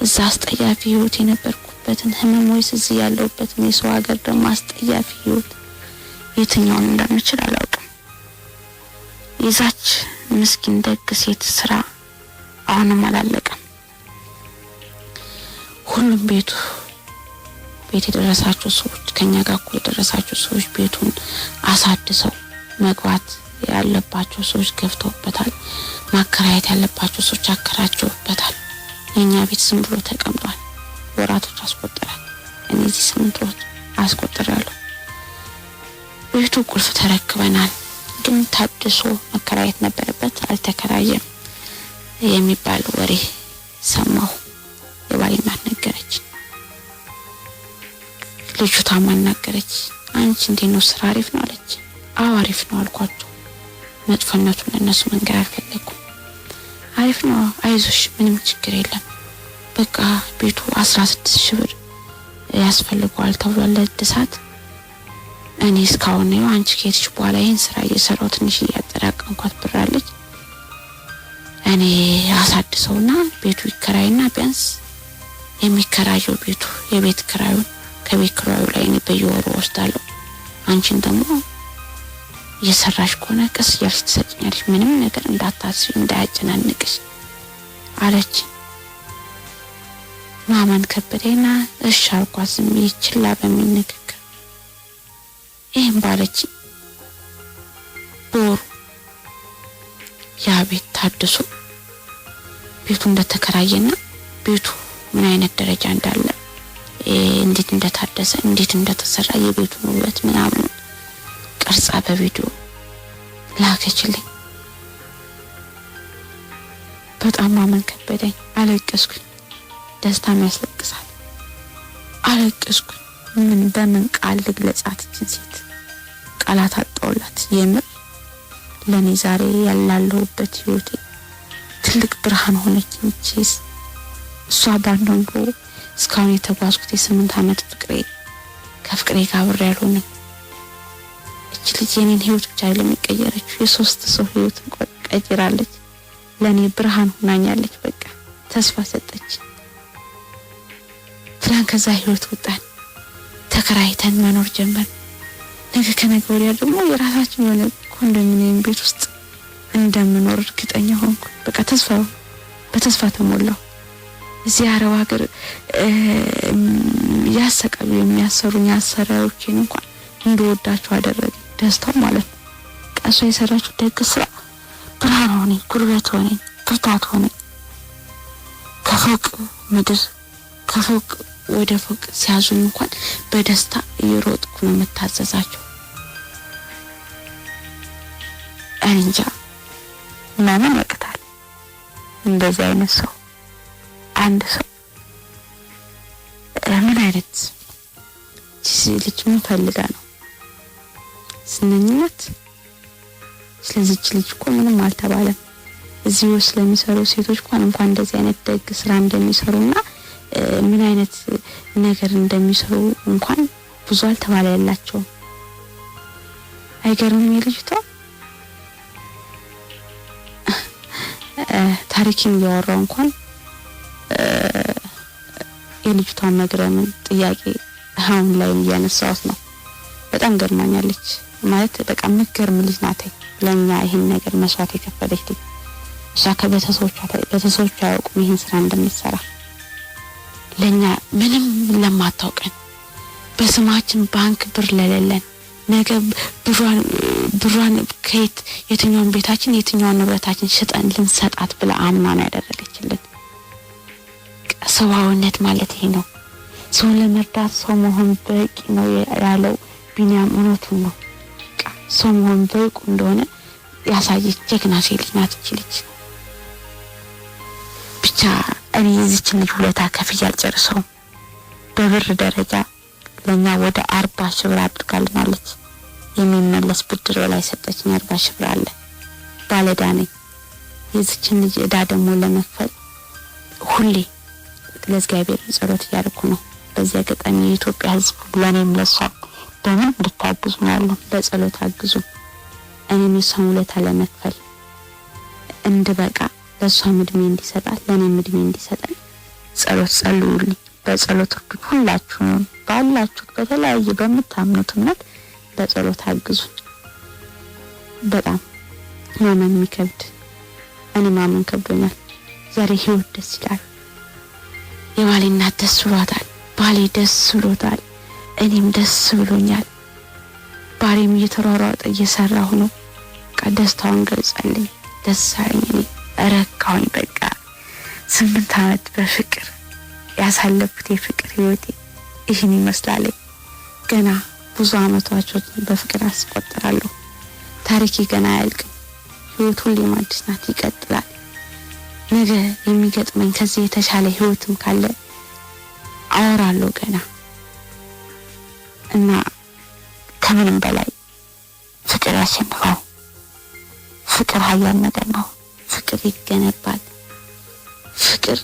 እዛ አስጠያፊ ህይወት የነበርኩበትን ህመም ወይስ እዚህ ያለሁበትን የሰው ሀገር ደግሞ አስጠያፊ ህይወት የትኛውን እንደምችል አላውቅም። የዛች ምስኪን ደግ ሴት ስራ አሁንም አላለቀም። ሁሉም ቤት የደረሳቸው ሰዎች ከኛ ጋር እኮ የደረሳቸው ሰዎች ቤቱን አሳድሰው መግባት ያለባቸው ሰዎች ገብተውበታል። ማከራየት ያለባቸው ሰዎች አከራቸውበታል። የኛ ቤት ዝም ብሎ ተቀምጧል። ወራቶች አስቆጥሯል። እኔ እዚህ 8 ወር አስቆጥራለሁ። ቤቱ ቁልፍ ተረክበናል፣ ግን ታድሶ መከራየት ነበረበት፣ አልተከራየም የሚባል ወሬ ሰማሁ። የባሌ እናት ነገረች። ልጅቷ ማናገረች። አንቺ እንዴት ነው ስራ አሪፍ ነው አለች። አዎ አሪፍ ነው አልኳቸው። መጥፎነቱን ለነሱ መንገር አልፈለኩም። አሪፍ ነው አይዞሽ ምንም ችግር የለም፣ በቃ ቤቱ 16,000 ብር ያስፈልገዋል ተብሏል ለእድሳት። እኔ እስካሁን ነው አንቺ ከሄድሽ በኋላ ይሄን ስራ እየሰራው ትንሽ ያጠራቀምኳት ብር አለች። እኔ አሳድሰውና ቤቱ ይከራይና ቢያንስ የሚከራየው ቤቱ የቤት ክራዩን ከቤት ክራዩ ላይ እኔ በየወሩ ወስዳለሁ። አንቺን ደግሞ እየሰራሽ ከሆነ ቀስ እያልሽ ትሰጪኛለሽ፣ ምንም ነገር እንዳታስቢ እንዳያጨናንቅሽ አለች። ማመን ከበደኝና እሺ አልኳት ዝም ብዬ ችላ በሚል ንግግር። ይሄን ባለች በወሩ ያ ቤት ታድሶ ቤቱ እንደተከራየና ቤቱ ምን አይነት ደረጃ እንዳለ እንዴት እንደታደሰ እንዴት እንደተሰራ የቤቱን ውበት ምናምን ቀርጻ በቪዲዮ ላከችልኝ። በጣም ማመን ከበደኝ። አለቀስኩኝ። ደስታም ያስለቅሳል። አለቀስኩኝ። ምን በምን ቃል ልግለጻት? ሴት ቃላት አጣውላት። የምር ለኔ ዛሬ ያላለሁበት ህይወቴ ትልቅ ብርሃን ሆነችኝ። እሷ ባንዶንዶ እስካሁን የተጓዝኩት የ8 አመት ፍቅሬ ከፍቅሬ ጋር አብሬ ያልሆንም። እቺ ልጅ የኔን ህይወት ብቻ ለሚቀየረችው የ3 ሰው ህይወት ቀይራለች። ለኔ ብርሃን ሆናኛለች። በቃ ተስፋ ሰጠች። ትላንት ከዛ ህይወት ወጣን፣ ተከራይተን መኖር ጀመር። ነገ ከነገ ወዲያ ደግሞ የራሳችን የሆነ ኮንዶሚኒየም ቤት ውስጥ እንደምኖር እርግጠኛ ሆንኩ። በቃ በተስፋ ተሞላው። እዚህ አረብ ሀገር ያሰቃዩ የሚያሰሩኝ አሰራሮችን እንኳን እንደወዳቸው አደረገ። ደስታው ማለት ነው። ቀሷ የሰራችው ደግ ስራ ብርሃን ሆነኝ፣ ጉልበት ሆነኝ፣ ብርታት ሆነኝ። ከፎቅ ምድር ከፎቅ ወደ ፎቅ ሲያዙኝ እንኳን በደስታ እየሮጥኩ ነው የምታዘዛቸው። እንጃ ማመን ያቅታል። እንደዚህ አይነት ሰው አንድ ሰው ምን አይነት ልጅ ምን ፈልጋ ነው ስንኝነት? ስለዚህ ልጅ እኮ ምንም አልተባለም። እዚህ ውስጥ ለሚሰሩ ሴቶች እንኳን እንደዚህ አይነት ደግ ስራ እንደሚሰሩና ምን አይነት ነገር እንደሚሰሩ እንኳን ብዙ አልተባለላቸው። አይገርምም? የልጅቷ ታሪክን ያወራው እንኳን የልጅቷን መግረምን ጥያቄ አሁን ላይ ያነሳውት ነው። በጣም ገርማኛለች። ማለት በቃ ምክርም ልጅ ናት ለኛ ይሄን ነገር መስዋዕት የከፈለች ልጅ እሷ ከቤተሰቦቿ ያውቁም ይሄን ስራ እንደምትሰራ ለኛ ምንም ለማታውቀን በስማችን ባንክ ብር ለሌለን ነገ ብሯን ከየት የትኛውን ቤታችን የትኛውን ንብረታችን ሽጠን ልንሰጣት ብላ አምና ነው ያደረገችልን። ሰዋውነት ማለት ይሄ ነው። ሰው ለመርዳት ሰው መሆን በቂ ነው ያለው ቢኒያም እውነቱን ነው። ሰው መሆን በቂ እንደሆነ ያሳየች ጀግና ሴት ናት ልጅ። ብቻ እኔ እዚች ልጅ ውለታ ከፍዬ አልጨርሰውም። በብር ደረጃ ለኛ ወደ 40 ሺህ ብር አድርጋልናለች። የሚመለስ ብድር ላይ ሰጠችኝ 40 ሺህ ብር አለ። ባለዕዳ ነኝ። የዚች ልጅ ዕዳ ደግሞ ለመክፈል ሁሌ ለእግዚአብሔር ጸሎት እያደረኩ ነው። በዚያ አጋጣሚ የኢትዮጵያ ሕዝብ ለኔም ለሷም በምን እንድታግዙ ነው በጸሎት አግዙ። እኔም የሷን ውለታ ለመክፈል እንድበቃ ለሷም እድሜ እንዲሰጣት ለኔም እድሜ እንዲሰጠን ጸሎት ጸልዩልኝ። በጸሎት ሁላችሁም ባላችሁት በተለያየ በመታምኑት እምነት በጸሎት አግዙ። በጣም ማመን የሚከብድ እኔ ማመን ከብዶኛል። ዛሬ ህይወት ደስ ይላል። የባሌ እናት ደስ ብሏታል። ባሌ ደስ ብሎታል። እኔም ደስ ብሎኛል። ባሌም እየተሯሯጠ እየሰራሁ ነው። ደስታውን ገልጻለኝ። ደስ አለኝ። እኔ ረካሁኝ። በቃ 8 አመት በፍቅር ያሳለፍኩት የፍቅር ህይወቴ ይህን ይመስላል። ገና ብዙ አመታቶች በፍቅር አስቆጥራለሁ። ታሪኬ ገና አያልቅም። ህይወት ሁሌም አዲስ ናት፣ ይቀጥላል። ነገ የሚገጥመኝ ከዚህ የተሻለ ህይወትም ካለ አወራለሁ ገና እና ከምንም በላይ ፍቅር ያሸንፋል። ፍቅር ኃያል ነገር ነው። ፍቅር ይገነባል። ፍቅር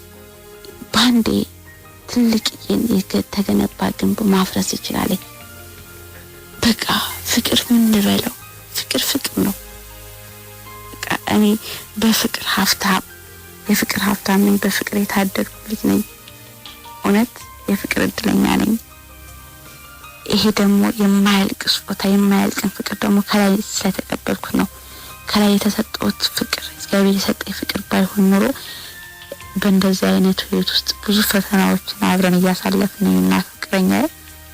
ባንዴ ትልቅ የተገነባ ግንብ ማፍረስ ይችላል። በቃ ፍቅር ምን ልበለው? ፍቅር ነው። በቃ እኔ በፍቅር ሀብታም የፍቅር ሀብታም ነኝ። በፍቅር የታደልኩ ልጅ ነኝ። እውነት የፍቅር እድለኛ ነኝ። ይሄ ደግሞ የማያልቅ ስጦታ የማያልቅን ፍቅር ደግሞ ከላይ ስለተቀበልኩ ነው። ከላይ የተሰጠሁት ፍቅር እግዚአብሔር የሰጠኝ ፍቅር ባይሆን ኖሮ በእንደዚህ አይነት ህይወት ውስጥ ብዙ ፈተናዎችን አብረን እያሳለፍን እና ፍቅረኛ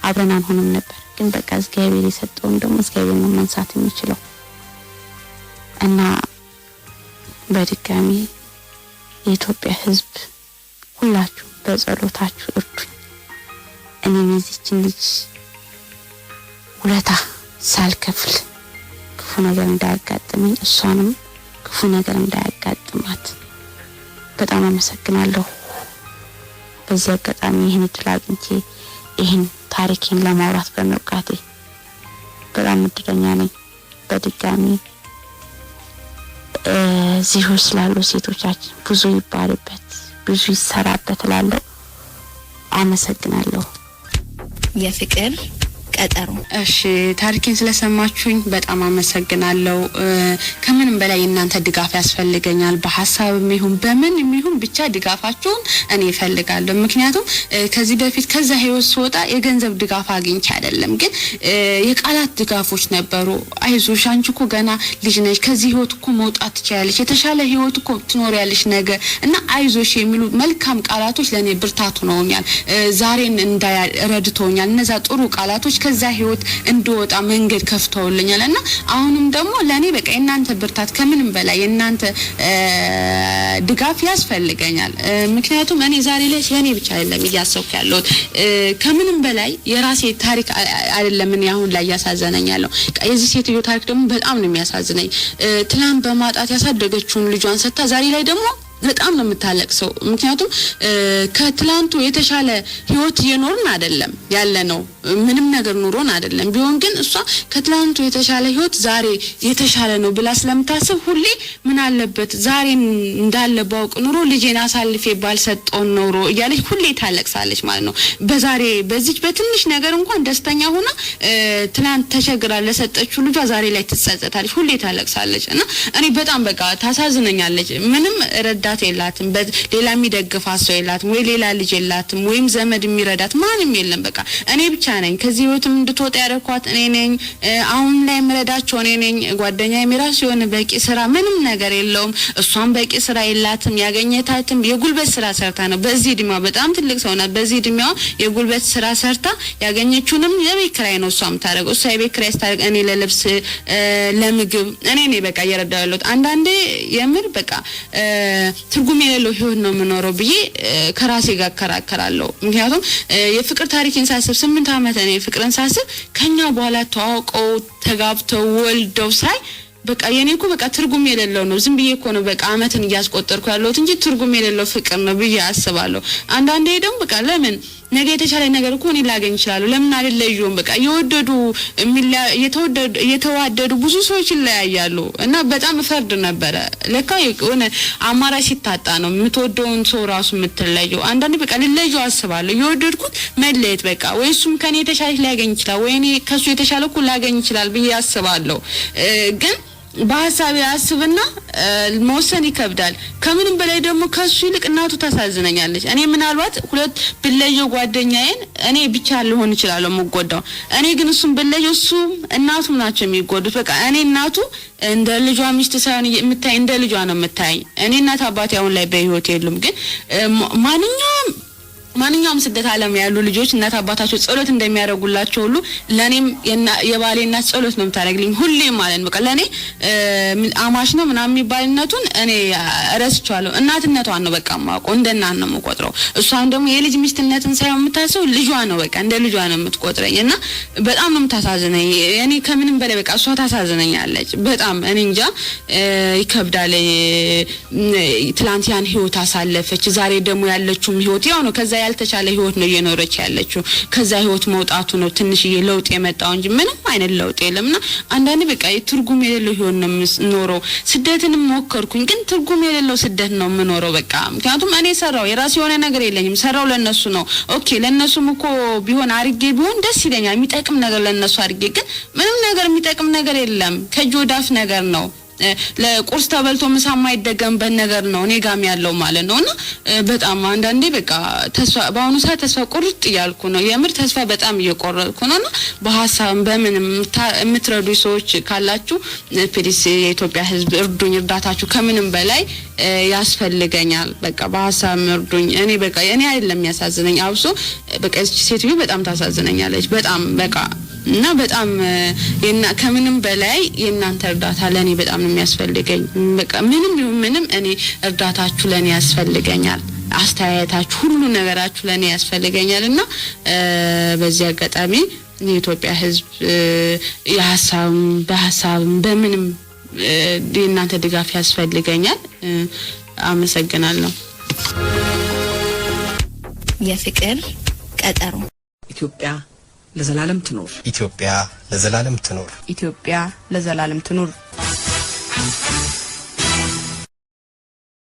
አብረን አንሆንም ነበር። ግን በቃ እግዚአብሔር የሰጠውን ደግሞ እግዚአብሔር ነው ማንሳት የሚችለው እና በድጋሚ የኢትዮጵያ ህዝብ ሁላችሁ በጸሎታችሁ እርዱኝ። እኔም የዚችን ልጅ ውለታ ሳልከፍል ክፉ ነገር እንዳያጋጥመኝ እሷንም ክፉ ነገር እንዳያጋጥማት በጣም አመሰግናለሁ። በዚህ አጋጣሚ ይህን እድል አግኝቼ ይህን ታሪኬን ለማውራት በመብቃቴ በጣም እድለኛ ነኝ። በድጋሚ እዚህ ስላሉ ሴቶቻችን ብዙ ይባልበት ብዙ ይሰራበት እላለሁ። አመሰግናለሁ። የፍቅር ቀጠሮ። እሺ ታሪኬን ስለሰማችሁኝ በጣም አመሰግናለሁ። ከምንም በላይ እናንተ ድጋፍ ያስፈልገኛል። በሐሳብም ይሁን በምንም ይሁን ብቻ ድጋፋችሁን እኔ እፈልጋለሁ። ምክንያቱም ከዚህ በፊት ከዛ ህይወት ስወጣ የገንዘብ ድጋፍ አግኝቼ አይደለም፣ ግን የቃላት ድጋፎች ነበሩ። አይዞሽ አንቺ እኮ ገና ልጅ ነሽ፣ ከዚህ ህይወት እኮ መውጣት ትችያለሽ፣ የተሻለ ህይወት እኮ ትኖሪያለሽ ነገ እና አይዞሽ የሚሉ መልካም ቃላቶች ለኔ ብርታቱ ነውኛል። ዛሬን እንዳያረድቶኛል። እነዛ ጥሩ ቃላቶች ከዛ ህይወት እንደወጣ መንገድ ከፍተውልኛል እና አሁንም ደግሞ ለኔ በቃ እናንተ ብርታት ከምንም በላይ እናንተ ድጋፍ ያስፈልገኛል። ምክንያቱም እኔ ዛሬ ላይ የኔ ብቻ አይደለም እያሰብኩ ያለው ከምንም በላይ የራሴ ታሪክ አይደለም እኔ አሁን ላይ ያሳዘነኛለሁ። የዚህ ሴትዮ ታሪክ ደግሞ በጣም ነው የሚያሳዝነኝ። ትላንት በማጣት ያሳደገችውን ልጇን ሰጣ ዛሬ ላይ ደግሞ በጣም ነው የምታለቅሰው። ምክንያቱም ከትላንቱ የተሻለ ህይወት የኖርን አይደለም ያለነው ምንም ነገር ኑሮን አይደለም። ቢሆን ግን እሷ ከትላንቱ የተሻለ ህይወት ዛሬ የተሻለ ነው ብላ ስለምታስብ ሁሌ ምን አለበት ዛሬን እንዳለ ባውቅ ኑሮ ልጄን አሳልፌ ባልሰጠው ኑሮ እያለች ሁሌ ታለቅሳለች ማለት ነው። በዛሬ በዚች በትንሽ ነገር እንኳን ደስተኛ ሆና ትላንት ተቸግራ ለሰጠችው ልጇ ዛሬ ላይ ትጸጸታለች፣ ሁሌ ታለቅሳለች እና እኔ በጣም በቃ ታሳዝነኛለች። ምንም ረዳ ረዳት የላትም ሌላ የሚደግፋት ሰው የላትም ወይ ሌላ ልጅ የላትም ወይም ዘመድ የሚረዳት ማንም የለም በቃ እኔ ብቻ ነኝ ከዚህ ህይወትም እንድትወጣ ያደረኳት እኔ ነኝ አሁን ላይ ምረዳቸው እኔ ነኝ ጓደኛዬ የራሱ የሆነ በቂ ስራ ምንም ነገር የለውም እሷም በቂ ስራ የላትም ያገኘታትም የጉልበት ስራ ሰርታ ነው በዚህ እድሜዋ በጣም ትልቅ ሰው ናት በዚህ እድሜዋ የጉልበት ስራ ሰርታ ያገኘችውንም የቤት ኪራይ ነው እሷም ታረገው እሷ የቤት ኪራይ ስታረግ እኔ ለልብስ ለምግብ እኔ ነኝ በቃ እየረዳሁ ያለሁት አንዳንዴ የምር በቃ ትርጉም የሌለው ህይወት ነው የምኖረው ብዬ ከራሴ ጋር ከራከራለሁ ምክንያቱም የፍቅር ታሪክን ሳስብ 8 አመት እኔ ፍቅርን ሳስብ ከኛ በኋላ ተዋውቀው ተጋብተው ወልደው ሳይ በቃ የኔኮ በቃ ትርጉም የሌለው ነው ዝም ብዬ እኮ ነው በቃ አመትን እያስቆጠርኩ ያለሁት እንጂ ትርጉም የሌለው ፍቅር ነው ብዬ አስባለሁ አንዳንዴ ደግሞ በቃ ለምን ነገ የተሻለ ነገር እኮ እኔ ላገኝ ይችላል ለምን አይደለም በቃ የተዋደዱ ብዙ ሰዎች ይለያያሉ እና በጣም ፈርድ ነበር ለካ የሆነ አማራጭ ሲታጣ ነው የምትወደውን ሰው ራሱ የምትለየው አንዳንዴ በቃ ልለየው አስባለሁ የወደድኩት መለየት በቃ ወይ እሱም ከኔ የተሻለ ሊያገኝ ይችላል ወይ እኔ ከሱ የተሻለ እኮ ላገኝ ይችላል ብዬ አስባለሁ ግን በሐሳብ ያስብና መወሰን ይከብዳል ከምንም በላይ ደግሞ ከሱ ይልቅ እናቱ ታሳዝነኛለች እኔ ምናልባት ሁለት ብለየው ጓደኛዬን እኔ ብቻ ልሆን ይችላል የምጎዳው እኔ ግን እሱም ብለየው እሱም እናቱም ናቸው የሚጎዱት በቃ እኔ እናቱ እንደ ልጇ ሚስት ሳይሆን የምታይ እንደ ልጇ ነው የምታይ እኔ እናት አባቴ አሁን ላይ በህይወት የሉም ግን ማንኛውም ስደት ዓለም ያሉ ልጆች እናት አባታቸው ጸሎት እንደሚያደርጉላቸው ሁሉ ለኔም የባሌ እናት ጸሎት ነው የምታደርግልኝ ሁሌ ማለት ነው በቃ ለኔ አማሽ ነው ምናምን የሚባልነቱን እኔ ረስቻለሁ እናትነቷን ነው በቃ ማውቀው እንደ እናት ነው የምቆጥረው እሷም ደግሞ የልጅ ሚስትነትን ሳይሆን የምታሰው ልጇ ነው በቃ እንደ ልጇ ነው የምትቆጥረኝና በጣም ነው የምታሳዝነኝ እኔ ከምንም በላይ በቃ እሷ ታሳዝነኛለች በጣም እኔ እንጃ ይከብዳል ትላንት ያን ህይወት አሳለፈች ዛሬ ደግሞ ያለችው ህይወት ያው ነው ከዛ ያልተቻለ ህይወት ነው እየኖረች ያለችው ከዛ ህይወት መውጣቱ ነው ትንሽ ለውጥ የመጣው እንጂ ምንም አይነት ለውጥ የለምና አንዳንዴ በቃ ትርጉም የሌለው ህይወት ነው የምኖረው ስደትንም ሞከርኩኝ ግን ትርጉም የሌለው ስደት ነው የምኖረው በቃ ምክንያቱም እኔ ሰራው የራሴ የሆነ ነገር የለኝም ሰራው ለነሱ ነው ኦኬ ለነሱም እኮ ቢሆን አርጌ ቢሆን ደስ ይለኛል የሚጠቅም ነገር ለነሱ አርጌ ግን ምንም ነገር የሚጠቅም ነገር የለም ከጆዳፍ ነገር ነው ለቁርስ ተበልቶ ምሳ የማይደገምበት ነገር ነው እኔ ጋም ያለው ማለት ነውና በጣም አንዳንዴ በቃ ተስፋ በአሁኑ ሰዓት ተስፋ ቁርጥ ያልኩ ነው የምር ተስፋ በጣም እየቆረጥኩ ነውና በሐሳብ በምን የምትረዱ ሰዎች ካላችሁ ፕሊስ የኢትዮጵያ ህዝብ እርዱኝ እርዳታችሁ ከምንም በላይ ያስፈልገኛል በቃ በሐሳብ እርዱኝ እኔ በቃ እኔ አይደለም ያሳዝነኝ አብሶ በቃ እቺ ሴትዮ በጣም ታሳዝነኛለች በጣም በቃ እና በጣም ከምንም በላይ የእናንተ እርዳታ ለኔ በጣም ነው የሚያስፈልገኝ በቃ ምንም እኔ እርዳታችሁ ለኔ ያስፈልገኛል አስተያየታችሁ ሁሉ ነገራችሁ ለኔ ያስፈልገኛልና በዚህ አጋጣሚ የኢትዮጵያ ህዝብ በሐሳብ በምንም የእናንተ ድጋፍ ያስፈልገኛል አመሰግናለሁ የፍቅር ቀጠሮ ኢትዮጵያ ለዘላለም ትኖር ኢትዮጵያ ለዘላለም ትኖር ኢትዮጵያ ለዘላለም ትኖር